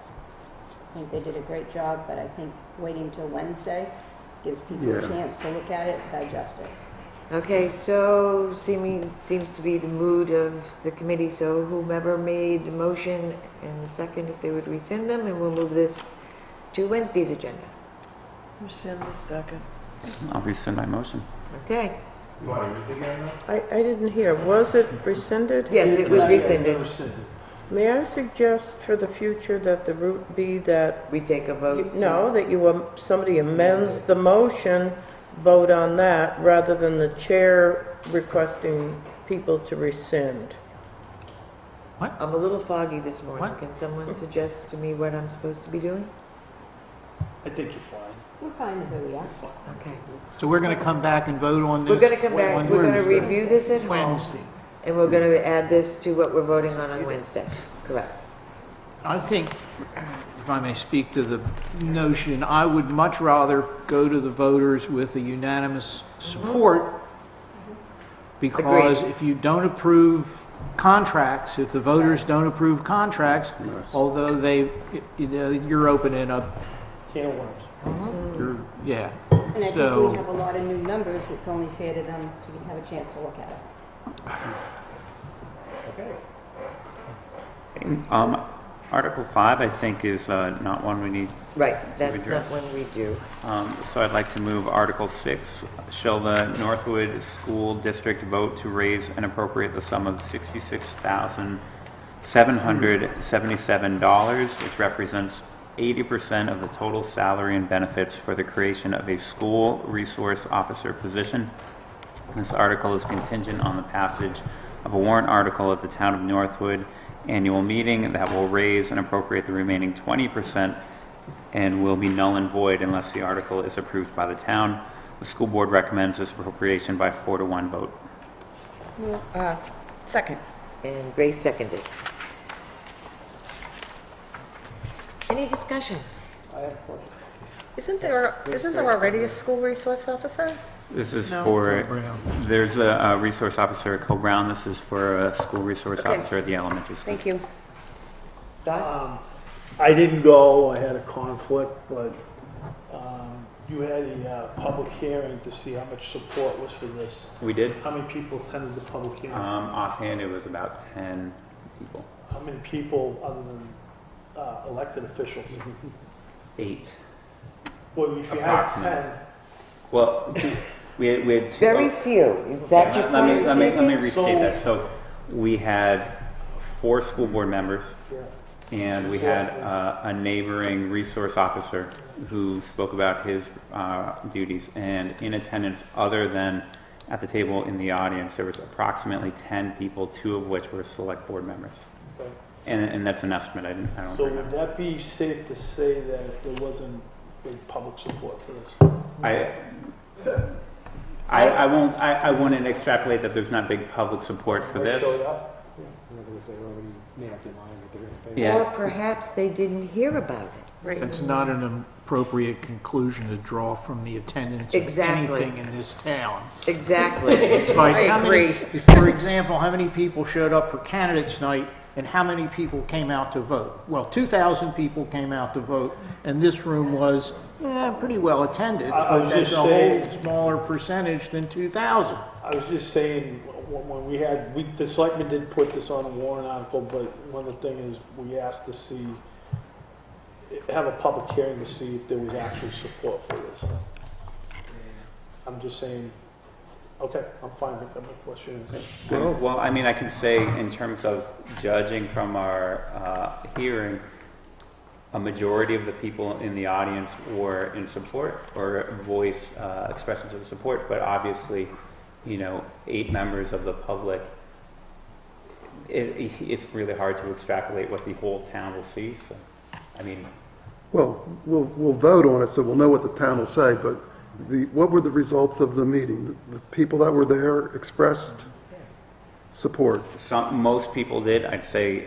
I think they did a great job, but I think waiting till Wednesday gives people a chance to look at it, digest it.
Okay, so seems to be the mood of the committee, so whomever made the motion and the second, if they would rescind them, and we'll move this to Wednesday's agenda.
Rescind the second.
I'll rescind my motion.
Okay.
I didn't hear. Was it rescinded?
Yes, it was rescinded.
May I suggest for the future that the route be that,
We take a vote.
no, that somebody amends the motion, vote on that, rather than the chair requesting people to rescind?
I'm a little foggy this morning.
What?
Can someone suggest to me what I'm supposed to be doing?
I think you're fine.
We're fine with where we are.
Okay.
So we're going to come back and vote on this?
We're going to come back,
on
we're going to
Wednesday.
review this at home,
Wednesday.
and we're going to add this to what we're voting on Wednesday. Correct.
I think, if I may speak to the notion, I would much rather go to the voters with a unanimous support, because
Agreed.
if you don't approve contracts, if the voters don't approve contracts, although you're opening up,
Can of worms.
yeah.
And I think
So-
we have a lot of new numbers. It's only fair to them to have a chance to look at it.
Article 5, I think, is not one we need.
Right, that's
address.
not one we do.
So I'd like to move Article 6. Shall the Northwood School District vote to raise and appropriate the sum of $66,777, which represents 80% of the total salary and benefits for the creation of a school resource officer position. This article is contingent on the passage of a warrant article at the Town of Northwood annual meeting that will raise and appropriate the remaining 20% and will be null and void unless the article is approved by the town. The school board recommends this appropriation by 4-1 vote.
Second.
And Grace seconded. Any discussion?
Isn't there already a school resource officer?
This is
No.
for, there's a resource officer at Co-Brown. This is for a school resource
Okay.
officer at the elementary school.
Thank you.
Scott?
I didn't go, I had a conflict, but you had a public hearing to see how much support was for this.
We did.
How many people attended the public hearing?
Offhand, it was about 10 people.
How many people, other than elected officials?
8.
Well, if you had
Approximately.
10,
Well, we had two.
Very few. Is that your point?
Let me
David?
restate that. So we had 4 school board members and we had a neighboring resource officer who spoke about his duties. And in attendance, other than at the table in the audience, there was approximately 10 people, 2 of which were select board members.
Okay.
And that's an estimate. I don't
So
remember.
would that be safe to say that there wasn't big public support for this?
I wouldn't extrapolate that there's not big public support for this.
Showed up?
In other words, they already made up their mind that they're going to
Yeah.
Or perhaps they didn't hear about it.
It's not an appropriate conclusion to draw from the attendance
Exactly.
of anything in this town.
Exactly.
It's like,
I
how many,
agree.
for example, how many people showed up for candidates night and how many people came out to vote? Well, 2,000 people came out to vote, and this room was pretty well attended,
I
but
was
that's
just
a
saying-
whole smaller percentage than 2,000.
I was just saying, when the selectmen did put this on a warrant article, but one of the things is we asked to see, have a public hearing to see if there was actual support for this. I'm just saying, okay, I'm fine with that, my question is.
Well, I mean, I can say in terms of judging from our hearing, a majority of the people in the audience were in support or voiced expressions of support, but obviously, 8 members of the public, it's really hard to extrapolate what the whole town will see. So, I mean,
Well, we'll vote on it, so we'll know what the town will say, but what were the results of the meeting? The people that were there expressed support.
most people did. I'd say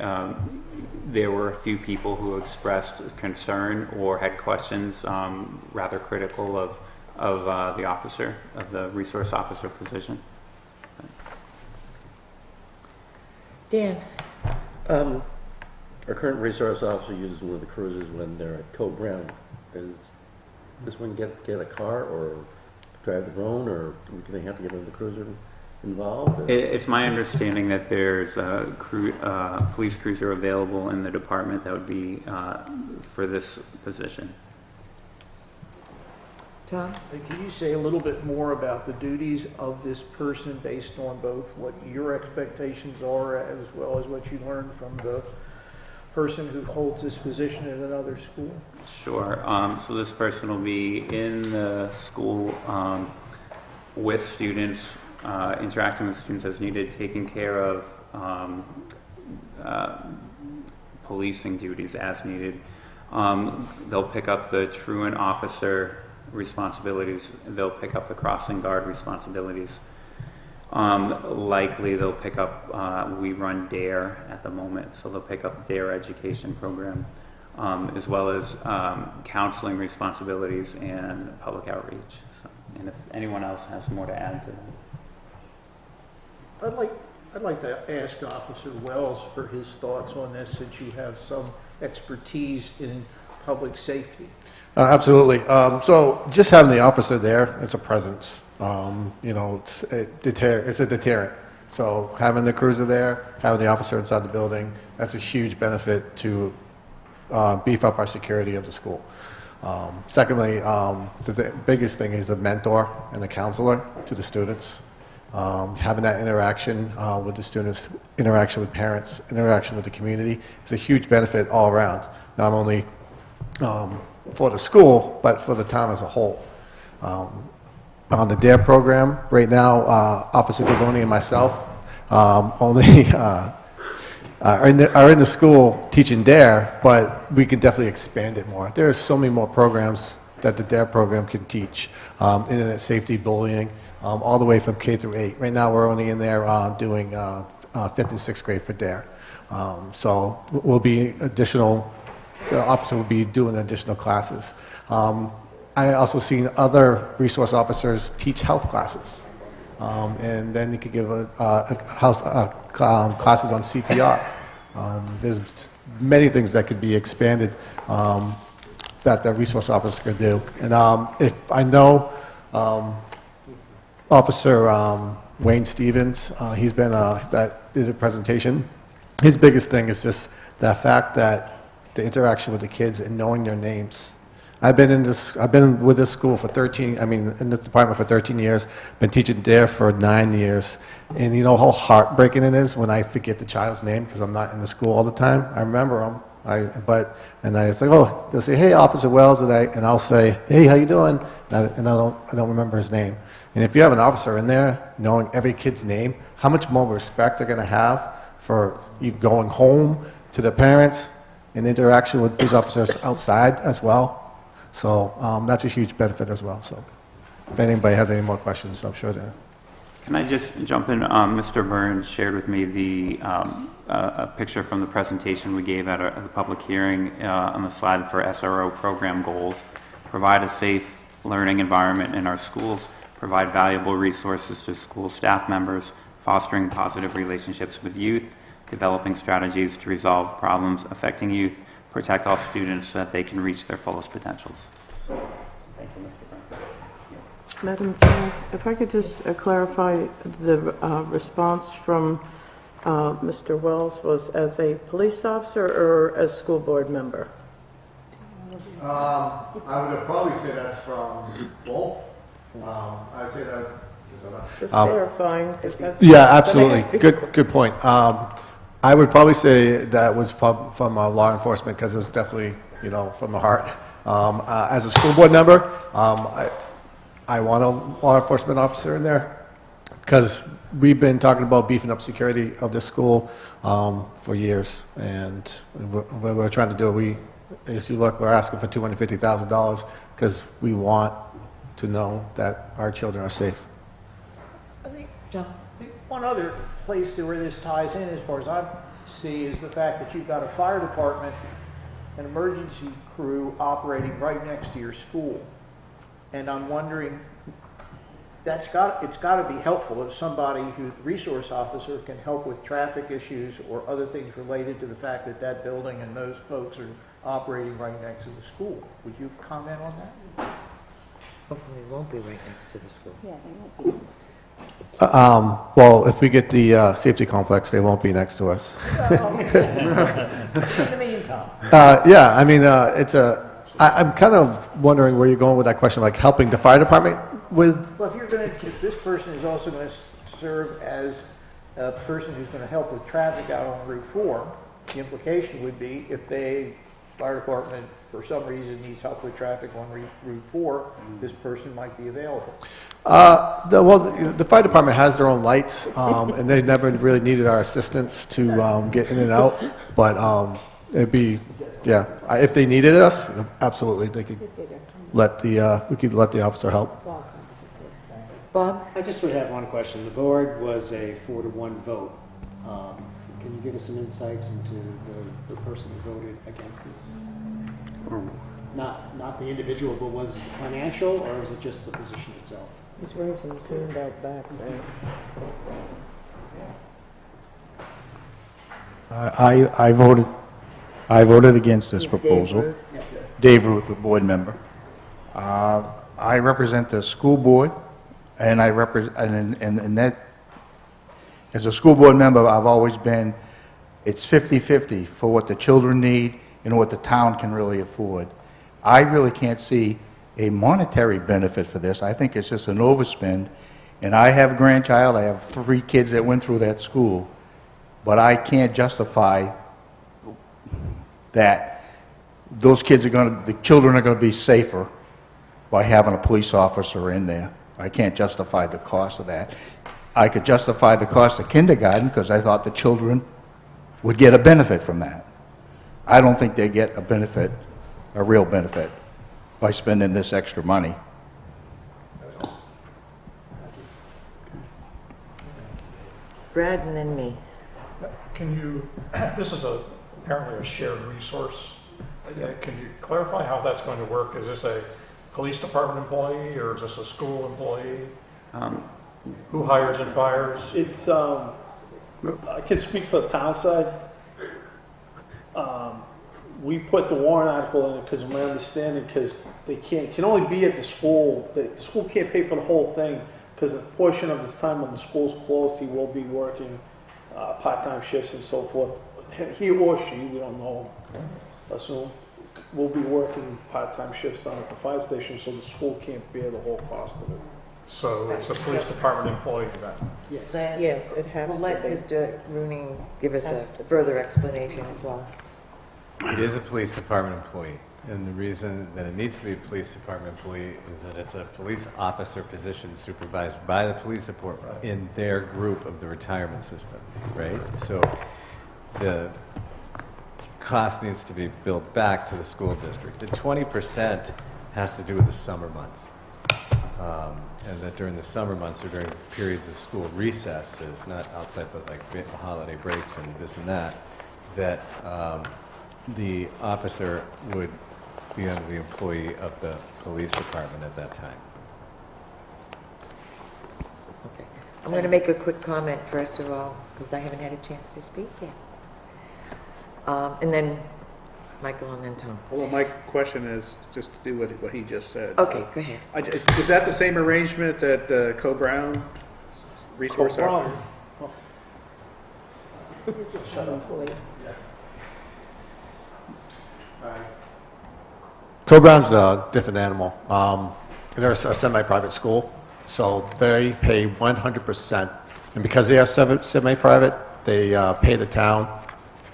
there were a few people who expressed concern or had questions, rather critical of the officer, of the resource officer position.
Dan?
Our current resource officer uses one of the cruisers when they're at Cove Brown. Does this one get a car or drive their own, or do they have to get another cruiser involved? Or?
It's my understanding that there's a police cruiser available in the department that would be for this position.
Tom?
Can you say a little bit more about the duties of this person based on both what your expectations are as well as what you learned from the person who holds this position in another school?
Sure. So this person will be in the school with students, interacting with students as needed, taking care of policing duties as needed. They'll pick up the truant officer responsibilities. They'll pick up the crossing guard responsibilities. Likely they'll pick up, we run DARE at the moment, so they'll pick up DARE education program, as well as counseling responsibilities and public outreach. So, and if anyone else has more to add to that.
I'd like to ask Officer Wells for his thoughts on this, since you have some expertise in public safety.
Absolutely. So just having the officer there, it's a presence. It's a deterrent. So having the cruiser there, having the officer inside the building, that's a huge benefit to beef up our security of the school. Secondly, the biggest thing is a mentor and a counselor to the students. Having that interaction with the students, interaction with parents, interaction with the community is a huge benefit all around, not only for the school, but for the town as a whole. On the DARE program, right now, Officer Gavoni and myself only are in the school teaching DARE, but we can definitely expand it more. There are so many more programs that the DARE program can teach. Internet safety, bullying, all the way from K through 8. Right now, we're only in there doing 5th and 6th grade for DARE. So we'll be the officer will be doing additional classes. I also seen other resource officers teach health classes. And then you could give classes on CPR. There's many things that could be expanded that the resource officer could do. And if I know Officer Wayne Stevens, he's been that did a presentation. His biggest thing is just the fact that the interaction with the kids and knowing their names. I've been with this school for in this department for 13 years, been teaching DARE for 9 years, and you know how heartbreaking it is when I forget the child's name because I'm not in the school all the time. I remember them And I was like, oh, they'll say, hey, Officer Wells, and I'll say, hey, how you doing? And I don't remember his name. And if you have an officer in there knowing every kid's name, how much more respect they're going to have for you going home to their parents and interaction with police officers outside as well. So that's a huge benefit as well. So if anybody has any more questions, I'm sure they're...
Can I just jump in? Mr. Burns shared with me a picture from the presentation we gave at the public hearing on the slide for SRO program goals. Provide a safe learning environment in our schools, provide valuable resources to school staff members, fostering positive relationships with youth, developing strategies to resolve problems affecting youth, protect all students so that they can reach their fullest potentials. Thank you, Mr. Burns.
Madam Chair, if I could just clarify the response from Mr. Wells was as a police officer or as school board member?
I would probably say that's from both. I'd say that...
Just clarifying. 'Cause that's
Yeah, absolutely. Good point. I would probably say that was from law enforcement because it was definitely, from the heart. As a school board member, I want a law enforcement officer in there because we've been talking about beefing up security of this school for years, and we're trying to do it. As you look, we're asking for $250,000 because we want to know that our children are safe.
I think one other place where this ties in, as far as I see, is the fact that you've got a fire department, an emergency crew operating right next to your school. And I'm wondering, it's got to be helpful if somebody who's a resource officer can help with traffic issues or other things related to the fact that that building and those folks are operating right next to the school. Would you comment on that?
Hopefully it won't be right next to the school.
Yeah, they won't be.
Well, if we get the safety complex, they won't be next to us.
In the meantime.
Yeah, I mean, I'm kind of wondering where you're going with that question, like helping the fire department with...
Well, if this person is also going to serve as a person who's going to help with traffic out on Route 4, the implication would be if the fire department, for some reason, needs help with traffic on Route 4, this person might be available.
The fire department has their own lights, and they never really needed our assistance to get in and out. But it'd be, yeah, if they needed us, absolutely, they could we could let the officer help.
Bob?
I just would have one question. The board was a 4-to-1 vote. Can you give us some insights into the person who voted against this? Not the individual, but was it financial, or was it just the position itself?
He's raising his hand out back there.
I voted against this
Is
proposal.
Dave Ruth?
Dave Ruth, the board member. I represent the school board, and I represent, and that, as a school board member, I've always been, it's 50-50 for what the children need and what the town can really afford. I really can't see a monetary benefit for this. I think it's just an overspend. And I have a grandchild. I have 3 kids that went through that school. But I can't justify that those kids the children are going to be safer by having a police officer in there. I can't justify the cost of that. I could justify the cost of kindergarten because I thought the children would get a benefit from that. I don't think they get a benefit, a real benefit, by spending this extra money.
Brad and then me.
Can you, this is apparently a shared resource. Can you clarify how that's going to work? Is this a police department employee or is this a school employee? Who hires and fires?
It's, I can speak for the town side. We put the warrant article in it because of my understanding, because they can only be at the school. The school can't pay for the whole thing because a portion of his time when the school's closed, he will be working part-time shifts and so forth. He or she, we don't know, assume, will be working part-time shifts down at the fire station, so the school can't bear the whole cost of it.
So it's a police department employee then?
Yes.
Yes, it has
We'll
to
let
be.
Mr. Rooney give us a
Has to be.
further explanation as well.
It is a police department employee, and the reason that it needs to be a police department employee is that it's a police officer position supervised by the police department in their group of the retirement system, right? So the cost needs to be billed back to the school district. The 20% has to do with the summer months. And that during the summer months or during periods of school recesses, not outside but like holiday breaks and this and that, that the officer would be under the employee of the police department at that time.
Okay. I'm going to make a quick comment first of all, because I haven't had a chance to speak yet. And then Michael and then Tom.
Well, my question is just to do what he just said.
Okay, go ahead.
Is that the same arrangement that Co-Brown resource officer?
Shut up.
Co-Brown's a different animal. They're a semi-private school, so they pay 100%. And because they are semi-private, they pay the town,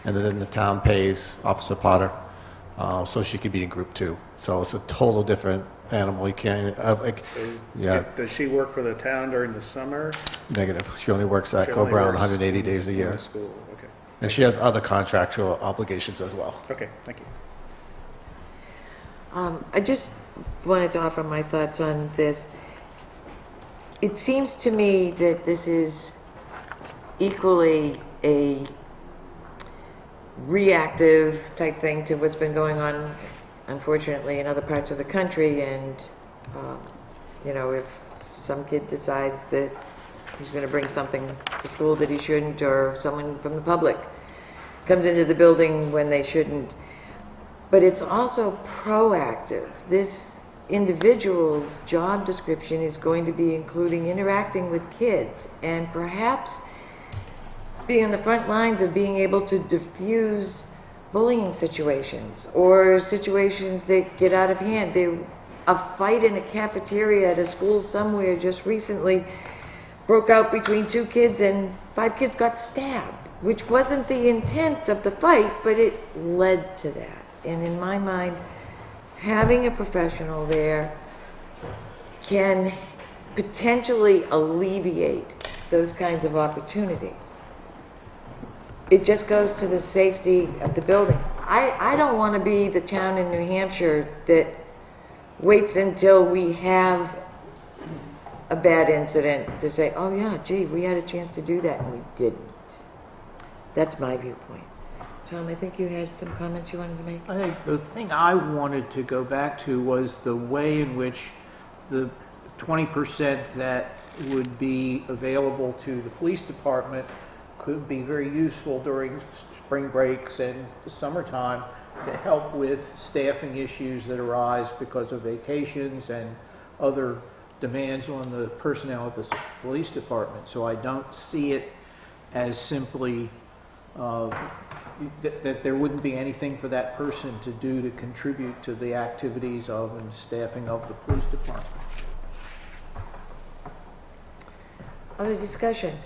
and then the town pays Officer Potter, so she could be in Group 2. So it's a total different animal. You can't, yeah.
Does she work for the town during the summer?
Negative. She only works at
She only
Co-Brown
works
180 days a
in
year.
the school, okay.
And she has other contractual obligations as well.
Okay, thank you.
I just wanted to offer my thoughts on this. It seems to me that this is equally a reactive type thing to what's been going on, unfortunately, in other parts of the country. And, you know, if some kid decides that he's going to bring something to school that he shouldn't, or someone from the public comes into the building when they shouldn't. But it's also proactive. This individual's job description is going to be including interacting with kids and perhaps being on the front lines of being able to diffuse bullying situations or situations that get out of hand. A fight in a cafeteria at a school somewhere just recently broke out between 2 kids and 5 kids got stabbed, which wasn't the intent of the fight, but it led to that. And in my mind, having a professional there can potentially alleviate those kinds of opportunities. It just goes to the safety of the building. I don't want to be the town in New Hampshire that waits until we have a bad incident to say, oh yeah, gee, we had a chance to do that and we didn't. That's my viewpoint. Tom, I think you had some comments you wanted to make.
I think the thing I wanted to go back to was the way in which the 20% that would be available to the police department could be very useful during spring breaks and the summertime to help with staffing issues that arise because of vacations and other demands on the personnel of the police department. So I don't see it as simply that there wouldn't be anything for that person to do to contribute to the activities of and staffing of the police department.
Other discussion?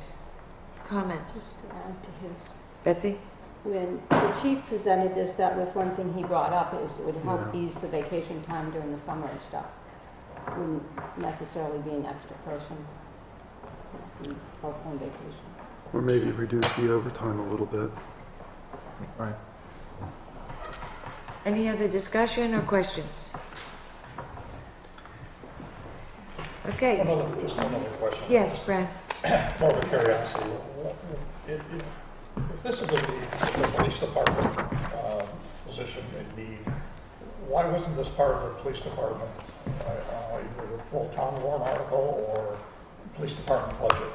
Comments?
Just to add to his,
Betsy?
when the chief presented this, that was one thing he brought up, is it would help ease the vacation time during the summer and stuff. Wouldn't necessarily be an extra person on vacations.
Or maybe reduce the overtime a little bit.
Right.
Any other discussion or questions? Okay.
Just another question.
Yes, Brad.
More of a curiosity. If this is the police department position in need, why wasn't this part of the police department, either a full-town warrant article or police department budget?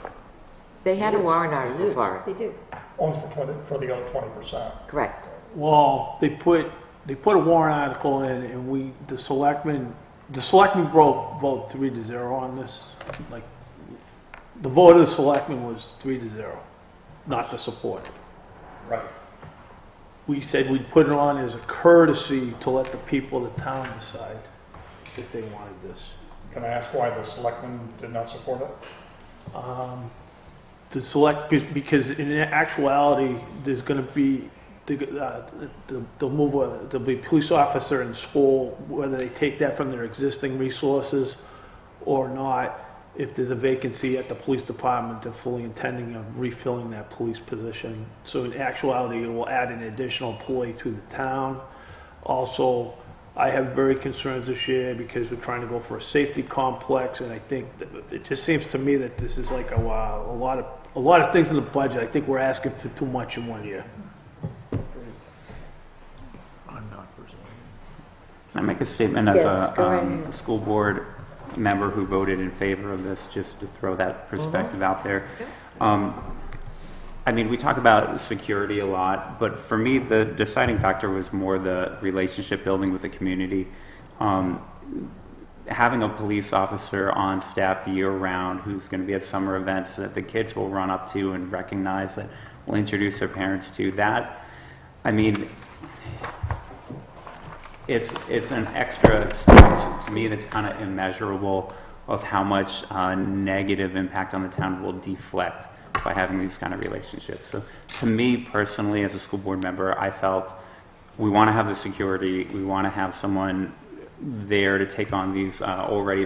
They had a warrant article for it.
They do.
Only for the other 20%.
Correct.
Well, they put a warrant article in, and the selectmen vote 3-0 on this. Like, the vote of the selectmen was 3-0, not to support it.
Right.
We said we'd put it on as a courtesy to let the people of the town decide if they wanted this.
Can I ask why the selectmen did not support it?
Because in actuality, there's
they'll move, there'll be a police officer in school, whether they take that from their existing resources or not. If there's a vacancy at the police department, they're fully intending of refilling that police position. So in actuality, it will add an additional employee to the town. Also, I have very concerns this year because we're trying to go for a safety complex, and I think that it just seems to me that this is like a lot of things in the budget. I think we're asking for too much in 1 year.
I'm not personally. Can I make a statement as a school board member who voted in favor of this, just to throw that perspective out there? I mean, we talk about security a lot, but for me, the deciding factor was more the relationship building with the community. Having a police officer on staff year-round who's going to be at summer events that the kids will run up to and recognize, that will introduce their parents to, that, I mean, it's an extra expense to me that's kind of immeasurable of how much negative impact on the town will deflect by having these kind of relationships. So to me personally, as a school board member, I felt we want to have the security, we want to have someone there to take on these already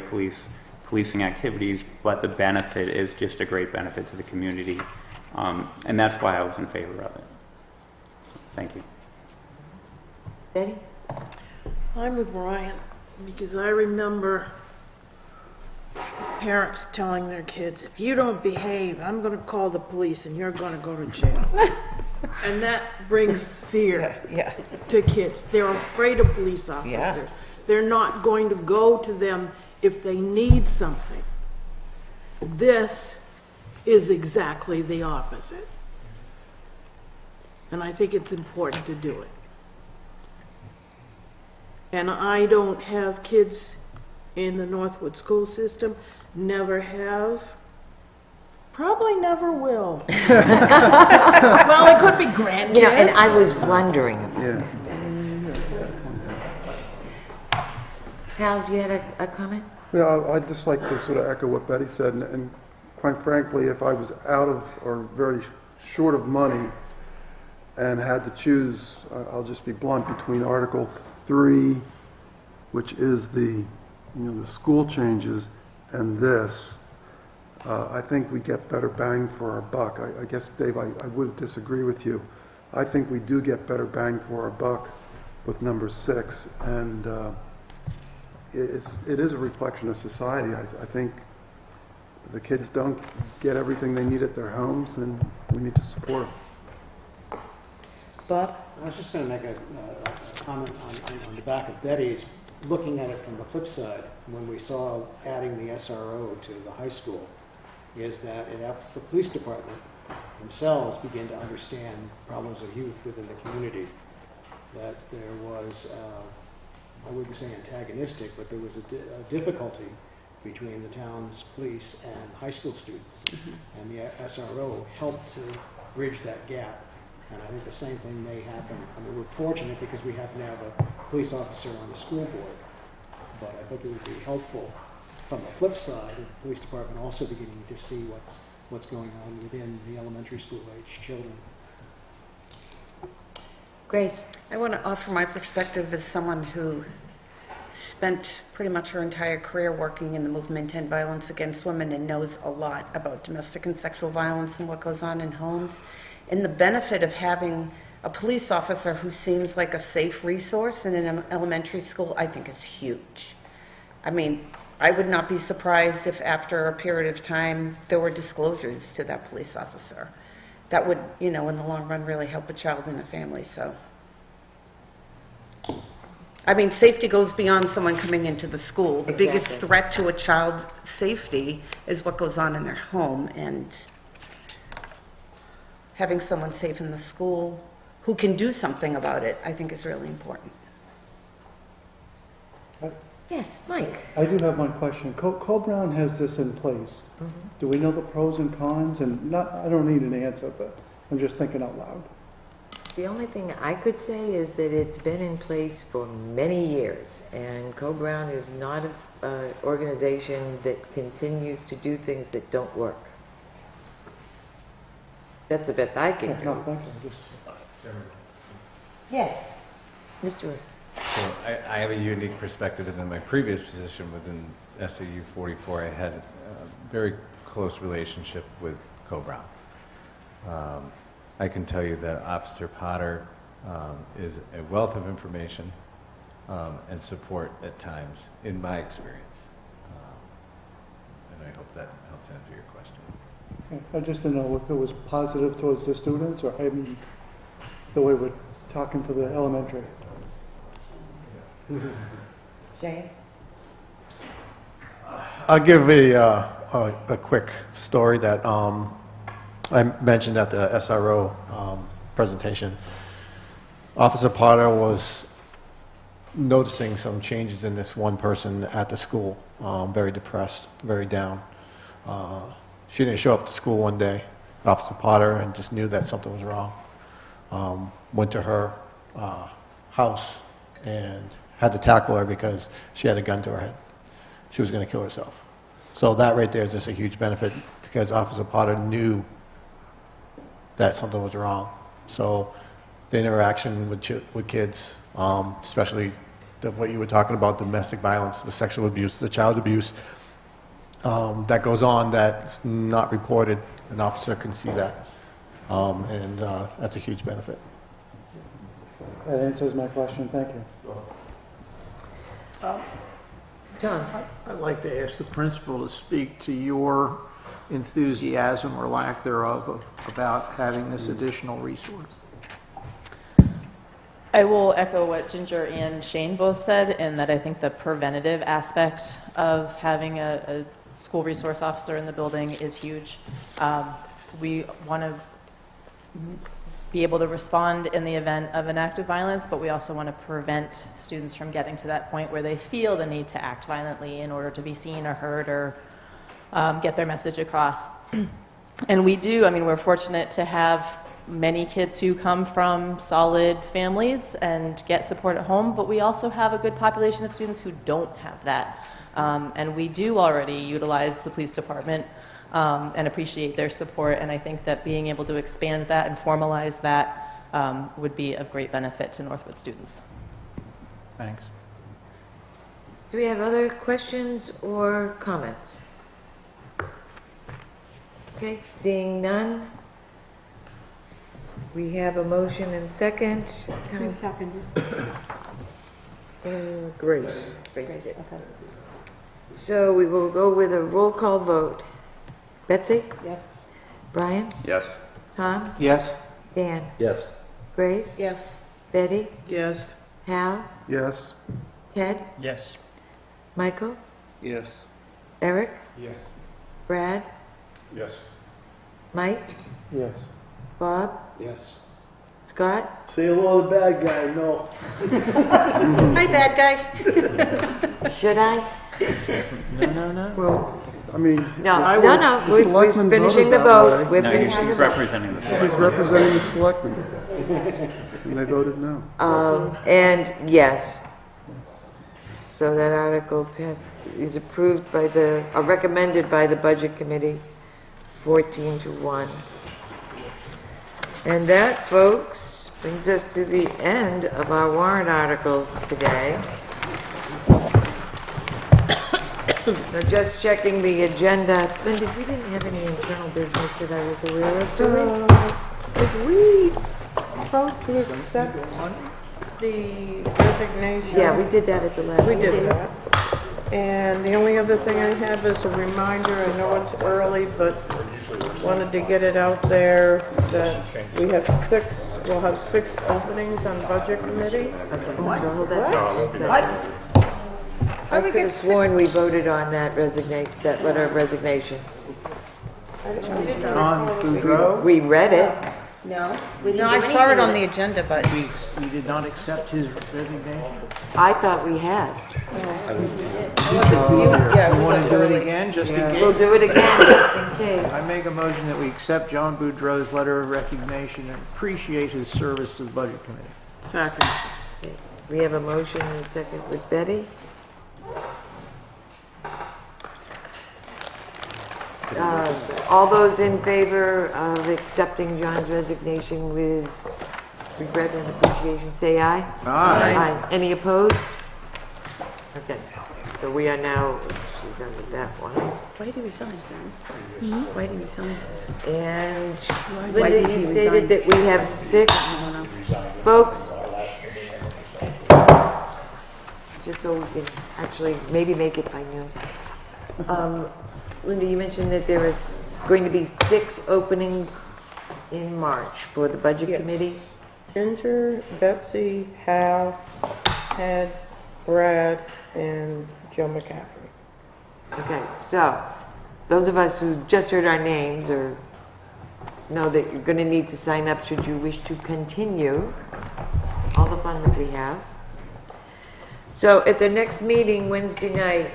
policing activities, but the benefit is just a great benefit to the community. And that's why I was in favor of it. Thank you.
Betty?
I'm with Ryan, because I remember parents telling their kids, if you don't behave, I'm going to call the police and you're going to go to jail. And that brings fear to kids. They're afraid of police officers. They're not going to go to them if they need something. This is exactly the opposite. And I think it's important to do it. And I don't have kids in the Northwood school system, never have, probably never will. Well, it could be grandkids.
You know, and I was wondering. Hal, you had a comment?
Yeah, I'd just like to sort of echo what Betty said, and quite frankly, if I was out of or very short of money and had to choose, I'll just be blunt, between Article 3, which is the school changes, and this, I think we get better bang for our buck. I guess, Dave, I would disagree with you. I think we do get better bang for our buck with number 6, and it is a reflection of society. I think the kids don't get everything they need at their homes, and we need to support them.
Bob?
I was just going to make a comment on the back of Betty's. Looking at it from the flip side, when we saw adding the SRO to the high school, is that it helps the police department themselves begin to understand problems of youth within the community. That there was, I wouldn't say antagonistic, but there was a difficulty between the town's police and high school students. And the SRO helped to bridge that gap. And I think the same thing may happen. I mean, we're fortunate because we happen to have a police officer on the school board, but I think it would be helpful from the flip side of the police department also beginning to see what's going on within the elementary school age children.
Grace?
I want to offer my perspective as someone who spent pretty much her entire career working in the movement to end violence against women and knows a lot about domestic and sexual violence and what goes on in homes. And the benefit of having a police officer who seems like a safe resource in an elementary school, I think is huge. I mean, I would not be surprised if after a period of time there were disclosures to that police officer. That would, in the long run, really help a child and a family, so. I mean, safety goes beyond someone coming into the school. The biggest threat to a child's safety is what goes on in their home, and having someone safe in the school who can do something about it, I think is really important.
Yes, Mike.
I do have one question. Cole Brown has this in place. Do we know the pros and cons? And I don't need an answer, but I'm just thinking out loud.
The only thing I could say is that it's been in place for many years, and Co-Brown is not an organization that continues to do things that don't work. That's the best I can do.
No, thank you.
Yes. Mr.
So I have a unique perspective, and in my previous position within SAU 44, I had a very close relationship with Co-Brown. I can tell you that Officer Potter is a wealth of information and support at times, in my experience. And I hope that helps answer your question.
I just didn't know if it was positive towards the students or maybe the way we're talking for the elementary.
Jane?
I'll give a quick story that I mentioned at the SRO presentation. Officer Potter was noticing some changes in this one person at the school, very depressed, very down. She didn't show up to school one day, Officer Potter, and just knew that something was wrong. Went to her house and had to tackle her because she had a gun to her head. She was going to kill herself. So that right there is just a huge benefit because Officer Potter knew that something was wrong. So the interaction with kids, especially what you were talking about, domestic violence, the sexual abuse, the child abuse, that goes on that's not reported, an officer can see that. And that's a huge benefit.
That answers my question, thank you.
John?
I'd like to ask the principal to speak to your enthusiasm or lack thereof about having this additional resource.
I will echo what Ginger and Shane both said, in that I think the preventative aspect of having a school resource officer in the building is huge. We want to be able to respond in the event of an act of violence, but we also want to prevent students from getting to that point where they feel the need to act violently in order to be seen or heard or get their message across. And we do, I mean, we're fortunate to have many kids who come from solid families and get support at home, but we also have a good population of students who don't have that. And we do already utilize the police department and appreciate their support, and I think that being able to expand that and formalize that would be of great benefit to Northwood students.
Thanks.
Do we have other questions or comments? Okay, seeing none. We have a motion and second.
Who seconded?
Grace. Grace did. Okay. So we will go with a roll call vote. Betsy?
Yes.
Brian?
Yes.
Tom?
Yes?
Dan?
Yes.
Grace?
Yes.
Betty?
Yes.
Hal?
Yes?
Ted?
Yes.
Michael?
Yes.
Eric?
Yes.
Brad?
Yes.
Mike?
Yes.
Bob?
Yes.
Scott?
Say hello to the bad guy, no.
Hi, bad guy.
Should I?
No.
Well, I mean...
No,
the
no, we're
selectmen
finishing the
voted that
vote.
way.
We're
No,
finishing
he's
the vote.
representing the
He's
select.
representing the selectmen. And they voted no.
And yes. So that article is approved by recommended by the Budget Committee, 14-1. And that, folks, brings us to the end of our warrant articles today. So just checking the agenda. Linda, we didn't have any internal business that I was aware of, do we?
Did we vote to accept the resignation?
Yeah, we did that at the last
We
meeting.
did that. And the only other thing I have is a reminder, I know it's early, but wanted to get it out there that we'll have 6 openings on Budget Committee.
Okay, so hold that thought. I could have sworn we voted on that letter of resignation.
John Boudreau?
We read it.
No? We didn't
No, I
do
saw it
anything
on
with
the agenda, but
We did not accept his resignation?
I thought we had.
You want to do it again, just in
We'll
case?
do it again, just in case.
I make a motion that we accept John Boudreau's letter of recognition and appreciate his service to the Budget Committee.
Second.
We have a motion and a second with Betty. All those in favor of accepting John's resignation with regret and appreciation, say aye.
Aye.
Any opposed? Okay, so we are now, she's done with that one.
Why did he resign? Why did he resign?
And
Why
Linda,
did
you
he
stated
resign?
that we have 6 folks. Just so we can actually maybe make it by noon. Linda, you mentioned that there is going to be 6 openings in March for the Budget
Yes.
Committee.
Ginger, Betsy, Hal, Ed, Brad, and Joe McCaffrey.
Okay, so those of us who just heard our names or know that you're going to need to sign up should you wish to continue all the fun that we have. So at the next meeting Wednesday night,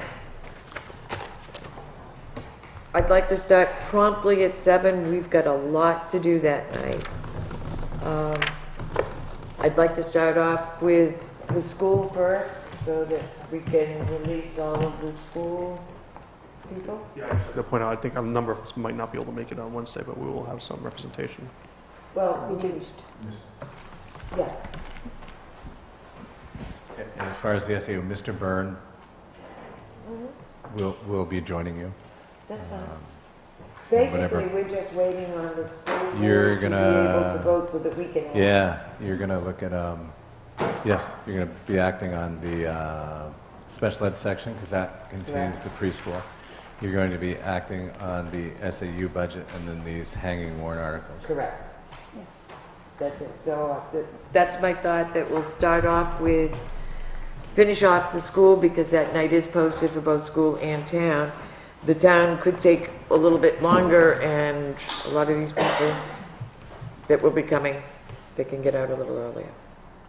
I'd like to start promptly at 7. We've got a lot to do that night. I'd like to start off with the school first so that we can release all of the school people.
To point out, I think a number of us might not be able to make it on Wednesday, but we will have some representation.
Well, reduced. Yeah.
And as far as the SAU, Mr. Byrne will be joining you.
That's fine.
Whatever.
Basically, we're just waiting on the school board
You're
to be
gonna-
able to vote so that we can.
Yeah, you're going to look at, yes, you're going to be acting on the special ed section because that contains the preschool. You're going to be acting on the SAU budget and then these hanging warrant articles.
Correct. That's it. So that's my thought, that we'll start off with, finish off the school because that night is posted for both school and town. The town could take a little bit longer, and a lot of these people that will be coming, they can get out a little earlier.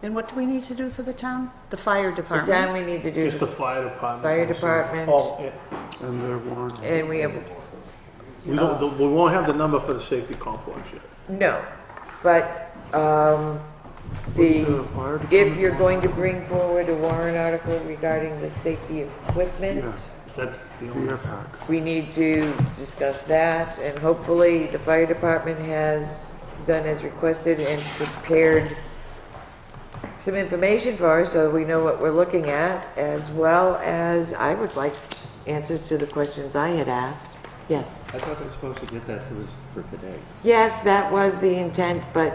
And what do we need to do for the town? The fire
The
department?
town we need to do
Just the fire department.
fire department,
Oh, yeah.
And their warrant.
and we have,
We won't have the number for the safety complex yet.
no, but, if you're going to bring forward a warrant article regarding the safety equipment,
Yeah,
That's the
the
only.
air packs.
we need to discuss that, and hopefully the fire department has done as requested and prepared some information for us so we know what we're looking at, as well as I would like answers to the questions I had asked. Yes.
I thought they were supposed to get that to us for today.
Yes, that was the intent, but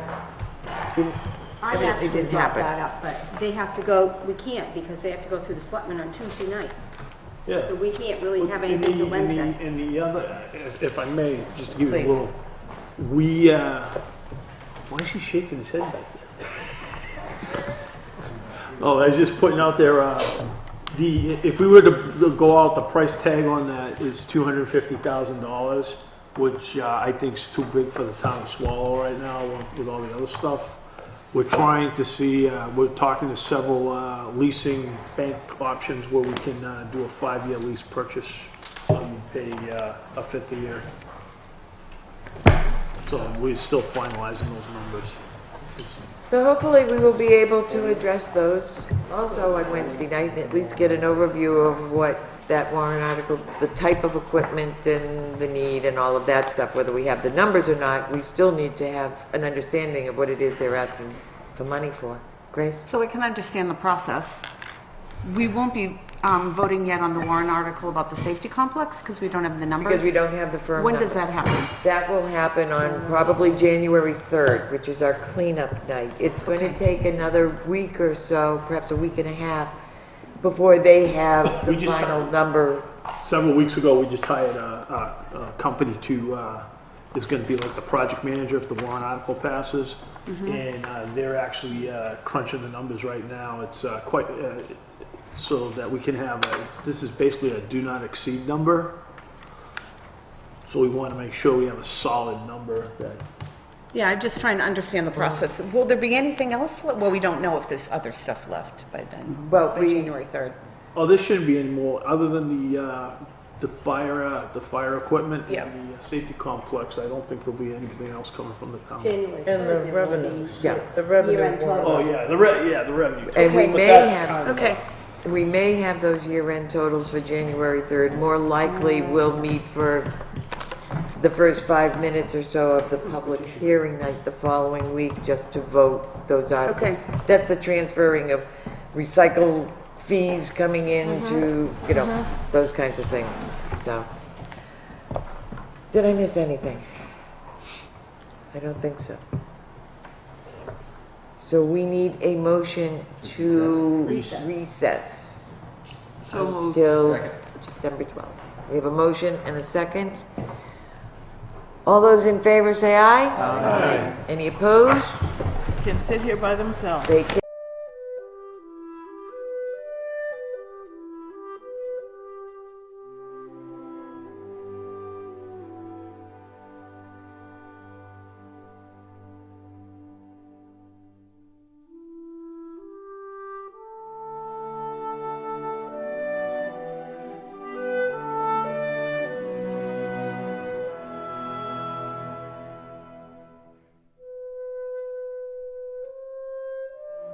I
it
actually
didn't
brought
happen.
that up, but they have to go, we can't because they have to go through the selectmen on Tuesday night.
Yeah.
So we can't really have anything till Wednesday.
In the other, if I may, just to give you a
Please.
little, why is he shaking his head back there? Oh, I was just putting out there, if we were to go out, the price tag on that is $250,000, which I think is too big for the town to swallow right now with all the other stuff. We're trying to see, we're talking to several leasing bank options where we can do a 5-year lease purchase, so you pay a fifth a year. So we're still finalizing those numbers.
So hopefully we will be able to address those also on Wednesday night, and at least get an overview of what that warrant article, the type of equipment and the need and all of that stuff, whether we have the numbers or not, we still need to have an understanding of what it is they're asking for money for. Grace?
So I can understand the process. We won't be voting yet on the warrant article about the safety complex because we don't have the numbers.
Because we don't have the firm
When
number.
does that happen?
That will happen on probably January 3rd, which is our cleanup night. It's going to take another week or so, perhaps a week and a half, before they have the
We just
final
hired-
number.
Several weeks ago, we just hired a company to, is going to be like the project manager if the warrant article passes. And they're actually crunching the numbers right now. It's quite, so that we can have this is basically a do not exceed number. So we want to make sure we have a solid number that.
Yeah, I'm just trying to understand the process. Will there be anything else? Well, we don't know if there's other stuff left by then,
Well,
by January 3rd.
Oh, there shouldn't be any more, other than the fire equipment
Yeah.
and the safety complex. I don't think there'll be anything else coming from the town.
January
And the
3rd, there will
revenue,
be
yeah,
the revenue
year-end
warrant.
Oh,
totals.
yeah, the revenue.
And we
But
may
that's
have-
kind of-
Okay.
We may have those year-end totals for January 3rd. More likely, we'll meet for the first 5 minutes or so of the public hearing night the following week, just to vote those articles.
Okay.
That's the transferring of recycle fees coming in to, you know, those kinds of things, so. Did I miss anything? I don't think so. So we need a motion to recess.
So moved.
Until December 12th. We have a motion and a second. All those in favor say aye. Aye. Any opposed?
Can sit here by themselves.
They can.